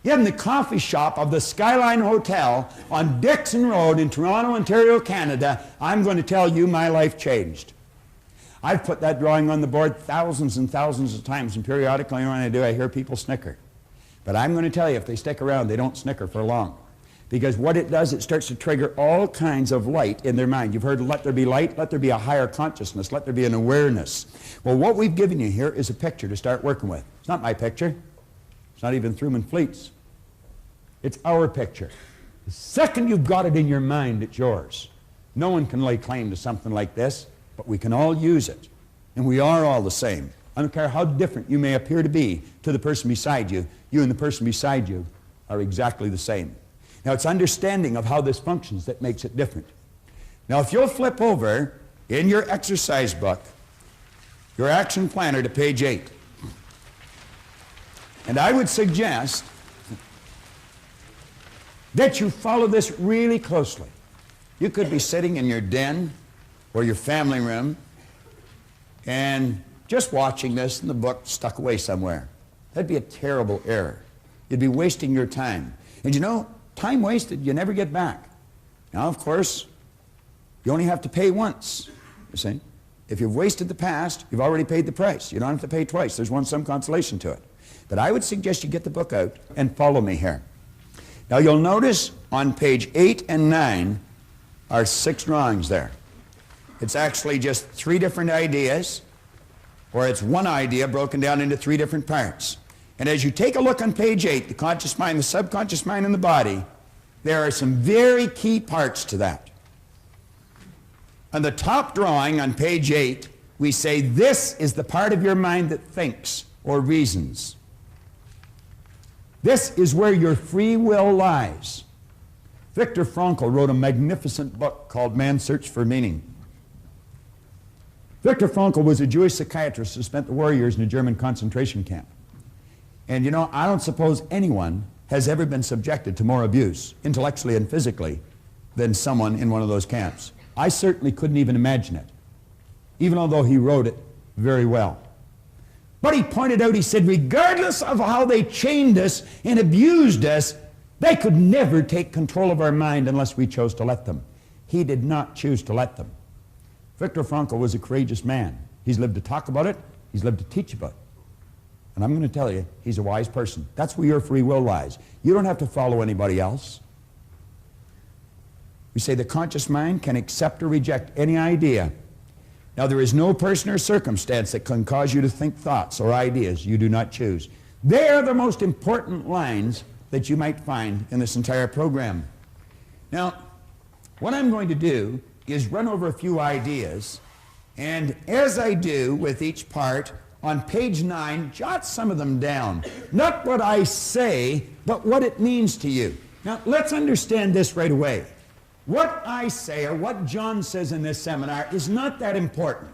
in the coffee shop of the Skyline Hotel on Dixon Road in Toronto, Ontario, Canada, I'm going to tell you my life changed. I've put that drawing on the board thousands and thousands of times, and periodically when I do, I hear people snicker. But I'm going to tell you, if they stick around, they don't snicker for long. Because what it does, it starts to trigger all kinds of light in their mind. You've heard, let there be light, let there be a higher consciousness, let there be an awareness. Well, what we've given you here is a picture to start working with. It's not my picture. It's not even Truman Fleet's. It's our picture. The second you've got it in your mind, it's yours. No one can lay claim to something like this, but we can all use it. And we are all the same. I don't care how different you may appear to be to the person beside you, you and the person beside you are exactly the same. Now, it's understanding of how this functions that makes it different. Now, if you'll flip over in your exercise book, your action planner to page 8, and I would suggest that you follow this really closely. You could be sitting in your den or your family room and just watching this and the book stuck away somewhere. That'd be a terrible error. You'd be wasting your time. And you know, time wasted, you never get back. Now, of course, you only have to pay once, you see. If you've wasted the past, you've already paid the price. You don't have to pay twice. There's some consolation to it. But I would suggest you get the book out and follow me here. Now, you'll notice on page 8 and 9 are 6 drawings there. It's actually just 3 different ideas, or it's one idea broken down into 3 different parts. And as you take a look on page 8, the conscious mind, the subconscious mind, and the body, there are some very key parts to that. On the top drawing on page 8, we say this is the part of your mind that thinks or reasons. This is where your free will lies. Viktor Frankl wrote a magnificent book called Man's Search for Meaning. Viktor Frankl was a Jewish psychiatrist who spent the war years in a German concentration camp. And you know, I don't suppose anyone has ever been subjected to more abuse, intellectually and physically, than someone in one of those camps. I certainly couldn't even imagine it, even although he wrote it very well. But he pointed out, he said, regardless of how they chained us and abused us, they could never take control of our mind unless we chose to let them. He did not choose to let them. Viktor Frankl was a courageous man. He's lived to talk about it. He's lived to teach about it. And I'm going to tell you, he's a wise person. That's where your free will lies. You don't have to follow anybody else. We say the conscious mind can accept or reject any idea. Now, there is no person or circumstance that can cause you to think thoughts or ideas you do not choose. They are the most important lines that you might find in this entire program. Now, what I'm going to do is run over a few ideas, and as I do with each part, on page 9, jot some of them down. Not what I say, but what it means to you. Now, let's understand this right away. What I say, or what John says in this seminar, is not that important.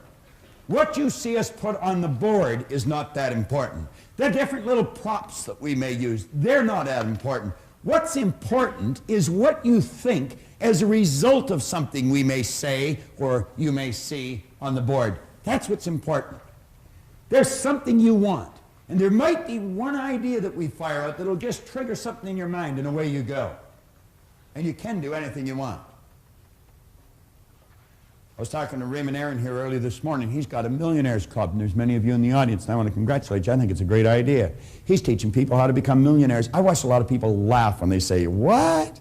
What you see us put on the board is not that important. The different little props that we may use, they're not that important. What's important is what you think as a result of something we may say or you may see on the board. That's what's important. There's something you want, and there might be one idea that we fire out that'll just trigger something in your mind, and away you go. And you can do anything you want. I was talking to Raymond Aaron here earlier this morning. He's got a millionaires club, and there's many of you in the audience, and I want to congratulate you. I think it's a great idea. He's teaching people how to become millionaires. I watch a lot of people laugh when they say, what?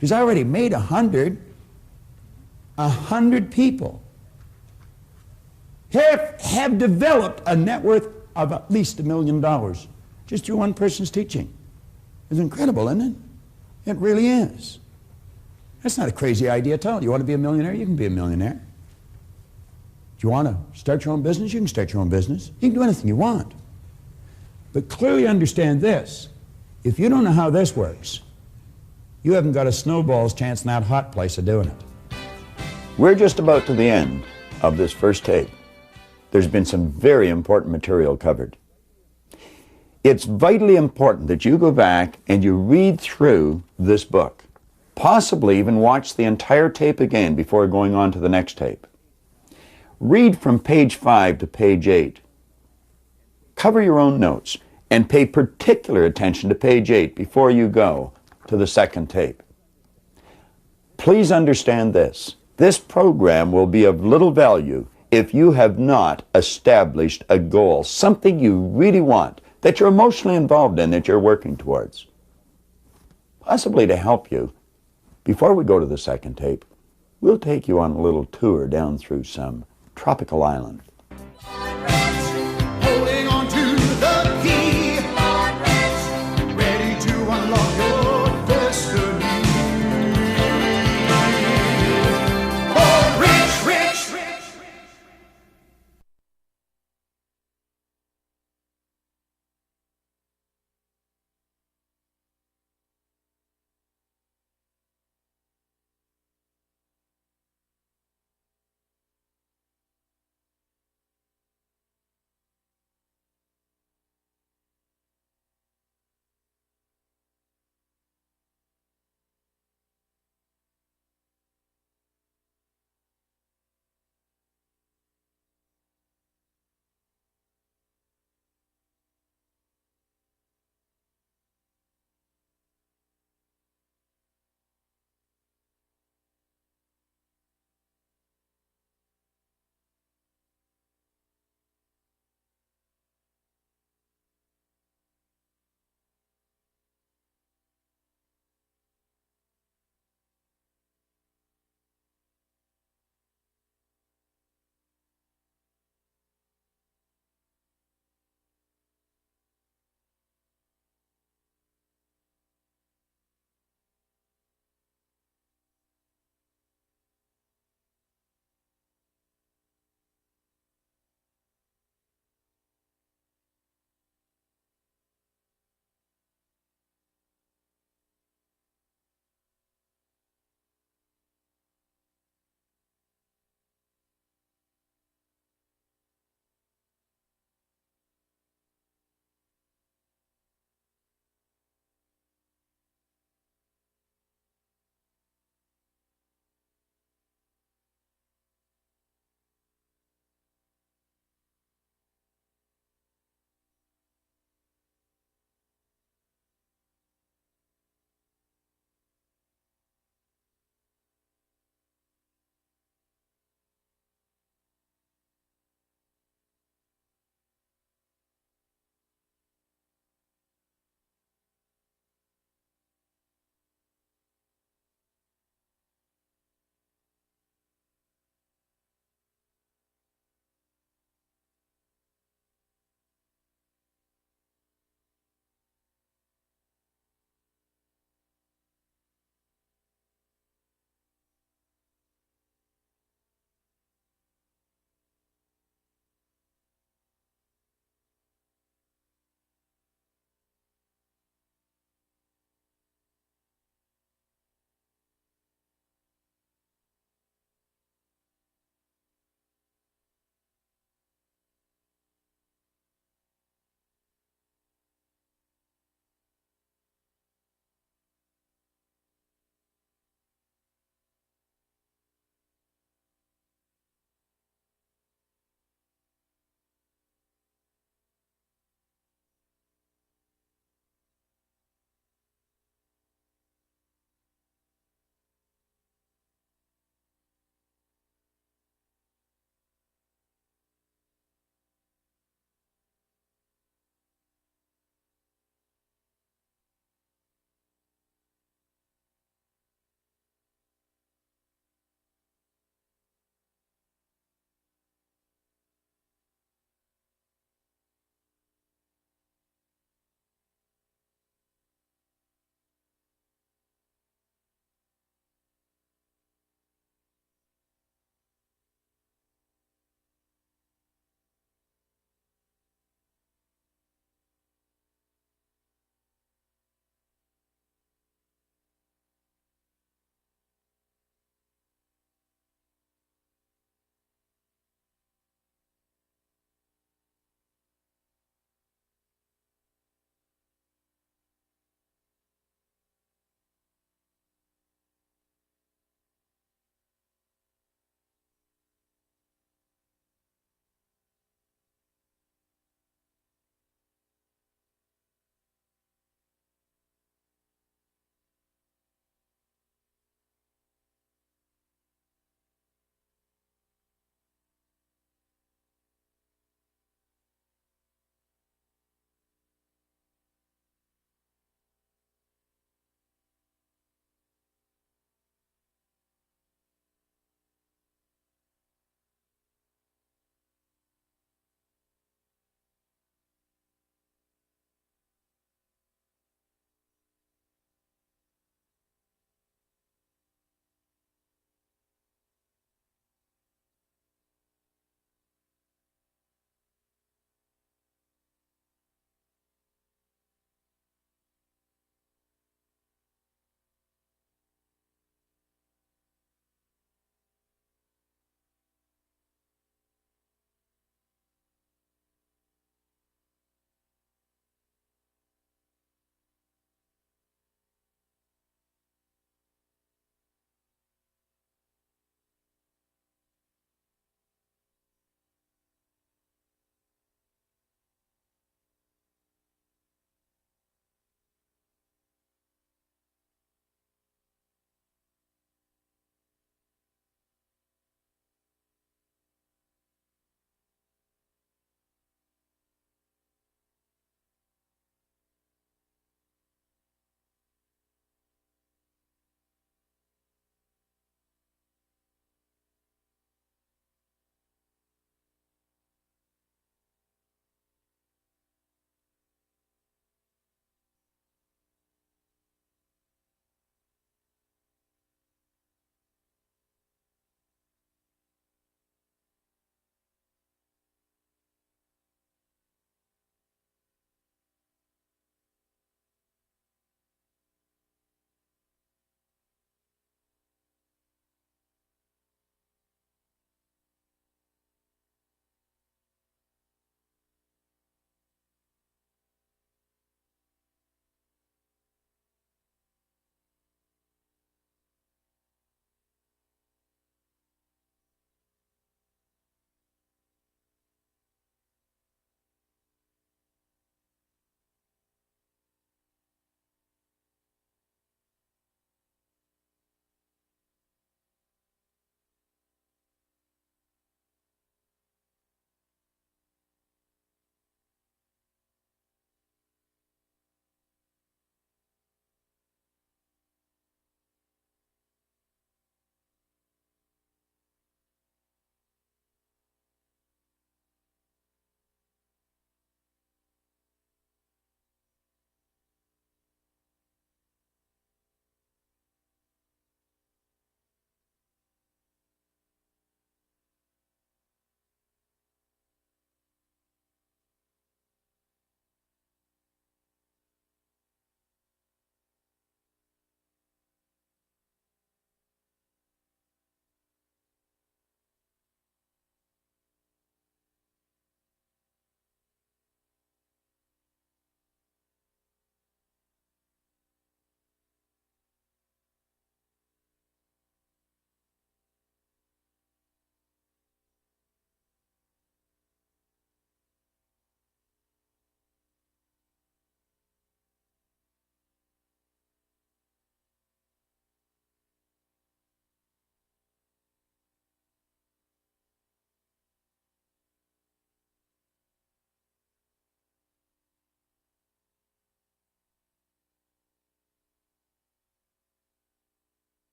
He's already made 100 people have developed a net worth of at least $1 million just through one person's teaching. It's incredible, isn't it? It really is. That's not a crazy idea at all. You want to be a millionaire? You can be a millionaire. Do you want to start your own business? You can start your own business. You can do anything you want. But clearly understand this. If you don't know how this works, you haven't got a snowball's chance in that hot place of doing it. We're just about to the end of this first tape. There's been some very important material covered. It's vitally important that you go back and you read through this book. Possibly even watch the entire tape again before going on to the next tape. Read from page 5 to page 8. Cover your own notes and pay particular attention to page 8 before you go to the second tape. Please understand this. This program will be of little value if you have not established a goal, something you really want, that you're emotionally involved in, that you're working towards. Possibly to help you, before we go to the second tape, we'll take you on a little tour down through some tropical island. Holding on to the key, ready to unlock your destiny. Oh, rich, rich, rich.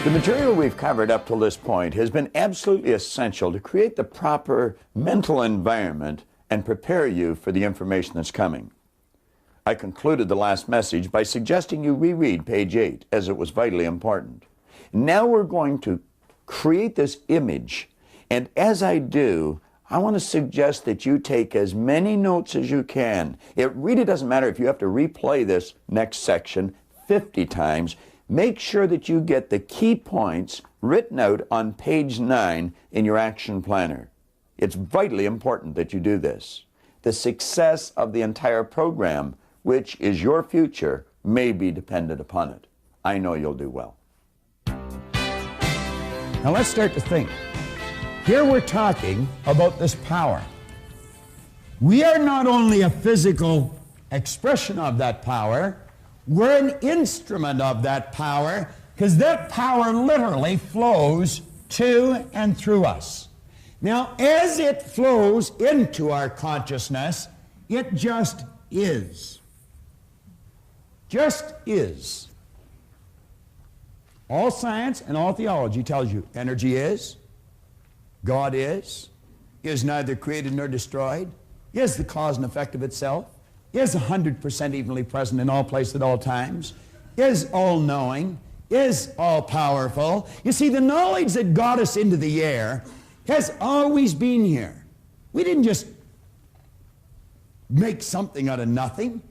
The material we've covered up till this point has been absolutely essential to create the proper mental environment and prepare you for the information that's coming. I concluded the last message by suggesting you reread page 8, as it was vitally important. Now we're going to create this image, and as I do, I want to suggest that you take as many notes as you can. It really doesn't matter if you have to replay this next section 50 times. Make sure that you get the key points written out on page 9 in your action planner. It's vitally important that you do this. The success of the entire program, which is your future, may be dependent upon it. I know you'll do well. Now let's start to think. Here we're talking about this power. We are not only a physical expression of that power, we're an instrument of that power, because that power literally flows to and through us. Now, as it flows into our consciousness, it just is. Just is. All science and all theology tells you energy is, God is neither created nor destroyed, is the cause and effect of itself, is 100% evenly present in all places at all times, is all-knowing, is all-powerful. You see, the knowledge that got us into the air has always been here. We didn't just make something out of nothing.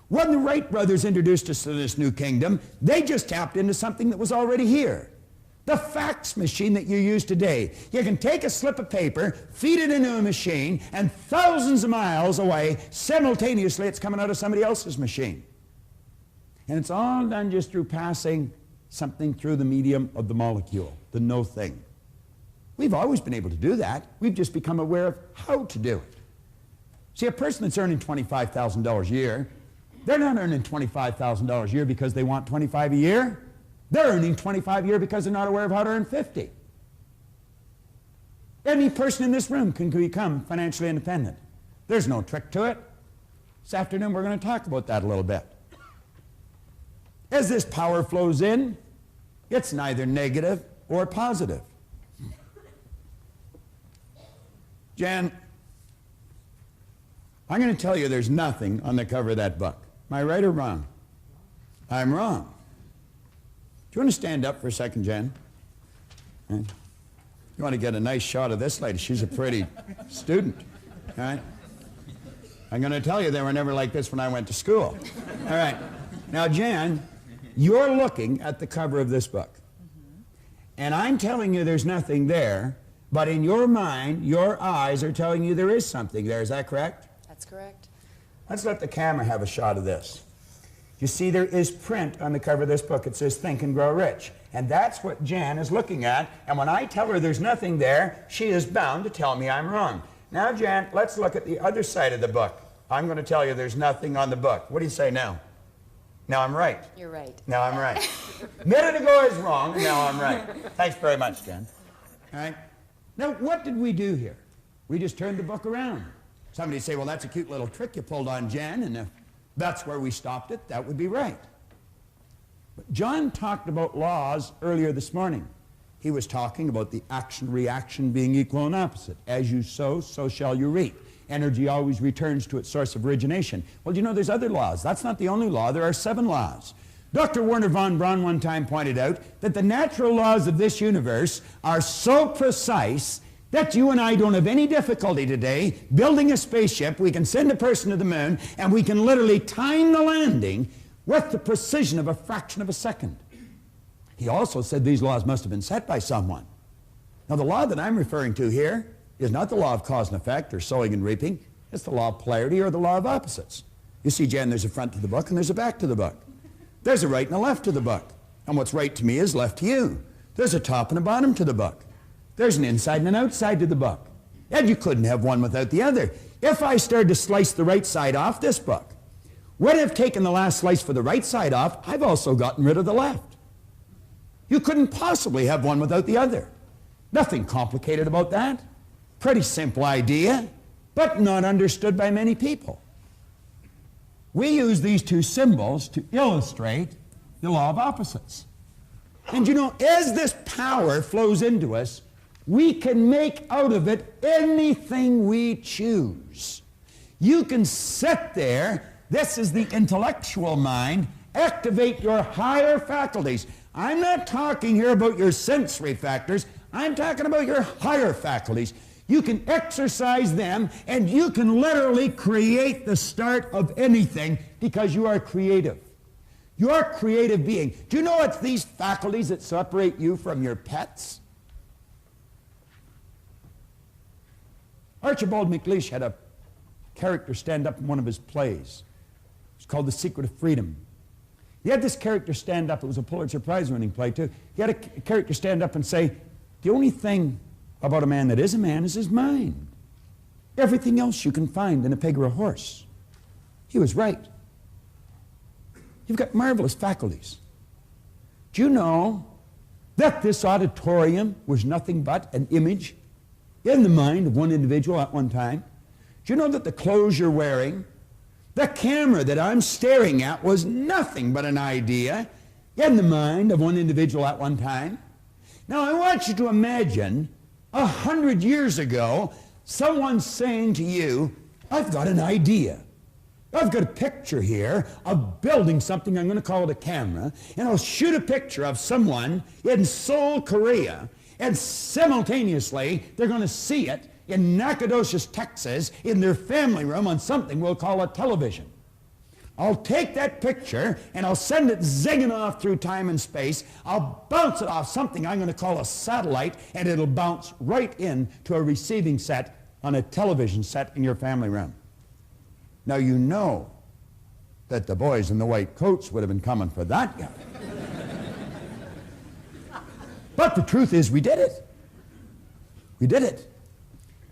When the Wright brothers introduced us to this new kingdom, they just tapped into something that was already here. The fax machine that you use today. You can take a slip of paper, feed it into a machine, and thousands of miles away, simultaneously, it's coming out of somebody else's machine. And it's all done just through passing something through the medium of the molecule, the no thing. We've always been able to do that. We've just become aware of how to do it. See, a person that's earning $25,000 a year, they're not earning $25,000 a year because they want $25,000 a year. They're earning $25,000 a year because they're not aware of how to earn $50,000. Any person in this room can become financially independent. There's no trick to it. This afternoon we're going to talk about that a little bit. As this power flows in, it's neither negative or positive. Jan, I'm going to tell you there's nothing on the cover of that book. Am I right or wrong? I'm wrong. Do you want to stand up for a second, Jan? You want to get a nice shot of this lady. She's a pretty student. All right? I'm going to tell you they were never like this when I went to school. All right. Now, Jan, you're looking at the cover of this book. And I'm telling you there's nothing there, but in your mind, your eyes are telling you there is something there. Is that correct? That's correct. Let's let the camera have a shot of this. You see, there is print on the cover of this book. It says, Think and Grow Rich. And that's what Jan is looking at. And when I tell her there's nothing there, she is bound to tell me I'm wrong. Now, Jan, let's look at the other side of the book. I'm going to tell you there's nothing on the book. What do you say now? Now I'm right. You're right. Now I'm right. A minute ago I was wrong, and now I'm right. Thanks very much, Jan. All right. Now, what did we do here? We just turned the book around. Somebody say, well, that's a cute little trick you pulled on Jan, and if that's where we stopped it, that would be right. But John talked about laws earlier this morning. He was talking about the action-reaction being equal and opposite. As you sow, so shall you reap. Energy always returns to its source of origination. Well, you know, there's other laws. That's not the only law. There are 7 laws. Dr. Werner von Braun one time pointed out that the natural laws of this universe are so precise that you and I don't have any difficulty today building a spaceship. We can send a person to the moon, and we can literally time the landing with the precision of a fraction of a second. He also said these laws must have been set by someone. Now, the law that I'm referring to here is not the law of cause and effect or sowing and reaping. It's the law of polarity or the law of opposites. You see, Jan, there's a front to the book and there's a back to the book. There's a right and a left to the book. And what's right to me is left to you. There's a top and a bottom to the book. There's an inside and an outside to the book. And you couldn't have one without the other. If I started to slice the right side off this book, when I've taken the last slice for the right side off, I've also gotten rid of the left. You couldn't possibly have one without the other. Nothing complicated about that. Pretty simple idea, but not understood by many people. We use these two symbols to illustrate the law of opposites. And you know, as this power flows into us, we can make out of it anything we choose. You can sit there, this is the intellectual mind, activate your higher faculties. I'm not talking here about your sensory factors, I'm talking about your higher faculties. You can exercise them, and you can literally create the start of anything because you are creative. You are a creative being. Do you know it's these faculties that separate you from your pets? Archibald MacLeish had a character stand up in one of his plays. It's called The Secret of Freedom. He had this character stand up. It was a Pulitzer Prize-winning play, too. He had a character stand up and say, the only thing about a man that is a man is his mind. Everything else you can find in a pig or a horse. He was right. You've got marvelous faculties. Do you know that this auditorium was nothing but an image in the mind of one individual at one time? Do you know that the clothes you're wearing, the camera that I'm staring at was nothing but an idea in the mind of one individual at one time? Now I want you to imagine 100 years ago, someone saying to you, I've got an idea. I've got a picture here of building something, I'm going to call it a camera, and I'll shoot a picture of someone in Seoul, Korea, and simultaneously they're going to see it in Nacogdoches, Texas, in their family room on something we'll call a television. I'll take that picture and I'll send it zigging off through time and space. I'll bounce it off something I'm going to call a satellite, and it'll bounce right into a receiving set on a television set in your family room. Now you know that the boys in the white coats would have been coming for that guy. But the truth is we did it. We did it.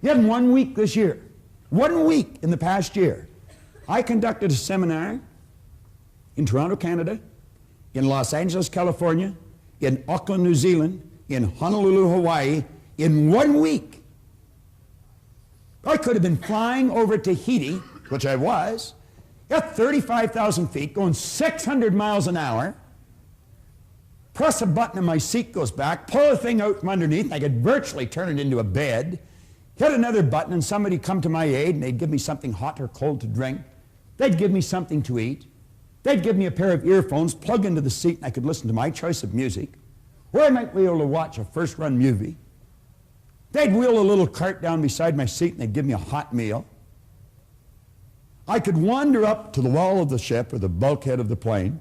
Yet in 1 week this year, 1 week in the past year, I conducted a seminar in Toronto, Canada, in Los Angeles, California, in Auckland, New Zealand, in Honolulu, Hawaii, in 1 week. I could have been flying over Tahiti, which I was, at 35,000 feet, going 600 miles an hour, press a button and my seat goes back, pull a thing out from underneath, I could virtually turn it into a bed, hit another button and somebody come to my aid and they'd give me something hot or cold to drink. They'd give me something to eat. They'd give me a pair of earphones, plug into the seat, and I could listen to my choice of music. Or I might be able to watch a first-run movie. They'd wheel a little cart down beside my seat and they'd give me a hot meal. I could wander up to the wall of the ship or the bulkhead of the plane,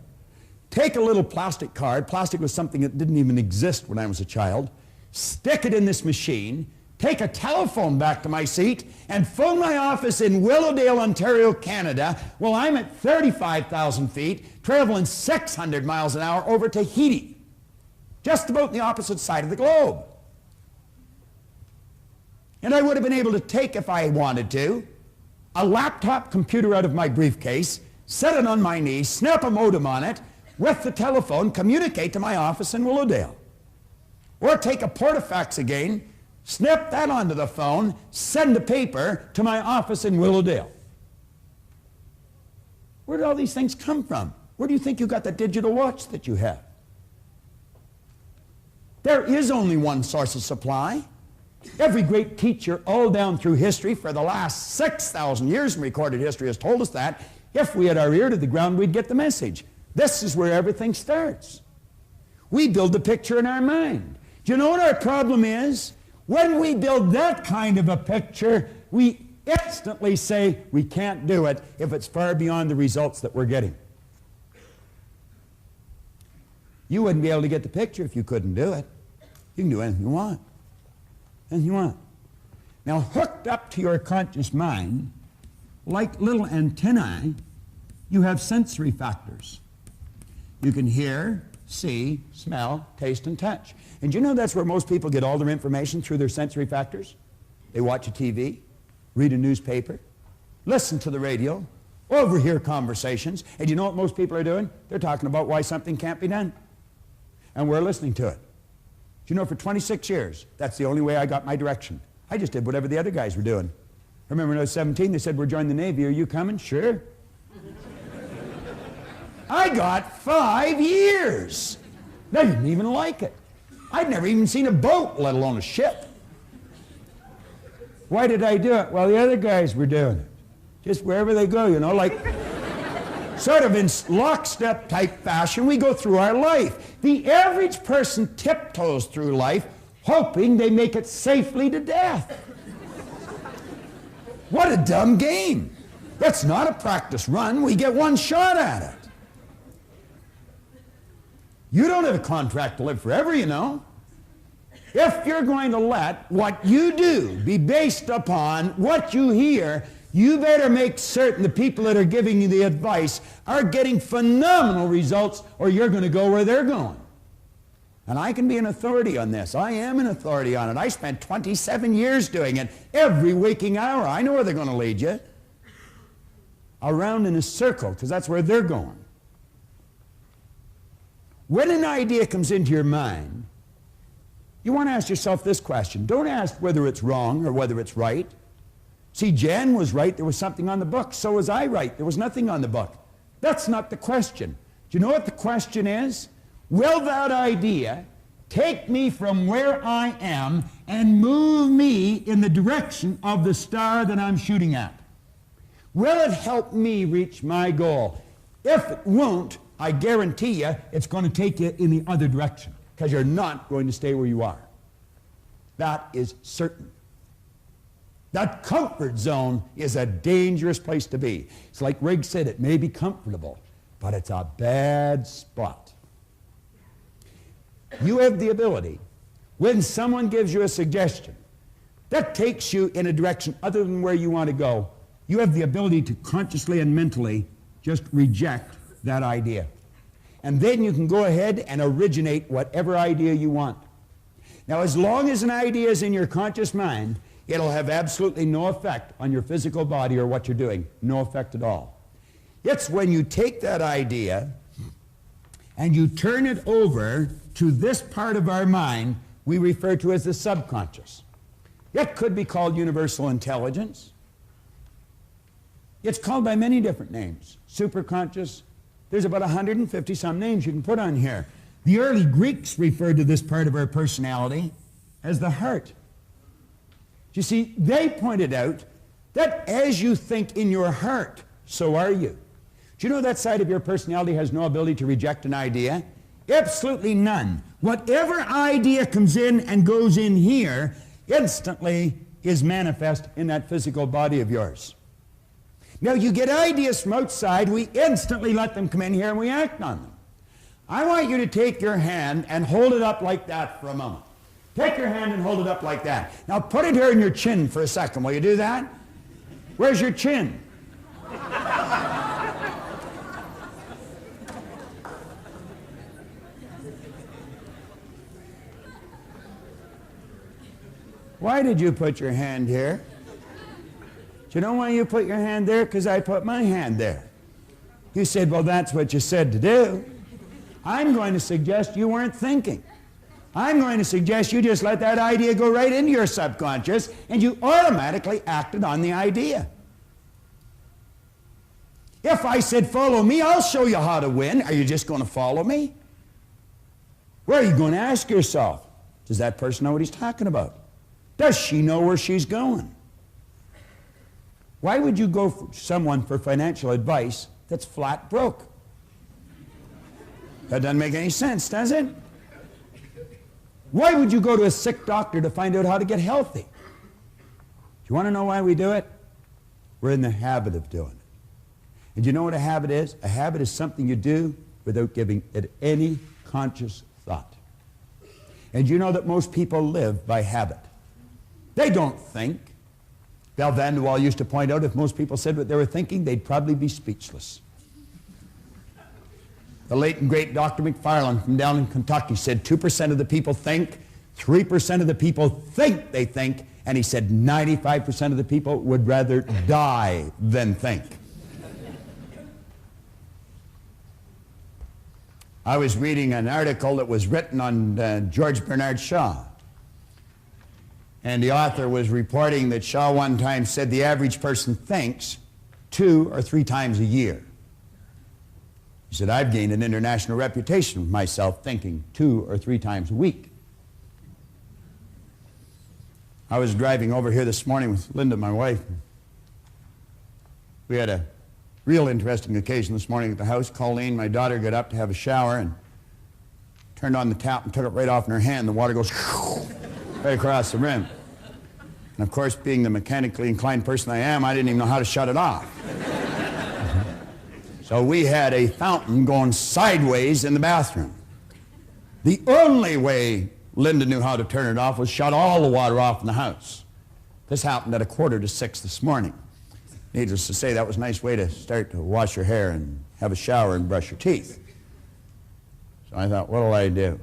take a little plastic card, plastic was something that didn't even exist when I was a child, stick it in this machine, take a telephone back to my seat, and phone my office in Willowdale, Ontario, Canada, while I'm at 35,000 feet, traveling 600 miles an hour over Tahiti, just about the opposite side of the globe. And I would have been able to take, if I wanted to, a laptop computer out of my briefcase, set it on my knee, snap a modem on it, with the telephone, communicate to my office in Willowdale. Or take a portafax again, snap that onto the phone, send a paper to my office in Willowdale. Where did all these things come from? Where do you think you got the digital watch that you have? There is only one source of supply. Every great teacher all down through history for the last 6,000 years in recorded history has told us that if we had our ear to the ground, we'd get the message. This is where everything starts. We build the picture in our mind. Do you know what our problem is? When we build that kind of a picture, we instantly say we can't do it if it's far beyond the results that we're getting. You wouldn't be able to get the picture if you couldn't do it. You can do anything you want. Anything you want. Now, hooked up to your conscious mind, like little antennae, you have sensory factors. You can hear, see, smell, taste, and touch. And you know that's where most people get all their information, through their sensory factors? They watch a TV, read a newspaper, listen to the radio, overhear conversations, and you know what most people are doing? They're talking about why something can't be done. And we're listening to it. Do you know, for 26 years, that's the only way I got my direction. I just did whatever the other guys were doing. I remember when I was 17, they said, we're joining the Navy. Are you coming? Sure. I got 5 years. They didn't even like it. I'd never even seen a boat, let alone a ship. Why did I do it? Well, the other guys were doing it. Just wherever they go, you know, like sort of in lockstep type fashion, we go through our life. The average person tiptoes through life hoping they make it safely to death. What a dumb game. It's not a practice run. We get one shot at it. You don't have a contract to live forever, you know. If you're going to let what you do be based upon what you hear, you better make certain the people that are giving you the advice are getting phenomenal results, or you're going to go where they're going. And I can be an authority on this. I am an authority on it. I spent 27 years doing it every waking hour. I know where they're going to lead you. Around in a circle, because that's where they're going. When an idea comes into your mind, you want to ask yourself this question. Don't ask whether it's wrong or whether it's right. See, Jan was right. There was something on the book. So was I right. There was nothing on the book. That's not the question. Do you know what the question is? Will that idea take me from where I am and move me in the direction of the star that I'm shooting at? Will it help me reach my goal? If it won't, I guarantee you it's going to take you in the other direction, because you're not going to stay where you are. That is certain. That comfort zone is a dangerous place to be. It's like Riggs said, it may be comfortable, but it's a bad spot. You have the ability, when someone gives you a suggestion that takes you in a direction other than where you want to go, you have the ability to consciously and mentally just reject that idea. And then you can go ahead and originate whatever idea you want. Now, as long as an idea is in your conscious mind, it'll have absolutely no effect on your physical body or what you're doing. No effect at all. It's when you take that idea and you turn it over to this part of our mind we refer to as the subconscious. It could be called universal intelligence. It's called by many different names. Superconscious. There's about 150 some names you can put on here. The early Greeks referred to this part of our personality as the heart. You see, they pointed out that as you think in your heart, so are you. Do you know that side of your personality has no ability to reject an idea? Absolutely none. Whatever idea comes in and goes in here instantly is manifest in that physical body of yours. Now, you get ideas from outside, we instantly let them come in here and we act on them. I want you to take your hand and hold it up like that for a moment. Take your hand and hold it up like that. Now, put it here in your chin for a second. Will you do that? Where's your chin? Why did you put your hand here? Do you know why you put your hand there? Because I put my hand there. You said, well, that's what you said to do. I'm going to suggest you weren't thinking. I'm going to suggest you just let that idea go right into your subconscious and you automatically acted on the idea. If I said, follow me, I'll show you how to win, are you just going to follow me? Where are you going to ask yourself? Does that person know what he's talking about? Does she know where she's going? Why would you go for someone for financial advice that's flat broke? That doesn't make any sense, does it? Why would you go to a sick doctor to find out how to get healthy? Do you want to know why we do it? We're in the habit of doing it. And you know what a habit is? A habit is something you do without giving it any conscious thought. And you know that most people live by habit. They don't think. Bell Vanderwall used to point out if most people said what they were thinking, they'd probably be speechless. The late and great Dr. McFarland from down in Kentucky said 2% of the people think, 3% of the people think they think, and he said 95% of the people would rather die than think. I was reading an article that was written on George Bernard Shaw. And the author was reporting that Shaw one time said the average person thinks 2 or 3 times a year. He said, I've gained an international reputation for myself thinking 2 or 3 times a week. I was driving over here this morning with Linda, my wife. We had a real interesting occasion this morning at the house. Colleen, my daughter, got up to have a shower and turned on the tap and took it right off in her hand. The water goes right across the rim. And of course, being the mechanically inclined person I am, I didn't even know how to shut it off. So we had a fountain going sideways in the bathroom. The only way Linda knew how to turn it off was shut all the water off in the house. This happened at 5:45 this morning. Needless to say, that was a nice way to start to wash your hair and have a shower and brush your teeth. So I thought, what'll I do?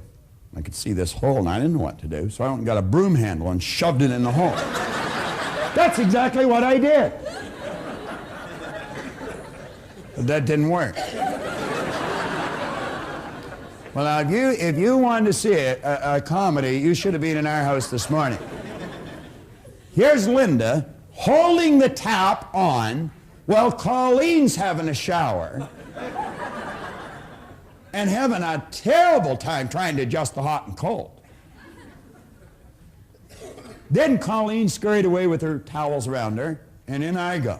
I could see this hole, and I didn't know what to do, so I went and got a broom handle and shoved it in the hole. That's exactly what I did. But that didn't work. Well, now, if you wanted to see a comedy, you should have been in our house this morning. Here's Linda holding the tap on while Colleen's having a shower and having a terrible time trying to adjust the hot and cold. Then Colleen scurried away with her towels around her, and in I go.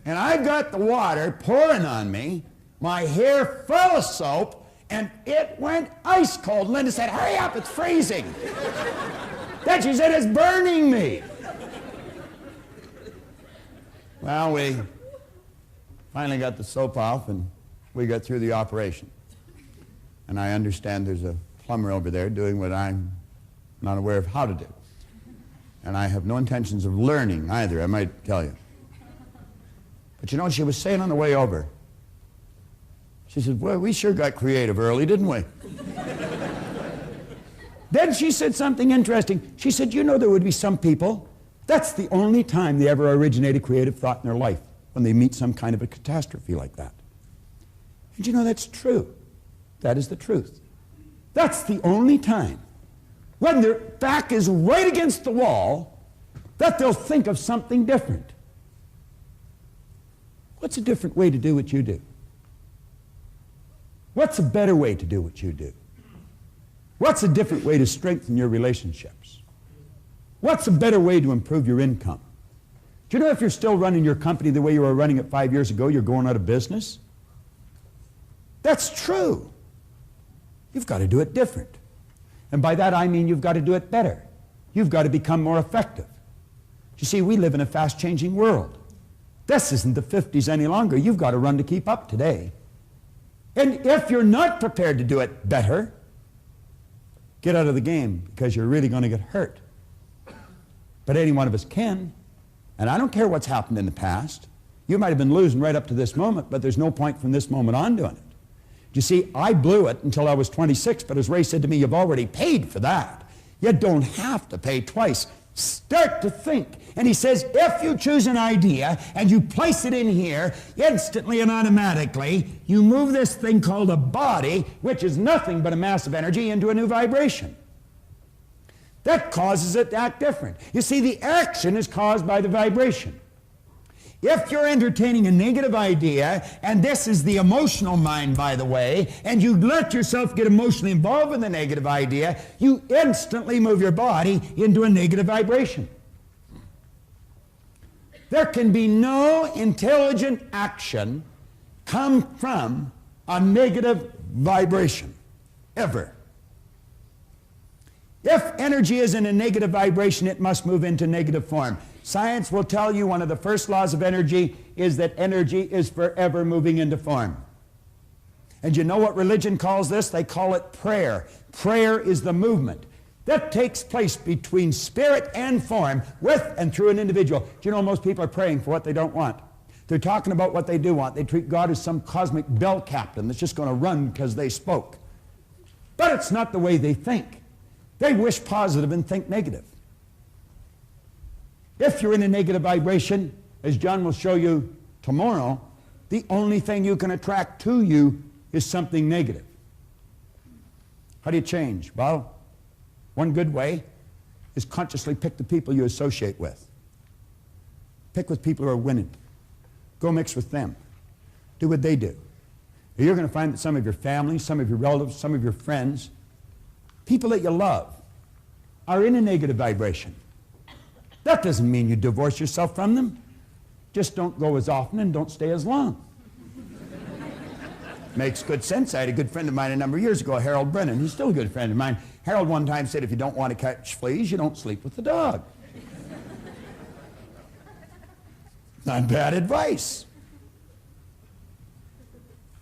And I've got the water pouring on me, my hair full of soap, and it went ice cold. Linda said, hurry up, it's freezing. Then she said, it's burning me. Well, we finally got the soap off, and we got through the operation. And I understand there's a plumber over there doing what I'm not aware of how to do. And I have no intentions of learning either, I might tell you. But you know what she was saying on the way over? She said, well, we sure got creative early, didn't we? Then she said something interesting. She said, you know, there would be some people, that's the only time they ever originate a creative thought in their life, when they meet some kind of a catastrophe like that. And you know, that's true. That is the truth. That's the only time, when their back is right against the wall, that they'll think of something different. What's a different way to do what you do? What's a better way to do what you do? What's a different way to strengthen your relationships? What's a better way to improve your income? Do you know if you're still running your company the way you were running it 5 years ago, you're going out of business? That's true. You've got to do it different. And by that I mean you've got to do it better. You've got to become more effective. You see, we live in a fast-changing world. This isn't the 50s any longer. You've got to run to keep up today. And if you're not prepared to do it better, get out of the game, because you're really going to get hurt. But any one of us can. And I don't care what's happened in the past. You might have been losing right up to this moment, but there's no point from this moment on doing it. You see, I blew it until I was 26, but as Ray said to me, you've already paid for that. You don't have to pay twice. Start to think. And he says, if you choose an idea and you place it in here, instantly and automatically, you move this thing called a body, which is nothing but a mass of energy, into a new vibration. That causes it to act different. You see, the action is caused by the vibration. If you're entertaining a negative idea, and this is the emotional mind, by the way, and you let yourself get emotionally involved in the negative idea, you instantly move your body into a negative vibration. There can be no intelligent action come from a negative vibration, ever. If energy is in a negative vibration, it must move into negative form. Science will tell you one of the first laws of energy is that energy is forever moving into form. And you know what religion calls this? They call it prayer. Prayer is the movement that takes place between spirit and form, with and through an individual. Do you know most people are praying for what they don't want? They're talking about what they do want. They treat God as some cosmic bell captain that's just going to run because they spoke. But it's not the way they think. They wish positive and think negative. If you're in a negative vibration, as John will show you tomorrow, the only thing you can attract to you is something negative. How do you change? Well, one good way is consciously pick the people you associate with. Pick with people who are winning. Go mix with them. do what they do. You're going to find that some of your family, some of your relatives, some of your friends, people that you love, are in a negative vibration. That doesn't mean you divorce yourself from them. Just don't go as often and don't stay as long. Makes good sense. I had a good friend of mine a number of years ago, Harold Brennan. He's still a good friend of mine. Harold one time said, if you don't want to catch fleas, you don't sleep with the dog. Not bad advice.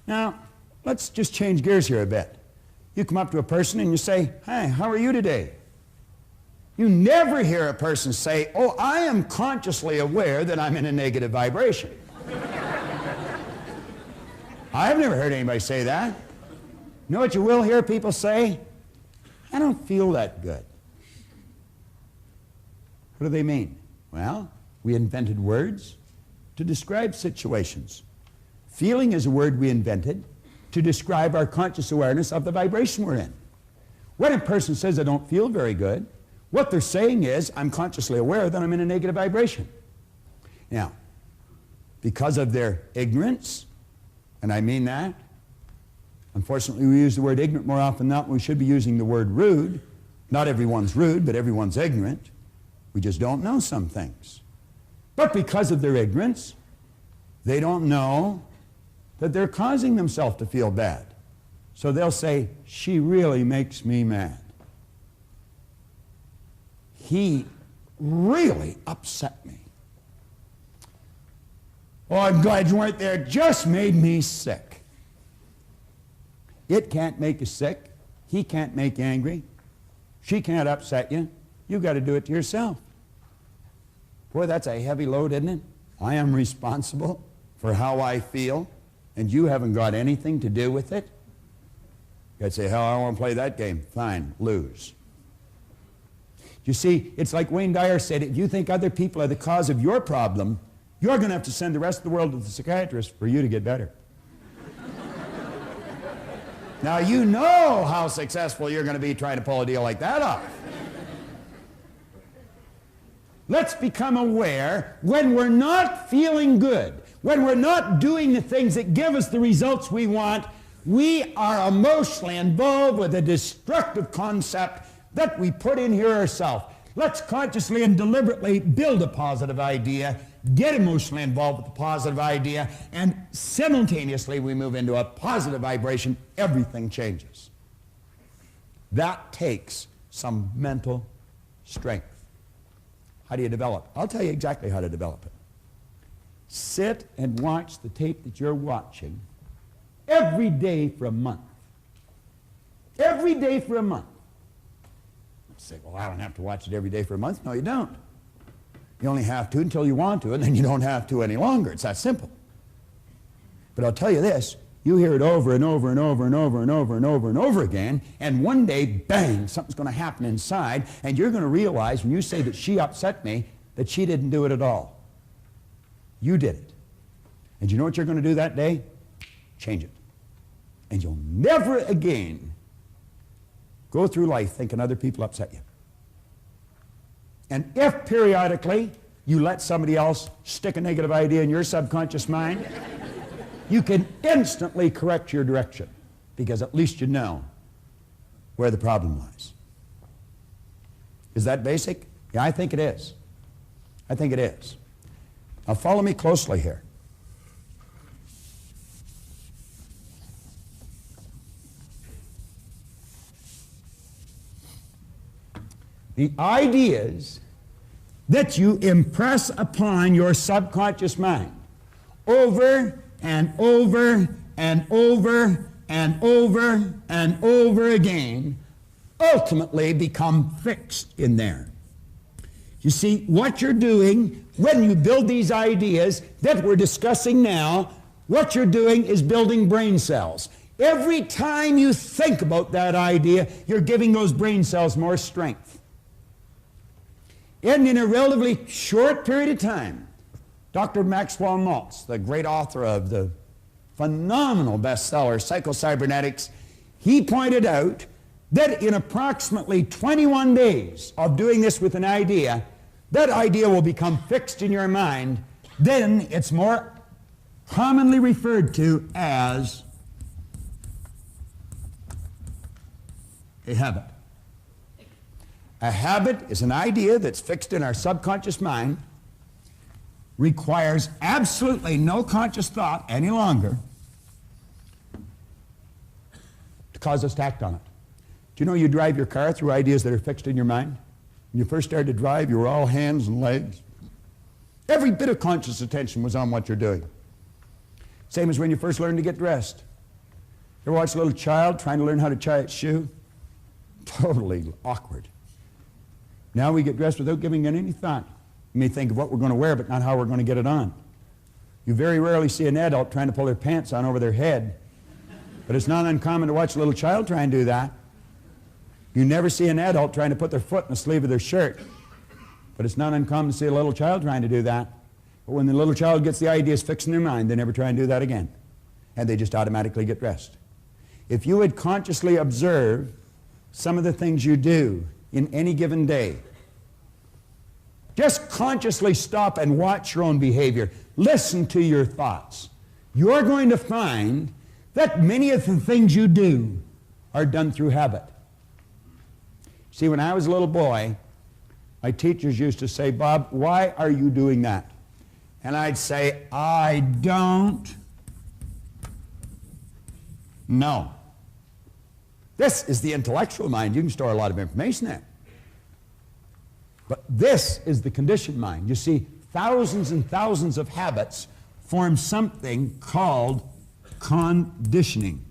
Now, let's just change gears here a bit. You come up to a person and you say, "Hi, how are you today?" You never hear a person say, "Oh, I am consciously aware that I'm in a negative vibration." I've never heard anybody say that. You know what you will hear people say? "I don't feel that good." What do they mean? Well, we invented words to describe situations. Feeling is a word we invented to describe our conscious awareness of the vibration we're in. When a person says, "I don't feel very good," what they're saying is, I'm consciously aware that I'm in a negative vibration. Now, because of their ignorance, and I mean that, unfortunately we use the word ignorant more often than not. We should be using the word rude. Not everyone's rude, but everyone's ignorant. We just don't know some things. But because of their ignorance, they don't know that they're causing themselves to feel bad. So they'll say, "She really makes me mad. He really upset me. Oh, I'm glad you weren't there. It just made me sick." It can't make you sick. He can't make you angry. She can't upset you. You've got to do it to yourself. Boy, that's a heavy load, isn't it? I am responsible for how I feel, and you haven't got anything to do with it. You'd say, "Hell, I don't want to play that game." Fine, lose. You see, it's like Wayne Dyer said, if you think other people are the cause of your problem, you're going to have to send the rest of the world to the psychiatrist for you to get better. Now, you know how successful you're going to be trying to pull a deal like that off. Let's become aware when we're not feeling good, when we're not doing the things that give us the results we want, we are emotionally involved with a destructive concept that we put in here ourselves. Let's consciously and deliberately build a positive idea, get emotionally involved with the positive idea, and simultaneously we move into a positive vibration. Everything changes. That takes some mental strength. How do you develop? I'll tell you exactly how to develop it. Sit and watch the tape that you're watching every day for a month. Every day for a month. You say, "Well, I don't have to watch it every day for a month." No, you don't. You only have to until you want to, and then you don't have to any longer. It's that simple. But I'll tell you this, you hear it over and over and over and over and over and over and over again, and one day, bang, something's going to happen inside, and you're going to realize when you say that she upset me, that she didn't do it at all. You did it. And you know what you're going to do that day? Change it. And you'll never again go through life thinking other people upset you. And if periodically you let somebody else stick a negative idea in your subconscious mind, you can instantly correct your direction because at least you know where the problem lies. Is that basic? Yeah, I think it is. I think it is. Now follow me closely here. The ideas that you impress upon your subconscious mind over and over and over and over and over again ultimately become fixed in there. You see, what you're doing when you build these ideas that we're discussing now, what you're doing is building brain cells. Every time you think about that idea, you're giving those brain cells more strength. And in a relatively short period of time, Dr. Maxwell Maltz, the great author of the phenomenal bestseller, Psycho-Cybernetics, he pointed out that in approximately 21 days of doing this with an idea, that idea will become fixed in your mind. Then it's more commonly referred to as a habit. A habit is an idea that's fixed in our subconscious mind, requires absolutely no conscious thought any longer to cause us to act on it. Do you know you drive your car through ideas that are fixed in your mind? When you first started to drive, you were all hands and legs. Every bit of conscious attention was on what you're doing. Same as when you first learned to get dressed. You ever watch a little child trying to learn how to tie its shoe? Totally awkward. Now we get dressed without giving it any thought. You may think of what we're going to wear, but not how we're going to get it on. You very rarely see an adult trying to pull their pants on over their head. But it's not uncommon to watch a little child try and do that. You never see an adult trying to put their foot in the sleeve of their shirt. But it's not uncommon to see a little child trying to do that. But when the little child gets the ideas fixed in their mind, they never try and do that again. And they just automatically get dressed. If you would consciously observe some of the things you do in any given day, just consciously stop and watch your own behavior. Listen to your thoughts. You're going to find that many of the things you do are done through habit. See, when I was a little boy, my teachers used to say, "Bob, why are you doing that?" And I'd say, "I don't know." This is the intellectual mind. You can store a lot of information there. But this is the conditioned mind. You see, thousands and thousands of habits form something called conditioning.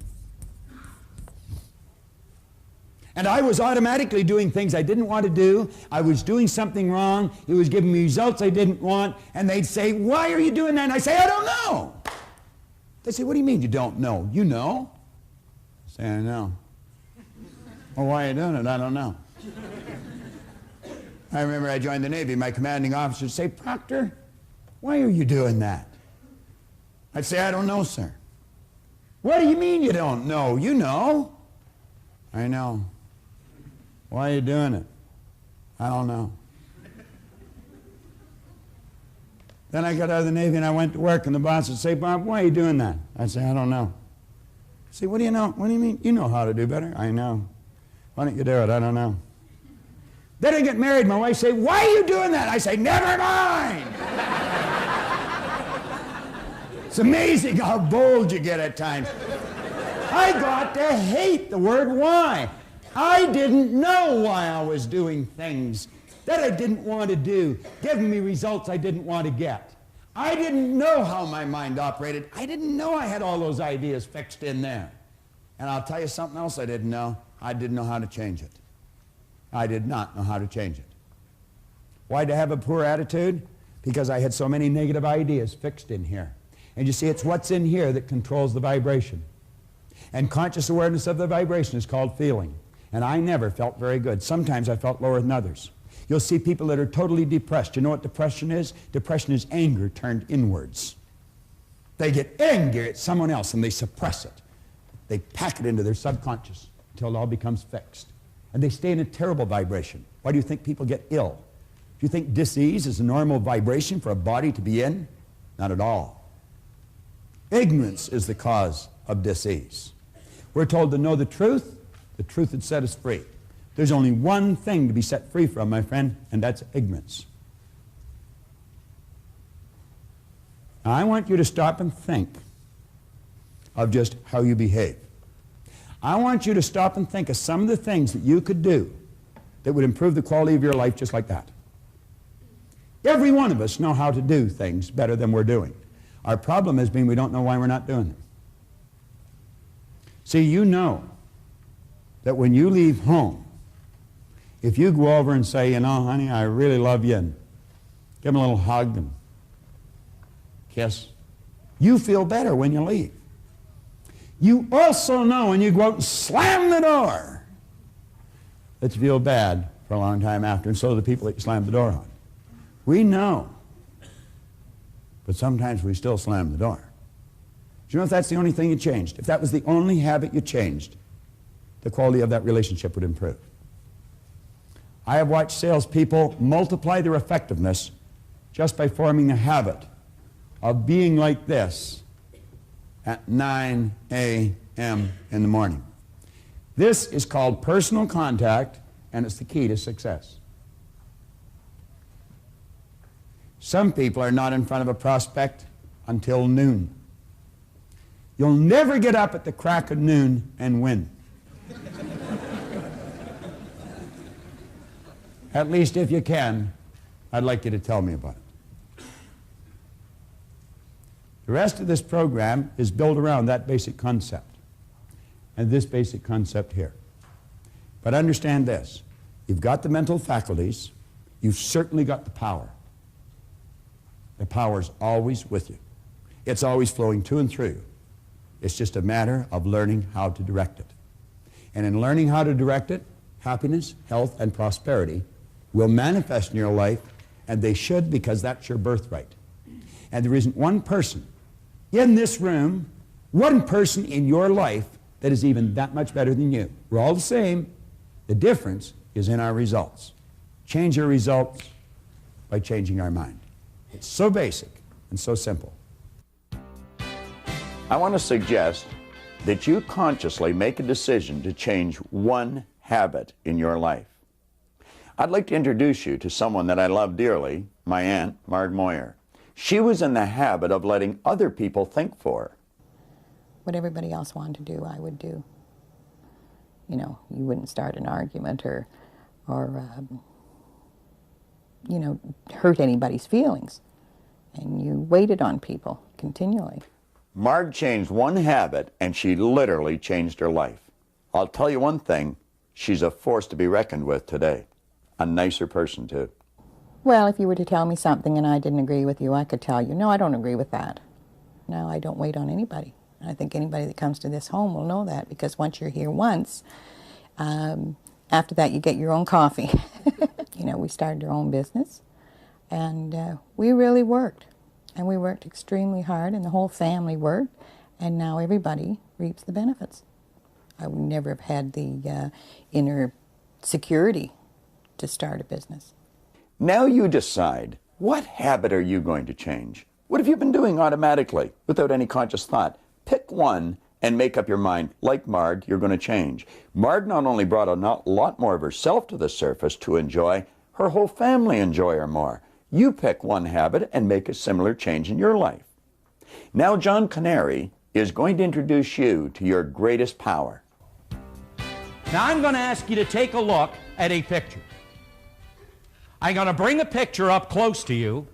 And I was automatically doing things I didn't want to do. I was doing something wrong. It was giving me results I didn't want. And they'd say, "Why are you doing that?" And I say, "I don't know." They say, "What do you mean you don't know?" "You know." I say, "I know." "Well, why are you doing it?" "I don't know." I remember I joined the Navy. My commanding officer would say, "Proctor, why are you doing that?" I'd say, "I don't know, sir." "What do you mean you don't know?" "You know." "I know." "Why are you doing it?" "I don't know." Then I got out of the Navy and I went to work, and the boss would say, "Bob, why are you doing that?" I'd say, "I don't know." "See, what do you know? What do you mean? You know how to do better." "I know." "Why don't you do it?" "I don't know." Then I get married. My wife say, "Why are you doing that?" I say, "Never mind." It's amazing how bold you get at times. I got to hate the word why. I didn't know why I was doing things that I didn't want to do, giving me results I didn't want to get. I didn't know how my mind operated. I didn't know I had all those ideas fixed in there. And I'll tell you something else I didn't know. I didn't know how to change it. I did not know how to change it. Why did I have a poor attitude? Because I had so many negative ideas fixed in here. And you see, it's what's in here that controls the vibration. And conscious awareness of the vibration is called feeling. And I never felt very good. Sometimes I felt lower than others. You'll see people that are totally depressed. You know what depression is? Depression is anger turned inwards. They get angry at someone else and they suppress it. They pack it into their subconscious until it all becomes fixed. And they stay in a terrible vibration. Why do you think people get ill? Do you think dis-ease is a normal vibration for a body to be in? Not at all. Ignorance is the cause of dis-ease. We're told to know the truth would set us free. There's only one thing to be set free from, my friend, and that's ignorance. Now, I want you to stop and think of just how you behave. I want you to stop and think of some of the things that you could do that would improve the quality of your life just like that. Every one of us know how to do things better than we're doing. Our problem has been we don't know why we're not doing them. See, you know that when you leave home, if you go over and say, "You know, honey, I really love you," and give them a little hug and kiss, you feel better when you leave. You also know when you go out and slam the door that you feel bad for a long time after, and so do the people that you slammed the door on. We know, but sometimes we still slam the door. Do you know if that's the only thing you changed? If that was the only habit you changed, the quality of that relationship would improve. I have watched salespeople multiply their effectiveness just by forming a habit of being like this at 9 a.m. in the morning. This is called personal contact, and it's the key to success. Some people are not in front of a prospect until noon. You'll never get up at the crack of noon and win. At least if you can, I'd like you to tell me about it. The rest of this program is built around that basic concept and this basic concept here. But understand this, you've got the mental faculties, you've certainly got the power. The power's always with you. It's always flowing to and through. It's just a matter of learning how to direct it. And in learning how to direct it, happiness, health, and prosperity will manifest in your life, and they should, because that's your birthright. And there isn't one person in this room, one person in your life that is even that much better than you. We're all the same. The difference is in our results. Change your results by changing our mind. It's so basic and so simple. I want to suggest that you consciously make a decision to change one habit in your life. I'd like to introduce you to someone that I love dearly, my aunt, Marg Moyer. She was in the habit of letting other people think for her. What everybody else wanted to do, I would do. You know, you wouldn't start an argument or you know, hurt anybody's feelings. And you waited on people continually. Marg changed one habit, and she literally changed her life. I'll tell you one thing, she's a force to be reckoned with today. A nicer person, too. Well, if you were to tell me something and I didn't agree with you, I could tell you, no, I don't agree with that. No, I don't wait on anybody. I think anybody that comes to this home will know that, because once you're here once, after that you get your own coffee. You know, we started our own business, and we really worked. And we worked extremely hard, and the whole family worked, and now everybody reaps the benefits. I would never have had the inner security to start a business. Now you decide, what habit are you going to change? What have you been doing automatically, without any conscious thought? Pick one and make up your mind, like Marg, you're going to change. Marg not only brought a lot more of herself to the surface to enjoy, her whole family enjoy her more. You pick one habit and make a similar change in your life. Now John Canary is going to introduce you to your greatest power. Now I'm going to ask you to take a look at a picture. I'm going to bring a picture up close to you.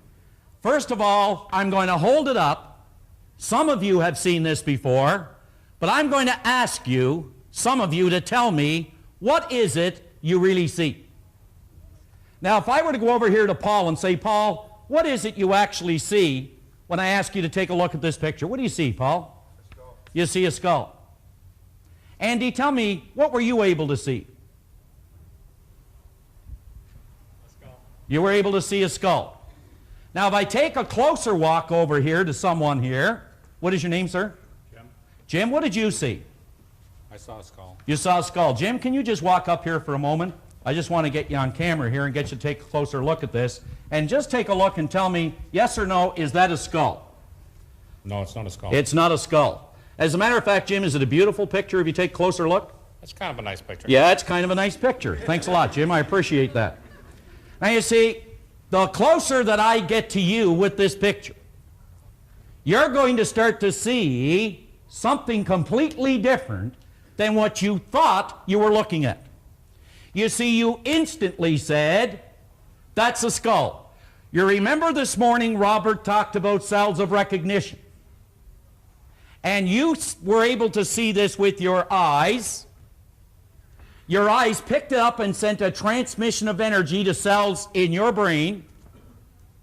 First of all, I'm going to hold it up. Some of you have seen this before, but I'm going to ask you, some of you, to tell me, what is it you really see? Now, if I were to go over here to Paul and say, Paul, what is it you actually see when I ask you to take a look at this picture? What do you see, Paul? A skull. You see a skull. Andy, tell me, what were you able to see? A skull. You were able to see a skull. Now, if I take a closer walk over here to someone here, what is your name, sir? Jim. Jim, what did you see? I saw a skull. You saw a skull. Jim, can you just walk up here for a moment? I just want to get you on camera here and get you to take a closer look at this. And just take a look and tell me, yes or no, is that a skull? No, it's not a skull. It's not a skull. As a matter of fact, Jim, is it a beautiful picture if you take a closer look? It's kind of a nice picture. Yeah, it's kind of a nice picture. Thanks a lot, Jim. I appreciate that. Now, you see, the closer that I get to you with this picture, you're going to start to see something completely different than what you thought you were looking at. You see, you instantly said, that's a skull. You remember this morning Robert talked about cells of recognition. And you were able to see this with your eyes. Your eyes picked it up and sent a transmission of energy to cells in your brain.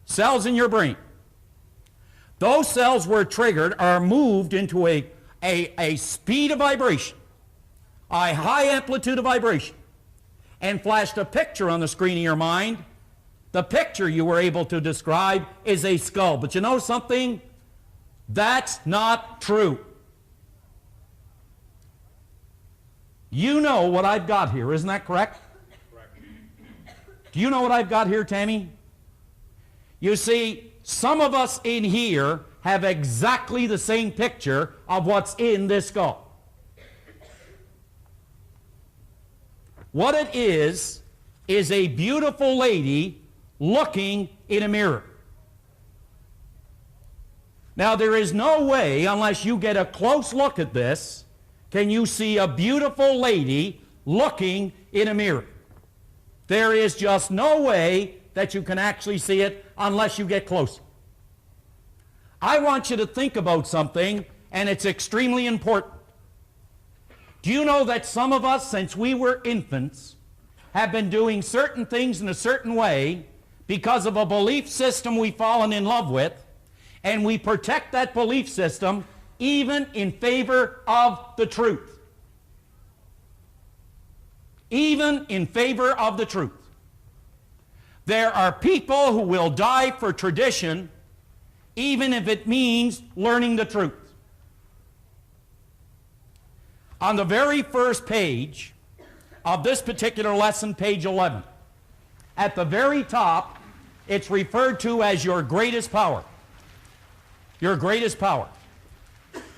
Cells in your brain. Those cells were triggered or moved into a speed of vibration, a high amplitude of vibration, and flashed a picture on the screen of your mind. The picture you were able to describe is a skull. But you know something? That's not true. You know what I've got here, isn't that correct? Correct. Do you know what I've got here, Tammy? You see, some of us in here have exactly the same picture of what's in this skull. What it is a beautiful lady looking in a mirror. Now, there is no way, unless you get a close look at this, can you see a beautiful lady looking in a mirror. There is just no way that you can actually see it unless you get close. I want you to think about something, and it's extremely important. Do you know that some of us, since we were infants, have been doing certain things in a certain way because of a belief system we've fallen in love with, and we protect that belief system even in favor of the truth? Even in favor of the truth. There are people who will die for tradition even if it means learning the truth. On the very first page of this particular lesson, page 11, at the very top, it's referred to as your greatest power. Your greatest power.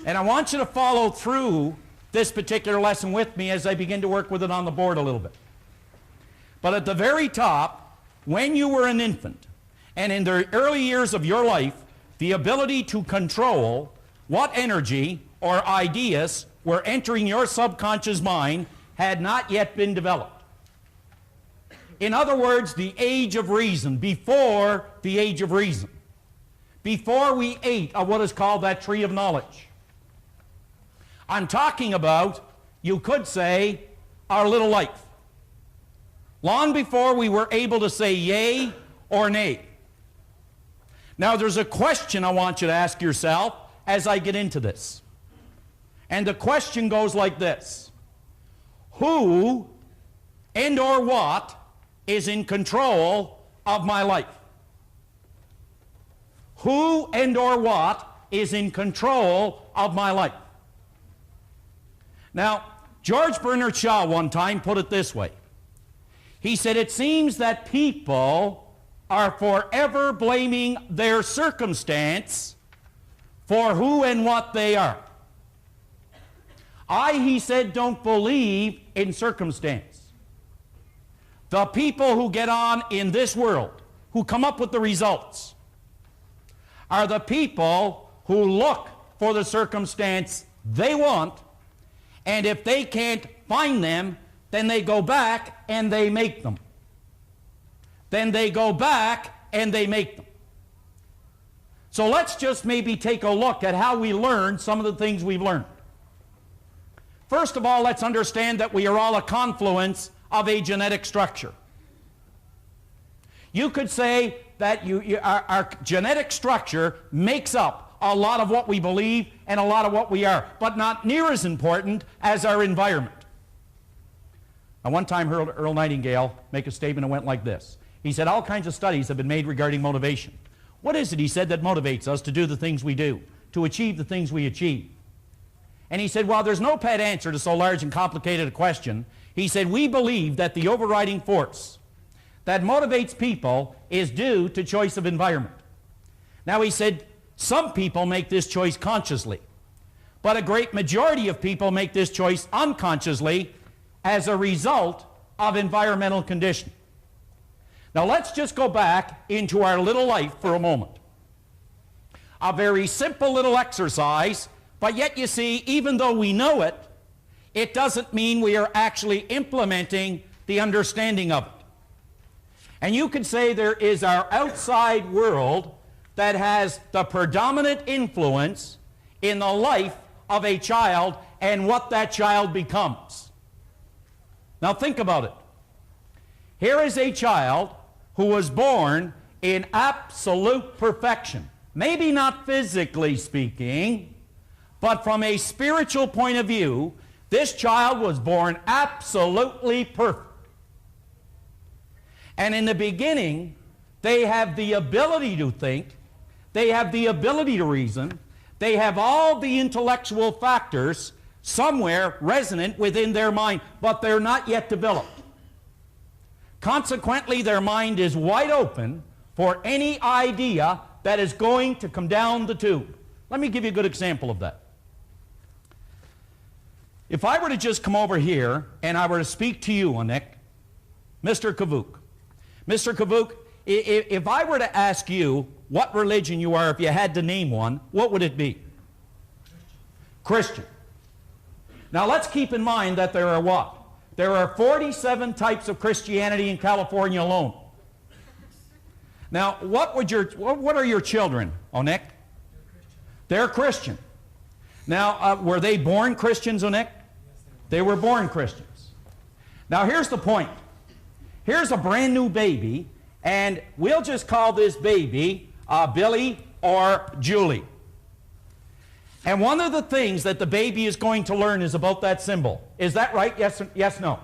And I want you to follow through this particular lesson with me as I begin to work with it on the board a little bit. But at the very top, when you were an infant, and in the early years of your life, the ability to control what energy or ideas were entering your subconscious mind had not yet been developed. In other words, the age of reason, before the age of reason, before we ate of what is called that tree of knowledge. I'm talking about, you could say, our little life. Long before we were able to say yay or nay. Now there's a question I want you to ask yourself as I get into this. And the question goes like this. Who and or what is in control of my life? Who and or what is in control of my life? Now, George Bernard Shaw one time put it this way. He said, it seems that people are forever blaming their circumstance for who and what they are. He said, don't believe in circumstance. The people who get on in this world, who come up with the results, are the people who look for the circumstance they want, and if they can't find them, then they go back and they make them. Then they go back and they make them. So let's just maybe take a look at how we learn some of the things we've learned. First of all, let's understand that we are all a confluence of a genetic structure. You could say that our genetic structure makes up a lot of what we believe and a lot of what we are, but not near as important as our environment. I one time heard Earl Nightingale make a statement that went like this. He said, all kinds of studies have been made regarding motivation. What is it, he said, that motivates us to do the things we do, to achieve the things we achieve? And he said, well, there's no pat answer to so large and complicated a question. He said, we believe that the overriding force that motivates people is due to choice of environment. Now, he said, some people make this choice consciously, but a great majority of people make this choice unconsciously as a result of environmental condition. Now, let's just go back into our little life for a moment. A very simple little exercise, but yet you see, even though we know it, it doesn't mean we are actually implementing the understanding of it. And you could say there is our outside world that has the predominant influence in the life of a child and what that child becomes. Now think about it. Here is a child who was born in absolute perfection. Maybe not physically speaking, but from a spiritual point of view, this child was born absolutely perfect. And in the beginning, they have the ability to think, they have the ability to reason, they have all the intellectual factors somewhere resonant within their mind, but they're not yet developed. Consequently, their mind is wide open for any idea that is going to come down the tube. Let me give you a good example of that. If I were to just come over here and I were to speak to you, Nick, Mr. Kavuk. Mr. Kavuk, if I were to ask you what religion you are, if you had to name one, what would it be? Christian. Now let's keep in mind that there are what? There are 47 types of Christianity in California alone. Now, what are your children, Nick? They're Christian. Now, were they born Christians, Nick? They were born Christians. Now, here's the point. Here's a brand new baby, and we'll just call this baby Billy or Julie. And one of the things that the baby is going to learn is about that symbol. Is that right? Yes, no?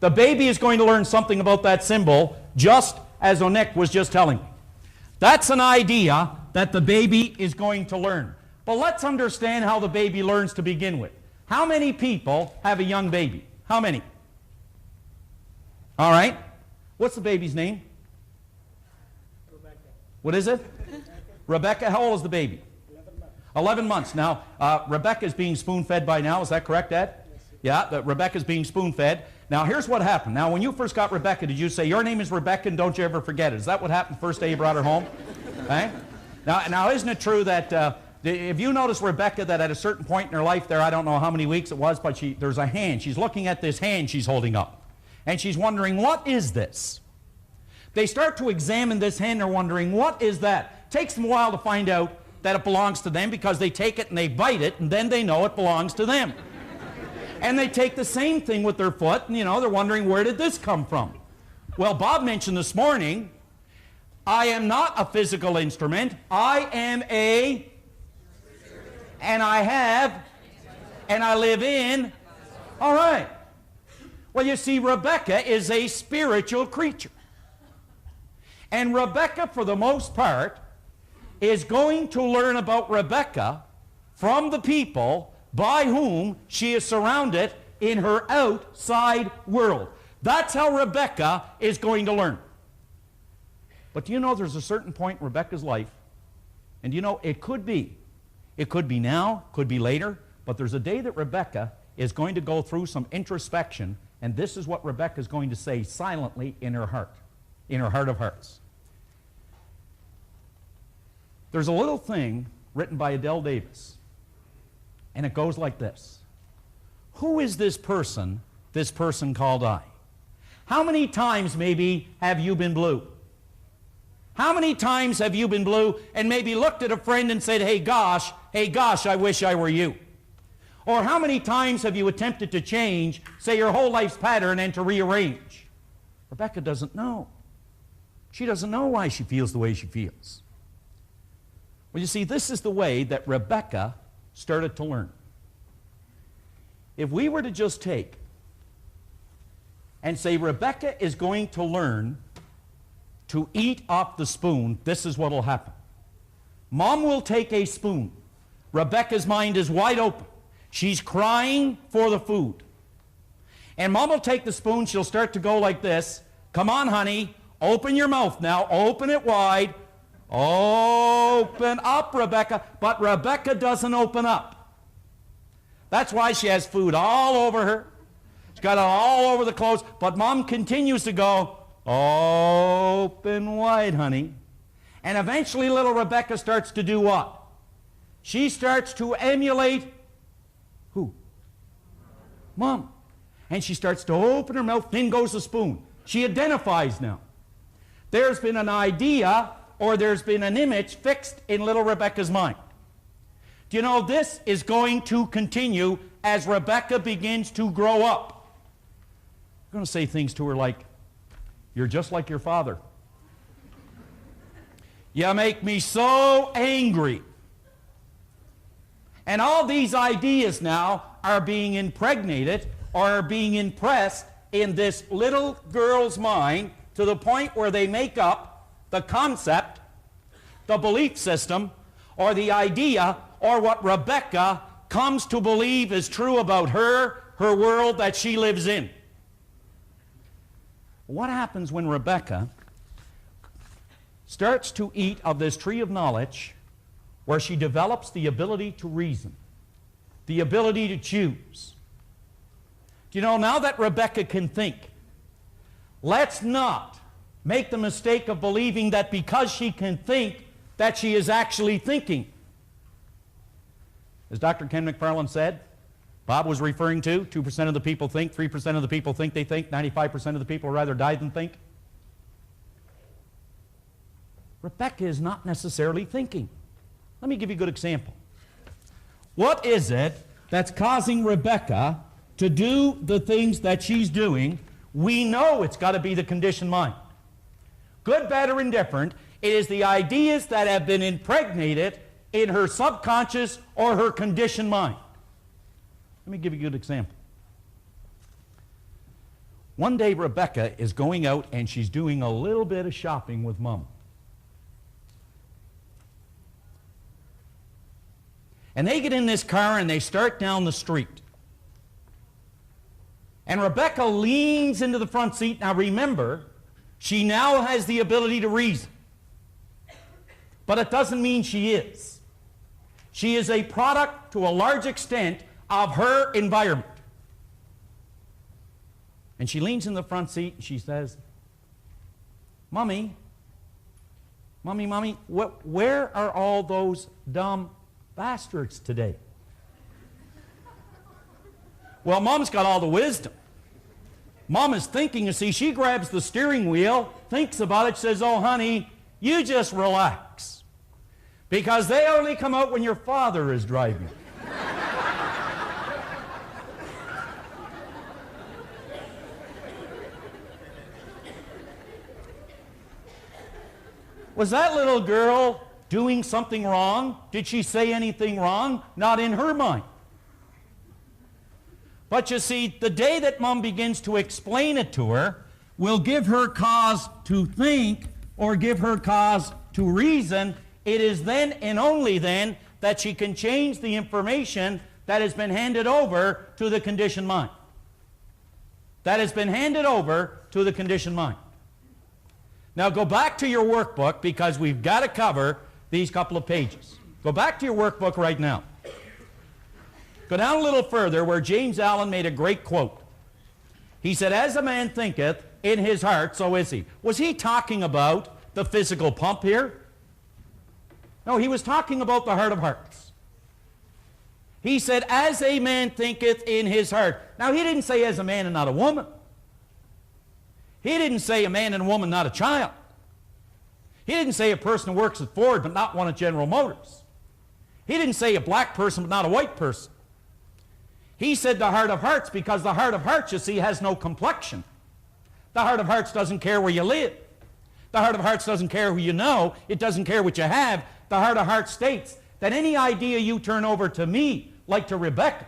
The baby is going to learn something about that symbol, just as Onik was just telling me. That's an idea that the baby is going to learn. But let's understand how the baby learns to begin with. How many people have a young baby? How many? All right. What's the baby's name? Rebecca. What is it? Rebecca. How old is the baby? 11 months. Now, Rebecca is being spoon-fed by now. Is that correct, Dad? Yes. Yeah, Rebecca is being spoon-fed. Now, here's what happened. Now, when you first got Rebecca, did you say, your name is Rebecca and don't you ever forget it? Is that what happened the first day you brought her home? Okay? Now, isn't it true that if you notice Rebecca, that at a certain point in her life there, I don't know how many weeks it was, but there's a hand. She's looking at this hand she's holding up. And she's wondering, what is this? They start to examine this hand. They're wondering, what is that? It takes them a while to find out that it belongs to them because they take it and they bite it, and then they know it belongs to them. And they take the same thing with their foot, and they're wondering, where did this come from? Well, Bob mentioned this morning, I am not a physical instrument. I am and I have, and I live in. All right. Well, you see, Rebecca is a spiritual creature. And Rebecca, for the most part, is going to learn about Rebecca from the people by whom she is surrounded in her outside world. That's how Rebecca is going to learn. But do you know there's a certain point in Rebecca's life, and it could be now, could be later, but there's a day that Rebecca is going to go through some introspection, and this is what Rebecca is going to say silently in her heart of hearts. There's a little thing written by Adele Davis, and it goes like this. Who is this person called I? How many times maybe have you been blue? How many times have you been blue and maybe looked at a friend and said, hey gosh, I wish I were you? Or how many times have you attempted to change, say, your whole life's pattern and to rearrange? Rebecca doesn't know. She doesn't know why she feels the way she feels. Well, you see, this is the way that Rebecca started to learn. If we were to just take and say Rebecca is going to learn to eat off the spoon, this is what will happen. Mom will take a spoon. Rebecca's mind is wide open. She's crying for the food. And Mom will take the spoon. She'll start to go like this. Come on, honey. Open your mouth now. Open it wide. Open up, Rebecca. But Rebecca doesn't open up. That's why she has food all over her. She's got it all over the clothes. But Mom continues to go, open wide, honey. And eventually little Rebecca starts to do what? She starts to emulate who? Mom. And she starts to open her mouth, in goes the spoon. She identifies now. There's been an idea or there's been an image fixed in little Rebecca's mind. Do you know this is going to continue as Rebecca begins to grow up? I'm going to say things to her like, you're just like your father. You make me so angry. And all these ideas now are being impregnated or are being impressed in this little girl's mind to the point where they make up the concept, the belief system, or the idea, or what Rebecca comes to believe is true about her world that she lives in. What happens when Rebecca starts to eat of this tree of knowledge where she develops the ability to reason, the ability to choose. Do you know, now that Rebecca can think, let's not make the mistake of believing that because she can think, that she is actually thinking. As Dr. Ken McFarland said, Bob was referring to, 2% of the people think, 3% of the people think they think, 95% of the people rather die than think. Rebecca is not necessarily thinking. Let me give you a good example. What is it that's causing Rebecca to do the things that she's doing? We know it's got to be the conditioned mind. Good, bad, or indifferent, it is the ideas that have been impregnated in her subconscious or her conditioned mind. Let me give you a good example. One day Rebecca is going out and she's doing a little bit of shopping with Mom. And they get in this car and they start down the street. And Rebecca leans into the front seat. Now remember, she now has the ability to reason. But it doesn't mean she is. She is a product, to a large extent, of her environment. And she leans in the front seat and she says, Mommy, where are all those dumb bastards today? Well, Mom's got all the wisdom. Mom is thinking, you see, she grabs the steering wheel, thinks about it, says, oh, honey, you just relax. Because they only come out when your father is driving. Was that little girl doing something wrong? Did she say anything wrong? Not in her mind. But you see, the day that Mom begins to explain it to her will give her cause to think or give her cause to reason. It is then and only then that she can change the information that has been handed over to the conditioned mind. That has been handed over to the conditioned mind. Now go back to your workbook, because we've got to cover these couple of pages. Go back to your workbook right now. Go down a little further where James Allen made a great quote. He said, as a man thinketh in his heart, so is he. Was he talking about the physical pump here? No, he was talking about the heart of hearts. He said, as a man thinketh in his heart. Now, he didn't say as a man and not a woman. He didn't say a man and a woman, not a child. He didn't say a person who works at Ford but not one at General Motors. He didn't say a black person but not a white person. He said the heart of hearts, because the heart of hearts, you see, has no complexion. The heart of hearts doesn't care where you live. The heart of hearts doesn't care who you know. It doesn't care what you have. The heart of hearts states that any idea you turn over to me, like to Rebecca,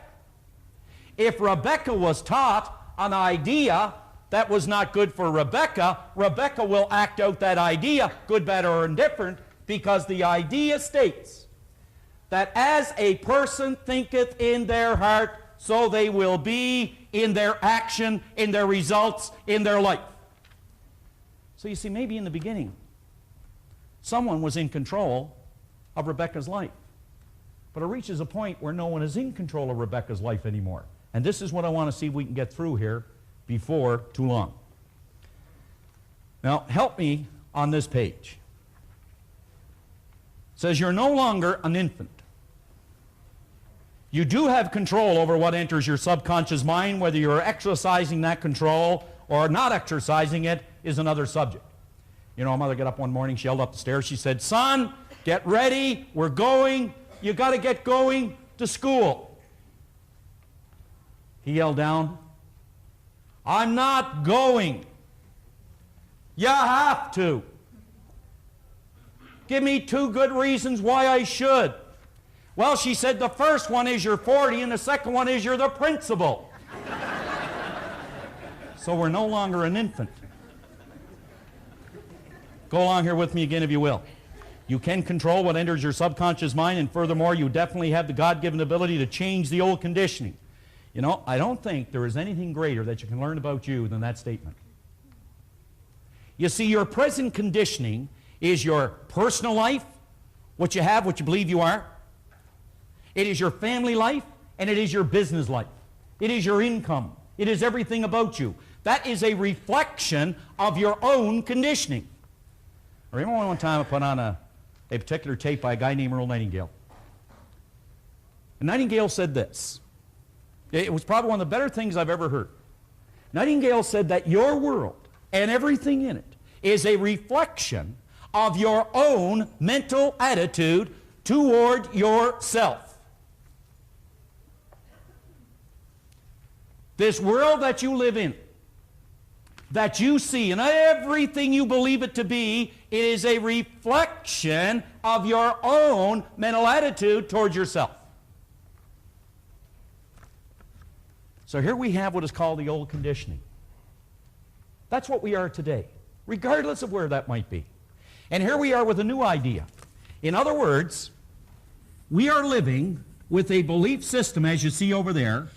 if Rebecca was taught an idea that was not good for Rebecca, Rebecca will act out that idea, good, bad, or indifferent, because the idea states that as a person thinketh in their heart, so they will be in their action, in their results, in their life. So you see, maybe in the beginning, someone was in control of Rebecca's life. But it reaches a point where no one is in control of Rebecca's life anymore. And this is what I want to see if we can get through here before too long. Now, help me on this page. It says you're no longer an infant. You do have control over what enters your subconscious mind. Whether you're exercising that control or not exercising it is another subject. You know, a mother got up one morning, she yelled up the stairs, she said, son, get ready, we're going, you got to get going to school. He yelled down, I'm not going. You have to. Give me 2 good reasons why I should. Well, she said, the first one is you're 40 and the second one is you're the principal. So we're no longer an infant. Go along here with me again if you will. You can control what enters your subconscious mind, and furthermore, you definitely have the God-given ability to change the old conditioning. You know, I don't think there is anything greater that you can learn about you than that statement. You see, your present conditioning is your personal life what you have, what you believe you are. It is your family life, and it is your business life. It is your income. It is everything about you. That is a reflection of your own conditioning. I remember one time I put on a particular tape by a guy named Earl Nightingale. And Nightingale said this. It was probably one of the better things I've ever heard. Nightingale said that your world and everything in it is a reflection of your own mental attitude toward yourself. This world that you live in, that you see, and everything you believe it to be, it is a reflection of your own mental attitude towards yourself. So here we have what is called the old conditioning. That's what we are today, regardless of where that might be. And here we are with a new idea. In other words, we are living with a belief system, as you see over there,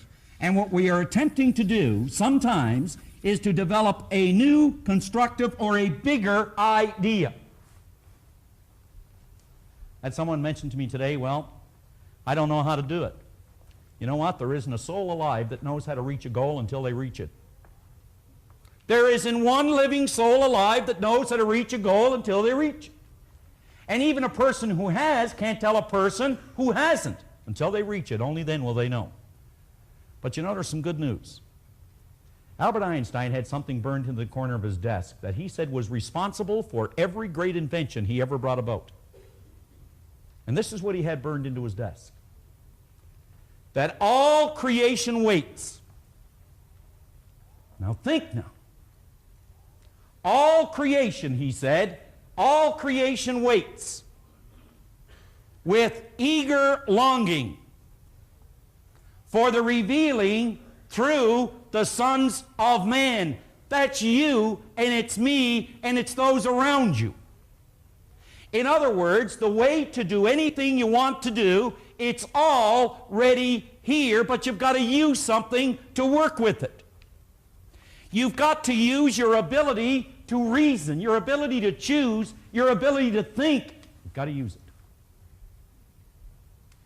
and what we are attempting to do sometimes is to develop a new, constructive, or a bigger idea. Had someone mentioned to me today, well, I don't know how to do it. You know what? There isn't a soul alive that knows how to reach a goal until they reach it. There isn't one living soul alive that knows how to reach a goal until they reach it. And even a person who has can't tell a person who hasn't until they reach it. Only then will they know. But you know, there's some good news. Albert Einstein had something burned into the corner of his desk that he said was responsible for every great invention he ever brought about. And this is what he had burned into his desk. That all creation waits. Now think now. All creation, he said, all creation waits with eager longing for the revealing through the sons of man. That's you, and it's me, and it's those around you. In other words, the way to do anything you want to do, it's already here, but you've got to use something to work with it. You've got to use your ability to reason, your ability to choose, your ability to think. You've got to use it.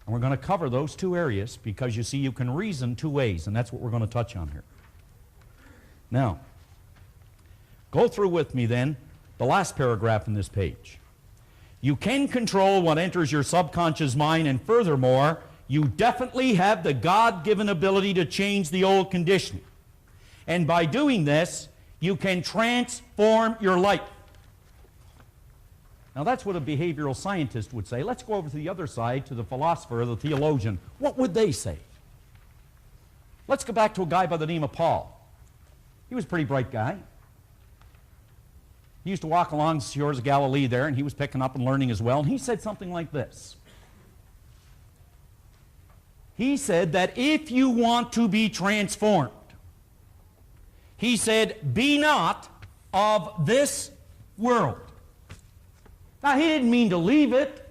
And we're going to cover those two areas because, you see, you can reason two ways, and that's what we're going to touch on here. Now, go through with me then the last paragraph in this page. You can control what enters your subconscious mind, and furthermore, you definitely have the God-given ability to change the old conditioning. And by doing this, you can transform your life. Now that's what a behavioral scientist would say. Let's go over to the other side, to the philosopher, the theologian. What would they say? Let's go back to a guy by the name of Paul. He was a pretty bright guy. He used to walk along the shores of Galilee there, and he was picking up and learning as well. And he said something like this. He said that if you want to be transformed, he said, be not of this world. Now, he didn't mean to leave it.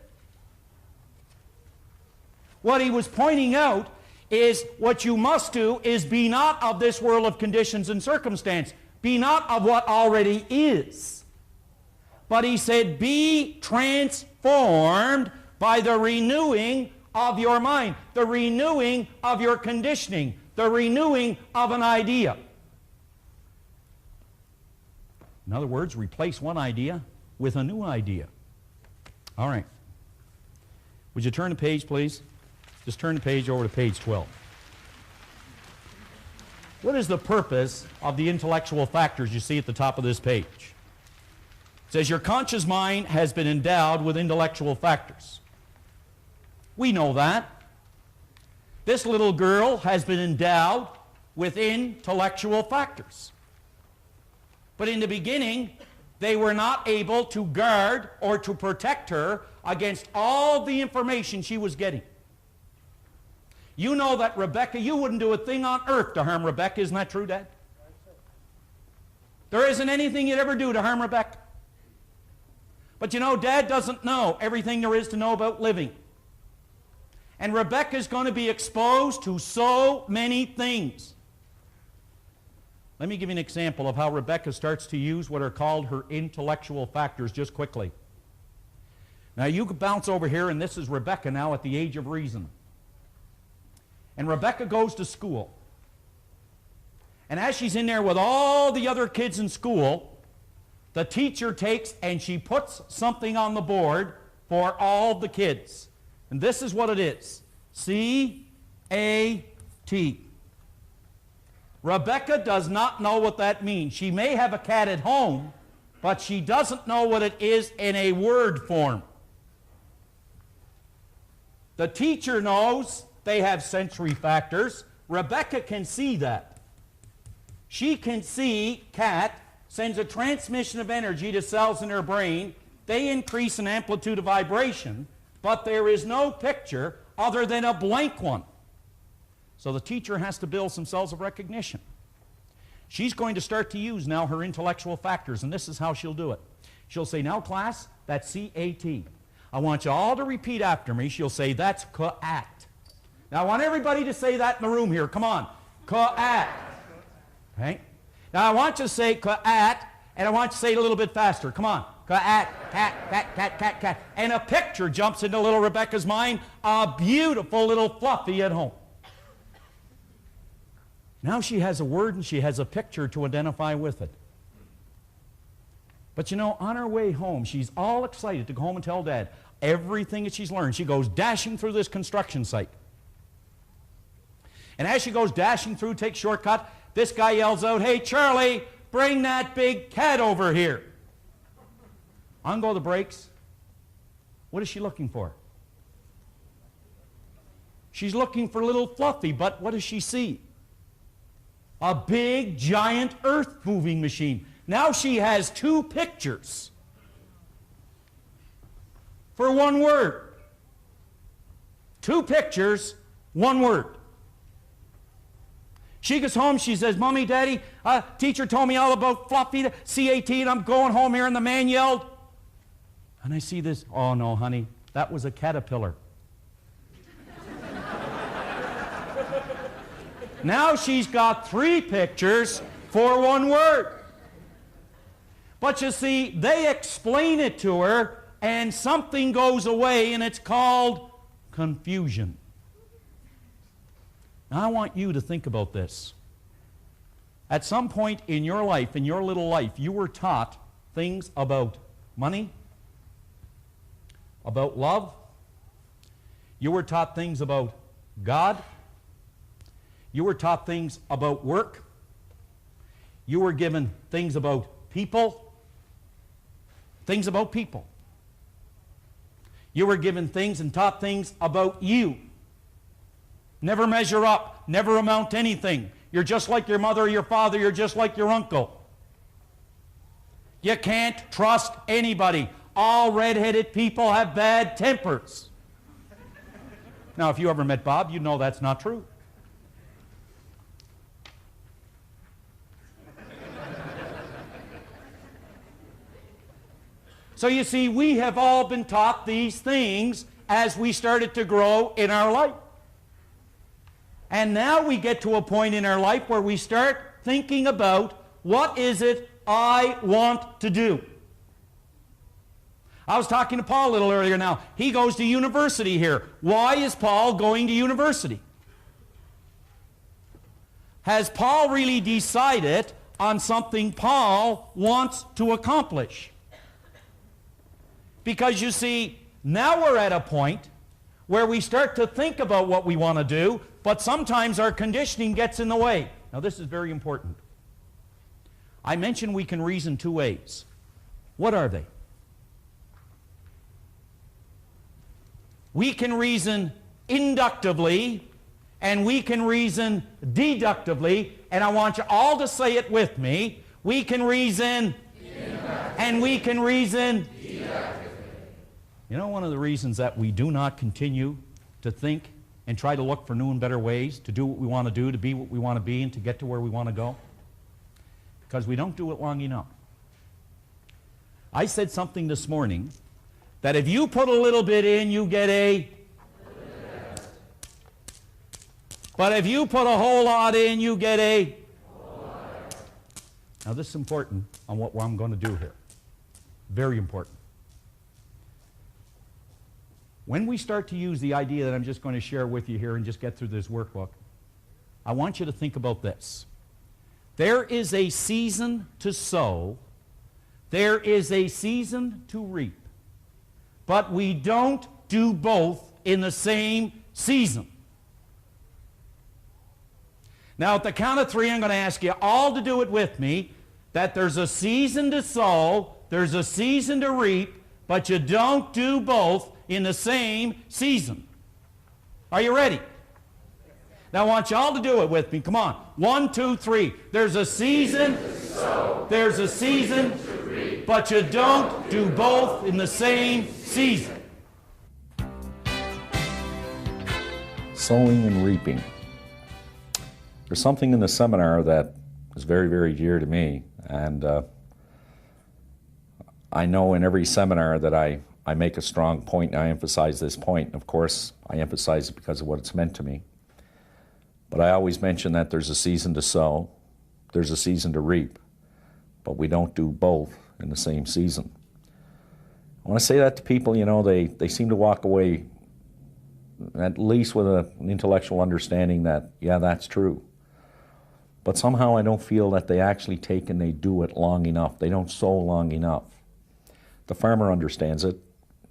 What he was pointing out is what you must do is be not of this world of conditions and circumstance. Be not of what already is. But he said, be transformed by the renewing of your mind, the renewing of your conditioning, the renewing of an idea. In other words, replace one idea with a new idea. All right. Would you turn the page, please? Just turn the page over to page 12. What is the purpose of the intellectual factors you see at the top of this page? It says your conscious mind has been endowed with intellectual factors. We know that. This little girl has been endowed with intellectual factors. But in the beginning, they were not able to guard or to protect her against all the information she was getting. You know that Rebecca, you wouldn't do a thing on earth to harm Rebecca. Isn't that true, Dad? There isn't anything you'd ever do to harm Rebecca. But you know, Dad doesn't know everything there is to know about living. And Rebecca's going to be exposed to so many things. Let me give you an example of how Rebecca starts to use what are called her intellectual factors just quickly. Now you could bounce over here, and this is Rebecca now at the age of reason. And Rebecca goes to school. And as she's in there with all the other kids in school, the teacher takes and she puts something on the board for all the kids. And this is what it is. C-A-T. Rebecca does not know what that means. She may have a cat at home, but she doesn't know what it is in a word form. The teacher knows they have sensory factors. Rebecca can see that. She can see cat sends a transmission of energy to cells in her brain. They increase in amplitude of vibration, but there is no picture other than a blank one. So the teacher has to build some cells of recognition. She's going to start to use now her intellectual factors, and this is how she'll do it. She'll say, now class, that's C-A-T. I want you all to repeat after me. She'll say, that's ca-at. Now I want everybody to say that in the room here. Come on. Ca-at. Okay? Now I want you to say ca-at, and I want you to say it a little bit faster. Come on. Ca-at, cat, cat, cat, cat, cat. And a picture jumps into little Rebecca's mind, a beautiful little Fluffy at home. Now she has a word and she has a picture to identify with it. But you know, on her way home, she's all excited to go home and tell Dad everything that she's learned. She goes dashing through this construction site. And as she goes dashing through, takes shortcut, this guy yells out, hey, Charlie, bring that big cat over here. On go the brakes. What is she looking for? She's looking for little Fluffy, but what does she see? A big, giant earth-moving machine. Now she has two pictures for one word. Two pictures, one word. She gets home, she says, Mommy, Daddy, teacher told me all about Fluffy, C-A-T, and I'm going home here, and the man yelled. And I see this, oh no, honey, that was a caterpillar. Now she's got three pictures for one word. But you see, they explain it to her, and something goes away, and it's called confusion. Now I want you to think about this. At some point in your life, in your little life, you were taught things about money, about love. You were taught things about God. You were taught things about work. You were given things about people. Things about people. You were given things and taught things about you. Never measure up. Never amount to anything. You're just like your mother or your father. You're just like your uncle. You can't trust anybody. All red-headed people have bad tempers. Now, if you ever met Bob, you know that's not true. So you see, we have all been taught these things as we started to grow in our life. And now we get to a point in our life where we start thinking about, what is it I want to do? I was talking to Paul a little earlier now. He goes to university here. Why is Paul going to university? Has Paul really decided on something Paul wants to accomplish? Because you see, now we're at a point where we start to think about what we want to do, but sometimes our conditioning gets in the way. Now this is very important. I mentioned we can reason two ways. What are they? We can reason inductively, and we can reason deductively, and I want you all to say it with me. We can reason and we can reason. You know, one of the reasons that we do not continue to think and try to look for new and better ways to do what we want to do, to be what we want to be, and to get to where we want to go? Because we don't do it long enough. I said something this morning that if you put a little bit in, you get a... But if you put a whole lot in, you get a... Now this is important on what I'm going to do here. Very important. when we start to use the idea that I'm just going to share with you here and just get through this workbook, I want you to think about this. There is a season to sow. There is a season to reap. But we don't do both in the same season. Now, at the count of 3, I'm going to ask you all to do it with me, that there's a season to sow, there's a season to reap, but you don't do both in the same season. Are you ready? Now, I want you all to do it with me. Come on. 1, 2, 3. There's a season to sow, there's a season to reap, but you don't do both in the same season. Sowing and reaping. There's something in the seminar that is very, very dear to me, and I know in every seminar that I make a strong point, and I emphasize this point. Of course, I emphasize it because of what it's meant to me. But I always mention that there's a season to sow, there's a season to reap, but we don't do both in the same season. When I say that to people, you know, they seem to walk away at least with an intellectual understanding that, yeah, that's true. But somehow I don't feel that they actually take and they do it long enough. They don't sow long enough. The farmer understands it.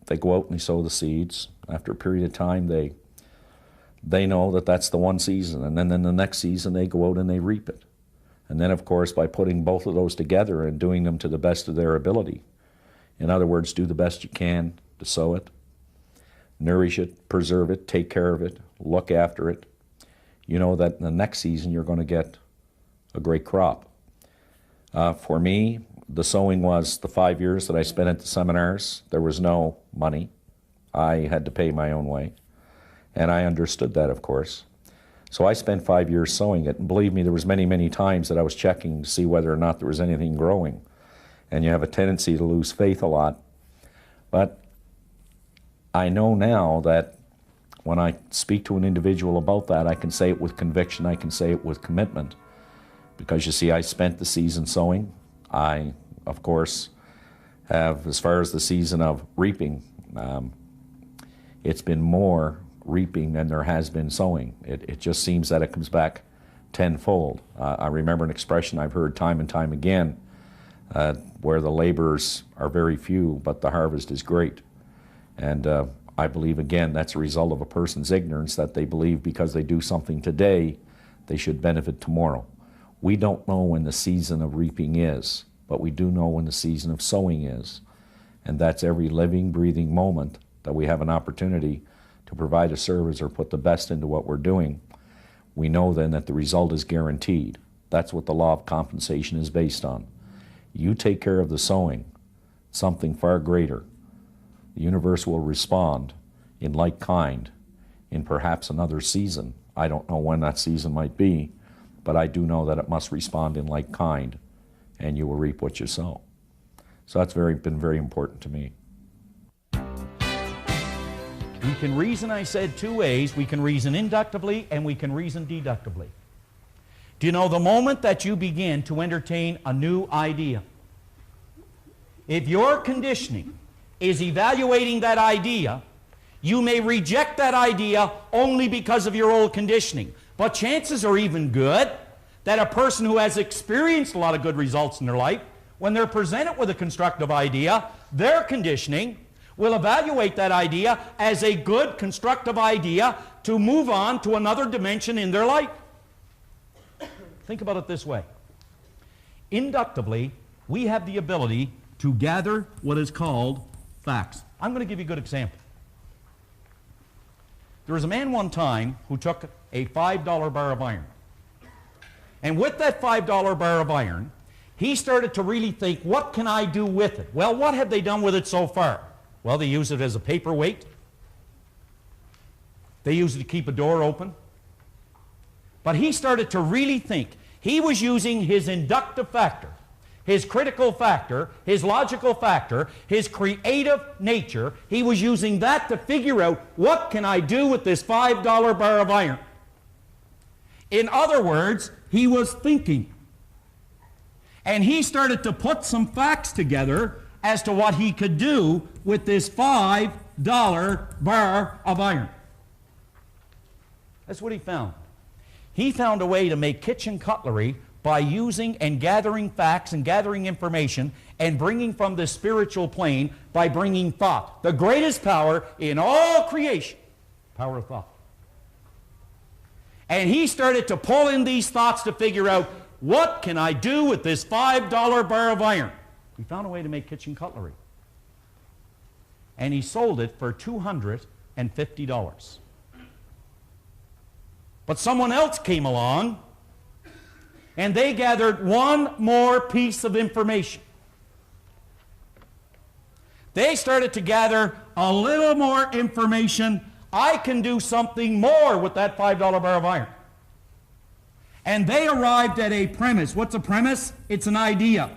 They go out and they sow the seeds. After a period of time, they know that that's the one season. And then in the next season, they go out and they reap it. And then, of course, by putting both of those together and doing them to the best of their ability, in other words, do the best you can to sow it, nourish it, preserve it, take care of it, look after it, you know that in the next season you're going to get a great crop. For me, the sowing was the 5 years that I spent at the seminars. There was no money. I had to pay my own way. And I understood that, of course. So I spent 5 years sowing it. And believe me, there was many, many times that I was checking to see whether or not there was anything growing. And you have a tendency to lose faith a lot. But I know now that when I speak to an individual about that, I can say it with conviction, I can say it with commitment. Because you see, I spent the season sowing. I, of course, have, as far as the season of reaping, it's been more reaping than there has been sowing. It just seems that it comes back tenfold. I remember an expression I've heard time and time again, where the laborers are very few, but the harvest is great. And I believe, again, that's a result of a person's ignorance, that they believe because they do something today, they should benefit tomorrow. We don't know when the season of reaping is, but we do know when the season of sowing is. And that's every living, breathing moment that we have an opportunity to provide a service or put the best into what we're doing. We know then that the result is guaranteed. That's what the law of compensation is based on. You take care of the sowing, something far greater. The universe will respond in like kind in perhaps another season. I don't know when that season might be, but I do know that it must respond in like kind, and you will reap what you sow. So that's been very important to me. We can reason, I said, two ways. We can reason inductively and we can reason deductively. Do you know the moment that you begin to entertain a new idea, if your conditioning is evaluating that idea, you may reject that idea only because of your old conditioning. But chances are even good that a person who has experienced a lot of good results in their life, when they're presented with a constructive idea, their conditioning will evaluate that idea as a good, constructive idea to move on to another dimension in their life. Think about it this way. Inductively, we have the ability to gather what is called facts. I'm going to give you a good example. There was a man one time who took a $5 bar of iron. And with that $5 bar of iron, he started to really think, what can I do with it? Well, what have they done with it so far? Well, they use it as a paperweight. They use it to keep a door open. But he started to really think. He was using his inductive factor, his critical factor, his logical factor, his creative nature. He was using that to figure out, what can I do with this $5 bar of iron? In other words, he was thinking. And he started to put some facts together as to what he could do with this $5 bar of iron. That's what he found. He found a way to make kitchen cutlery by using and gathering facts and gathering information and bringing from the spiritual plane by bringing thought. The greatest power in all creation, power of thought. And he started to pull in these thoughts to figure out, what can I do with this $5 bar of iron? He found a way to make kitchen cutlery. And he sold it for $250. But someone else came along and they gathered one more piece of information. They started to gather a little more information. I can do something more with that $5 bar of iron. And they arrived at a premise. What's a premise? It's an idea.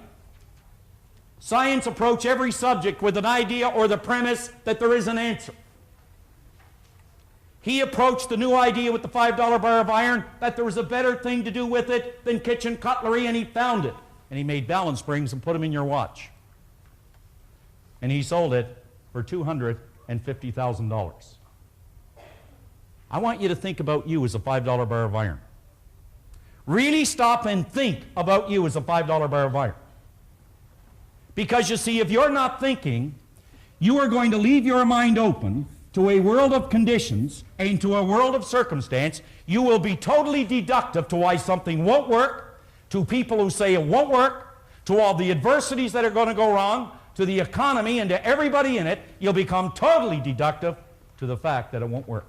Science approach every subject with an idea or the premise that there is an answer. He approached the new idea with the $5 bar of iron, that there was a better thing to do with it than kitchen cutlery, and he found it. And he made balance springs and put them in your watch. And he sold it for $250,000. I want you to think about you as a $5 bar of iron. Really stop and think about you as a $5 bar of iron. Because you see, if you're not thinking, you are going to leave your mind open to a world of conditions and to a world of circumstance. You will be totally deductive to why something won't work, to people who say it won't work, to all the adversities that are going to go wrong, to the economy and to everybody in it. You'll become totally deductive to the fact that it won't work.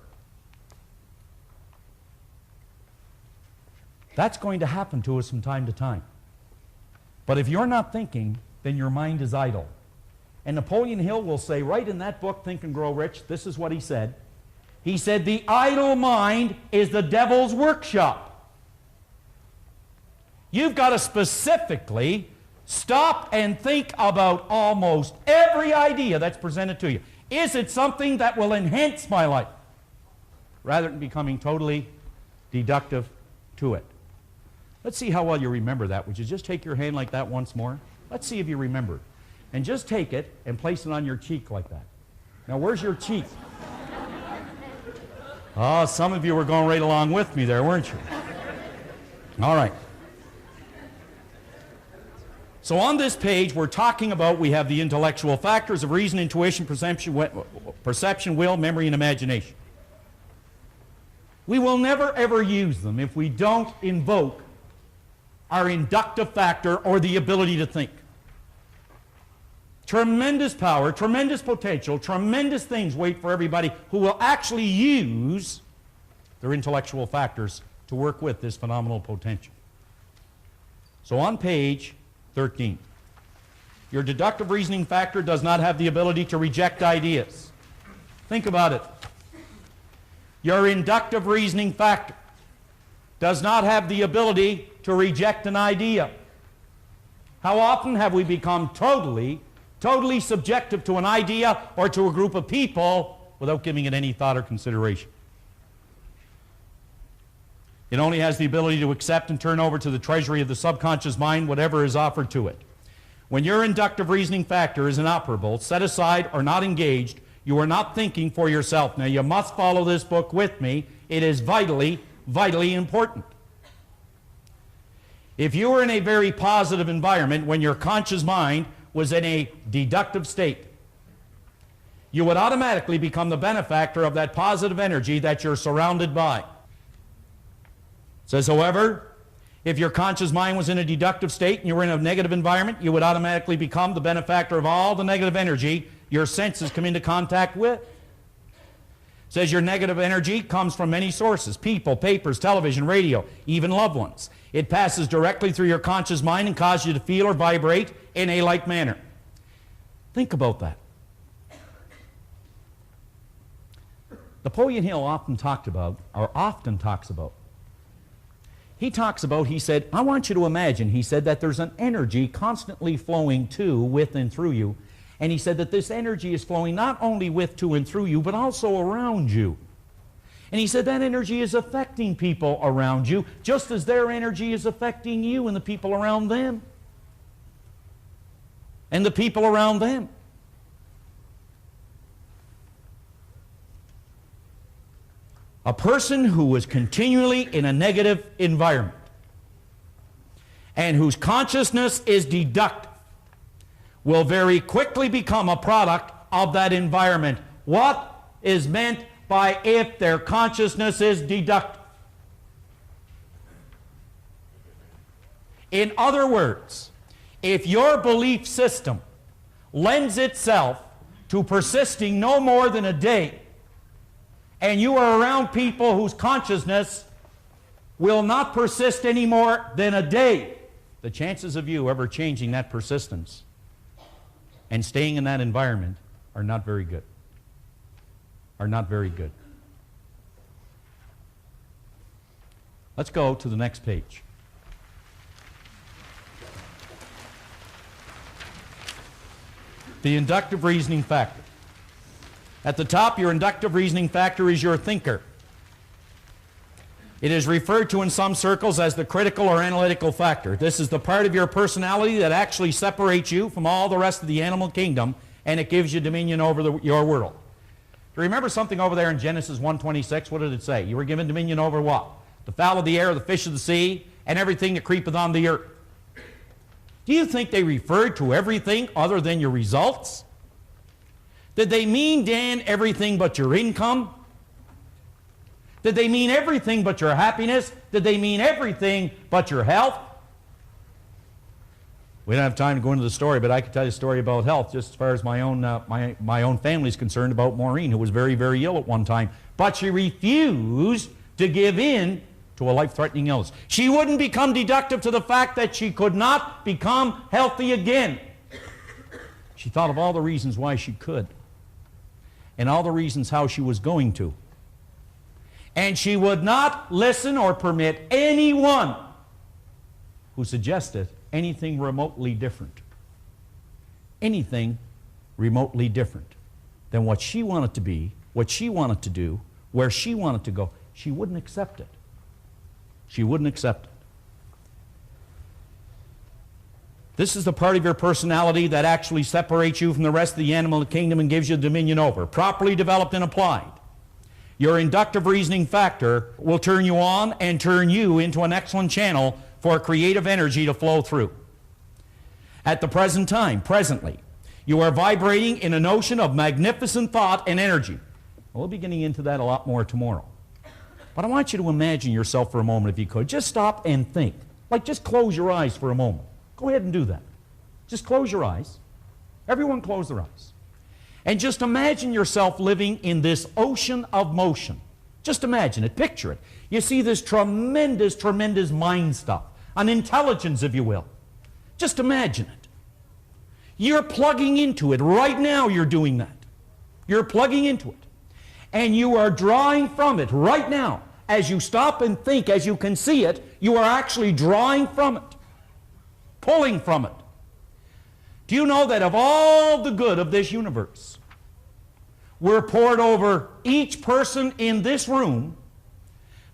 That's going to happen to us from time to time. But if you're not thinking, then your mind is idle. And Napoleon Hill will say right in that book, Think and Grow Rich, this is what he said. He said, the idle mind is the devil's workshop. You've got to specifically stop and think about almost every idea that's presented to you. Is it something that will enhance my life? Rather than becoming totally deductive to it. Let's see how well you remember that. Would you just take your hand like that once more? Let's see if you remember it. And just take it and place it on your cheek like that. Now, where's your cheek? Oh, some of you were going right along with me there, weren't you? All right. So on this page, we're talking about, we have the intellectual factors of reason, intuition, perception, will, memory, and imagination. We will never, ever use them if we don't invoke our inductive factor or the ability to think. Tremendous power, tremendous potential, tremendous things wait for everybody who will actually use their intellectual factors to work with this phenomenal potential. So on page 13, your deductive reasoning factor does not have the ability to reject ideas. Think about it. Your inductive reasoning factor does not have the ability to reject an idea. How often have we become totally subjective to an idea or to a group of people without giving it any thought or consideration? It only has the ability to accept and turn over to the treasury of the subconscious mind whatever is offered to it. When your inductive reasoning factor is inoperable, set aside, or not engaged, you are not thinking for yourself. Now, you must follow this book with me. It is vitally, vitally important. If you were in a very positive environment when your conscious mind was in a deductive state, you would automatically become the benefactor of that positive energy that you're surrounded by. It says, however, if your conscious mind was in a deductive state and you were in a negative environment, you would automatically become the benefactor of all the negative energy your senses come into contact with. It says your negative energy comes from many sources: people, papers, television, radio, even loved ones. It passes directly through your conscious mind and causes you to feel or vibrate in a like manner. Think about that. Napoleon Hill often talks about, he said, I want you to imagine, he said, that there's an energy constantly flowing to, with, and through you. And he said that this energy is flowing not only with, to, and through you, but also around you. And he said that energy is affecting people around you, just as their energy is affecting you and the people around them. and the people around them. A person who is continually in a negative environment and whose consciousness is deductive will very quickly become a product of that environment. What is meant by if their consciousness is deductive? In other words, if your belief system lends itself to persisting no more than a day, and you are around people whose consciousness will not persist any more than a day, the chances of you ever changing that persistence and staying in that environment are not very good. Are not very good. Let's go to the next page. The inductive reasoning factor. At the top, your inductive reasoning factor is your thinker. It is referred to in some circles as the critical or analytical factor. This is the part of your personality that actually separates you from all the rest of the animal kingdom, and it gives you dominion over your world. Do you remember something over there in Genesis 1:26? What did it say? You were given dominion over what? The fowl of the air, the fish of the sea, and everything that creepeth on the earth. Do you think they referred to everything other than your results? Did they mean, Dan, everything but your income? Did they mean everything but your happiness? Did they mean everything but your health? We don't have time to go into the story, but I could tell you a story about health just as far as my own family is concerned about Maureen, who was very, very ill at one time. But she refused to give in to a life-threatening illness. She wouldn't become deductive to the fact that she could not become healthy again. She thought of all the reasons why she could, and all the reasons how she was going to. And she would not listen or permit anyone who suggested anything remotely different. Anything remotely different than what she wanted to be, what she wanted to do, where she wanted to go. She wouldn't accept it. She wouldn't accept it. This is the part of your personality that actually separates you from the rest of the animal kingdom and gives you dominion over. Properly developed and applied, your inductive reasoning factor will turn you on and turn you into an excellent channel for creative energy to flow through. At the present time, presently, you are vibrating in a notion of magnificent thought and energy. We'll be getting into that a lot more tomorrow. But I want you to imagine yourself for a moment, if you could. Just stop and think. Like, just close your eyes for a moment. Go ahead and do that. Just close your eyes. Everyone close their eyes. And just imagine yourself living in this ocean of motion. Just imagine it, picture it. You see this tremendous, tremendous mind stuff, an intelligence, if you will. Just imagine it. You're plugging into it. Right now you're doing that. You're plugging into it. And you are drawing from it right now. As you stop and think, as you can see it, you are actually drawing from it, pulling from it. Do you know that of all the good of this universe were poured over each person in this room,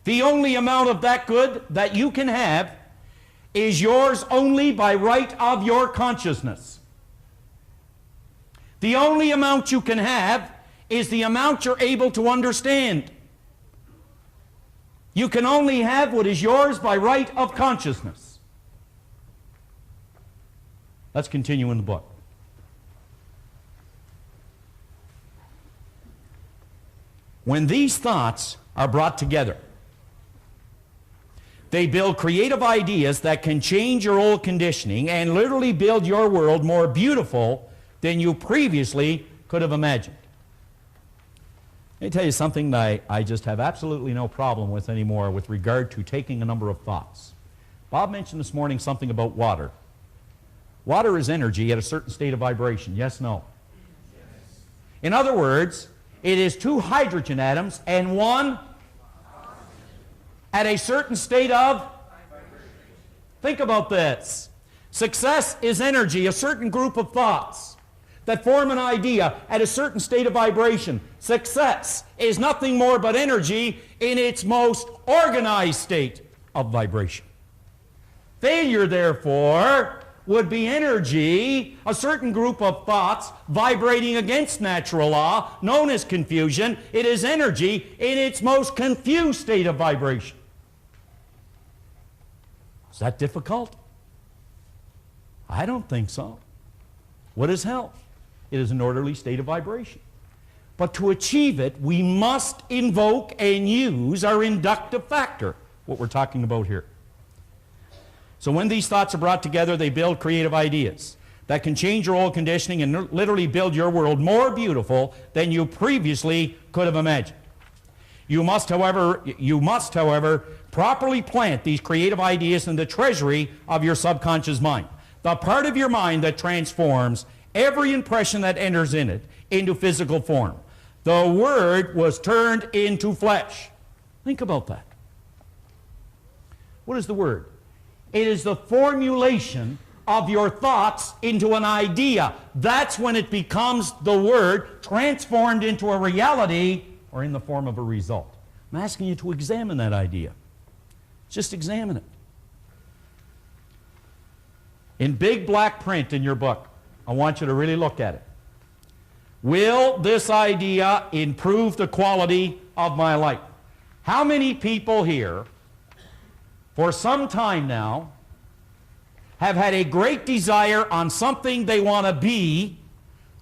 the only amount of that good that you can have is yours only by right of your consciousness. The only amount you can have is the amount you're able to understand. You can only have what is yours by right of consciousness. Let's continue in the book. When these thoughts are brought together, they build creative ideas that can change your old conditioning and literally build your world more beautiful than you previously could have imagined. Let me tell you something that I just have absolutely no problem with anymore with regard to taking a number of thoughts. Bob mentioned this morning something about water. Water is energy at a certain state of vibration. Yes, no? Yes. In other words, it is two hydrogen atoms and one at a certain state of vibration. Think about this. Success is energy, a certain group of thoughts that form an idea at a certain state of vibration. Success is nothing more but energy in its most organized state of vibration. Failure, therefore, would be energy, a certain group of thoughts vibrating against natural law, known as confusion. It is energy in its most confused state of vibration. Is that difficult? I don't think so. What is health? It is an orderly state of vibration. But to achieve it, we must invoke and use our inductive factor, what we're talking about here. So when these thoughts are brought together, they build creative ideas that can change your old conditioning and literally build your world more beautiful than you previously could have imagined. You must, however, properly plant these creative ideas in the treasury of your subconscious mind, the part of your mind that transforms every impression that enters in it into physical form. The Word was turned into flesh. Think about that. What is the Word? It is the formulation of your thoughts into an idea. That's when it becomes the Word transformed into a reality or in the form of a result. I'm asking you to examine that idea. Just examine it. In big black print in your book, I want you to really look at it. Will this idea improve the quality of my life? How many people here, for some time now, have had a great desire on something they want to be,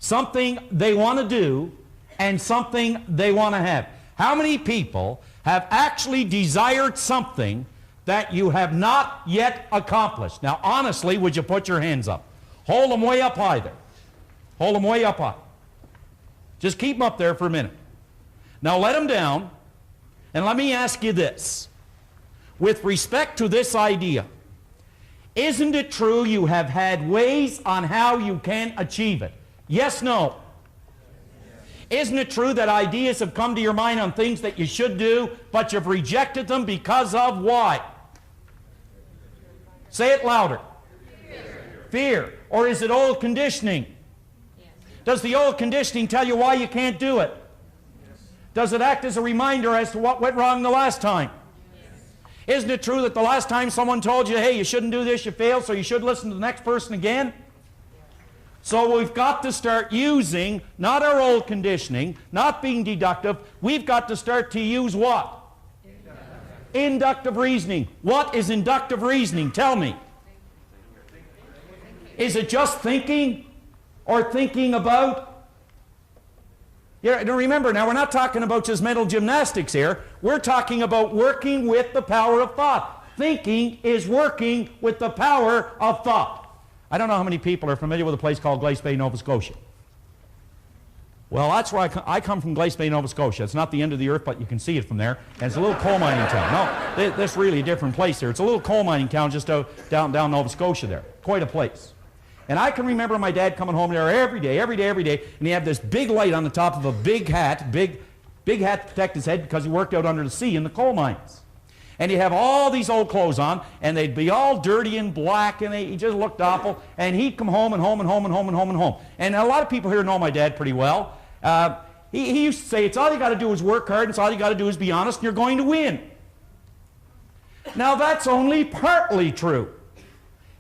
something they want to do, and something they want to have? How many people have actually desired something that you have not yet accomplished? Now, honestly, would you put your hands up? Hold them way up high there. Hold them way up high. Just keep them up there for a minute. Now let them down, and let me ask you this. With respect to this idea, isn't it true you have had ways on how you can achieve it? Yes, no? Isn't it true that ideas have come to your mind on things that you should do, but you've rejected them because of why? Say it louder. Fear. Or is it old conditioning? Does the old conditioning tell you why you can't do it? Does it act as a reminder as to what went wrong the last time? Isn't it true that the last time someone told you, hey, you shouldn't do this, you failed, so you should listen to the next person again? So we've got to start using, not our old conditioning, not being deductive, we've got to start to use what? Inductive reasoning. What is inductive reasoning? Tell me. Is it just thinking or thinking about? Yeah, remember, now we're not talking about just mental gymnastics here. We're talking about working with the power of thought. Thinking is working with the power of thought. I don't know how many people are familiar with a place called Glace Bay, Nova Scotia. Well, that's where I come from, Glace Bay, Nova Scotia. It's not the end of the earth, but you can see it from there. And it's a little coal mining town. No, this is really a different place here. It's a little coal mining town just down Nova Scotia there. Quite a place. And I can remember my dad coming home there every day, and he had this big light on the top of a big hat to protect his head because he worked out under the sea in the coal mines. And he'd have all these old clothes on, and they'd be all dirty and black, and he just looked awful. And he'd come home and home and home and home and home and home. And a lot of people here know my dad pretty well. He used to say, it's all you got to do is work hard, and it's all you got to do is be honest, and you're going to win. Now that's only partly true.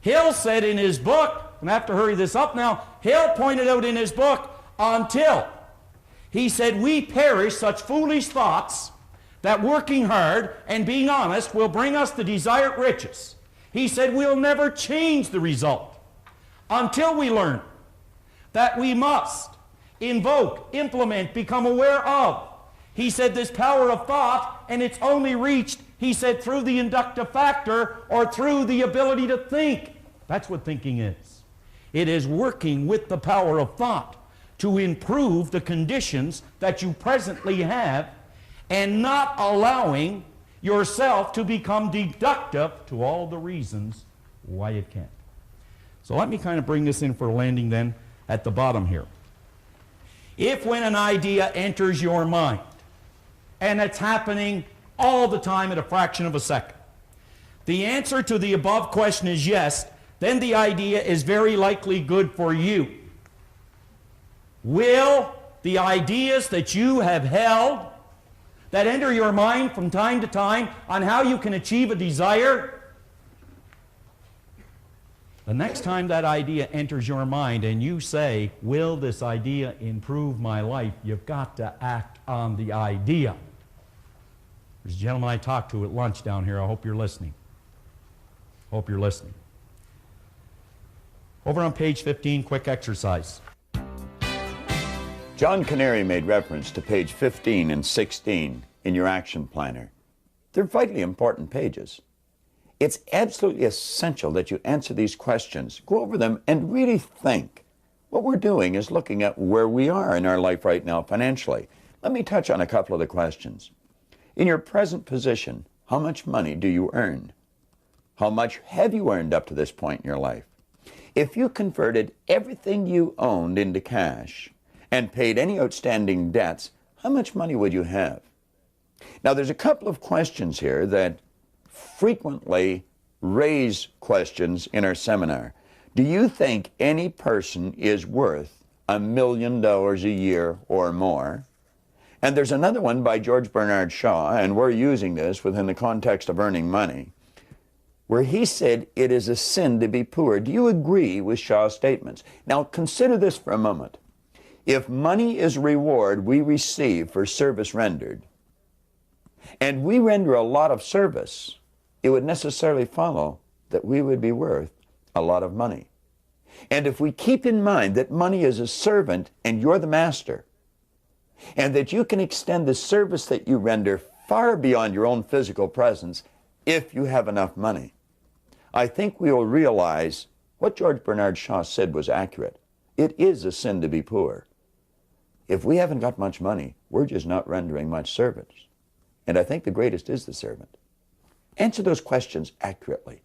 Hill said in his book, and I have to hurry this up now, Hill pointed out in his book, until, he said, we perish such foolish thoughts that working hard and being honest will bring us the desired riches. He said we'll never change the result until we learn that we must invoke, implement, become aware of. He said this power of thought, and it's only reached, he said, through the inductive factor or through the ability to think. That's what thinking is. It is working with the power of thought to improve the conditions that you presently have and not allowing yourself to become deductive to all the reasons why it can't. So let me kind of bring this in for a landing then at the bottom here. If when an idea enters your mind, and it's happening all the time at a fraction of a second, the answer to the above question is yes, then the idea is very likely good for you. Will the ideas that you have held that enter your mind from time to time on how you can achieve a desire, The next time that idea enters your mind and you say, will this idea improve my life, you've got to act on the idea. There's a gentleman I talked to at lunch down here. I hope you're listening. Hope you're listening. Over on page 15, quick exercise. John Canary made reference to page 15 and 16 in your action planner. They're vitally important pages. It's absolutely essential that you answer these questions, go over them, and really think. What we're doing is looking at where we are in our life right now financially. Let me touch on a couple of the questions. In your present position, how much money do you earn? How much have you earned up to this point in your life? If you converted everything you owned into cash and paid any outstanding debts, how much money would you have? Now, there's a couple of questions here that frequently raise questions in our seminar. Do you think any person is worth $1 million a year or more? And there's another one by George Bernard Shaw, and we're using this within the context of earning money, where he said it is a sin to be poor. Do you agree with Shaw's statements? Now consider this for a moment. If money is reward we receive for service rendered, and we render a lot of service, it would necessarily follow that we would be worth a lot of money. And if we keep in mind that money is a servant and you're the master, and that you can extend the service that you render far beyond your own physical presence if you have enough money, I think we will realize what George Bernard Shaw said was accurate. It is a sin to be poor. If we haven't got much money, we're just not rendering much service. And I think the greatest is the servant. Answer those questions accurately.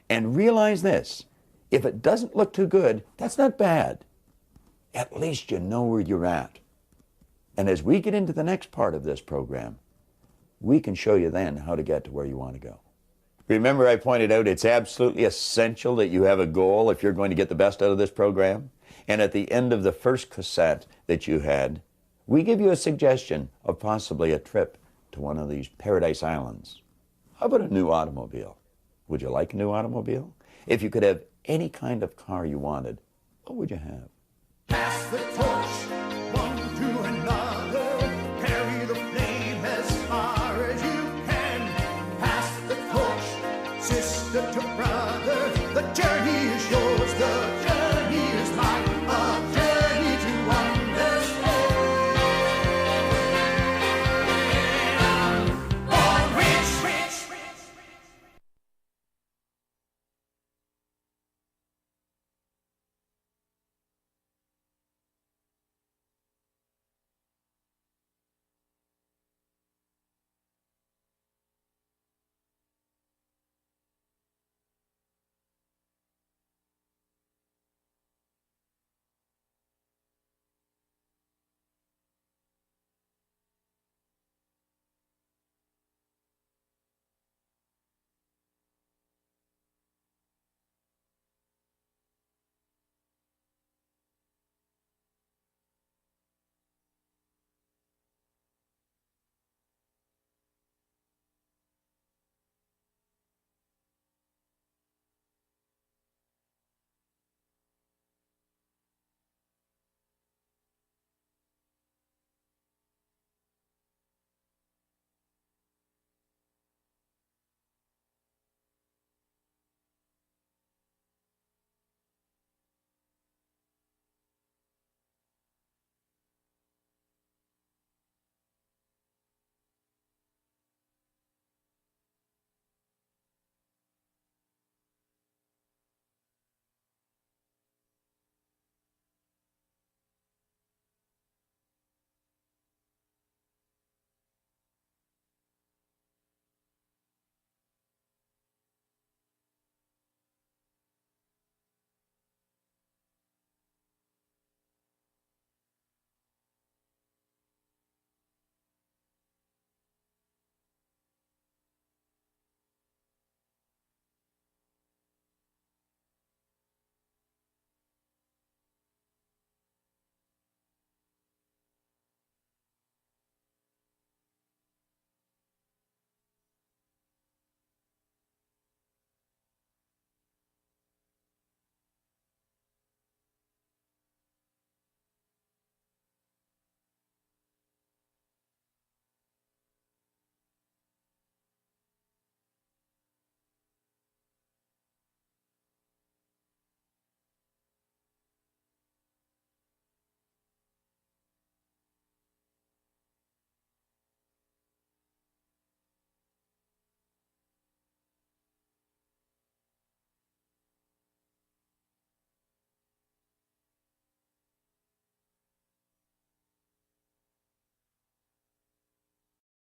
And realize this, if it doesn't look too good, that's not bad. At least you know where you're at. And as we get into the next part of this program, we can show you then how to get to where you want to go. Remember, I pointed out it's absolutely essential that you have a goal if you're going to get the best out of this program. And at the end of the first cassette that you had, we give you a suggestion of possibly a trip to one of these paradise islands. How about a new automobile? Would you like a new automobile? If you could have any kind of car you wanted, what would you have? Pass the torch, one to another. Carry the flame as far as you can. Pass the torch, sister to brother.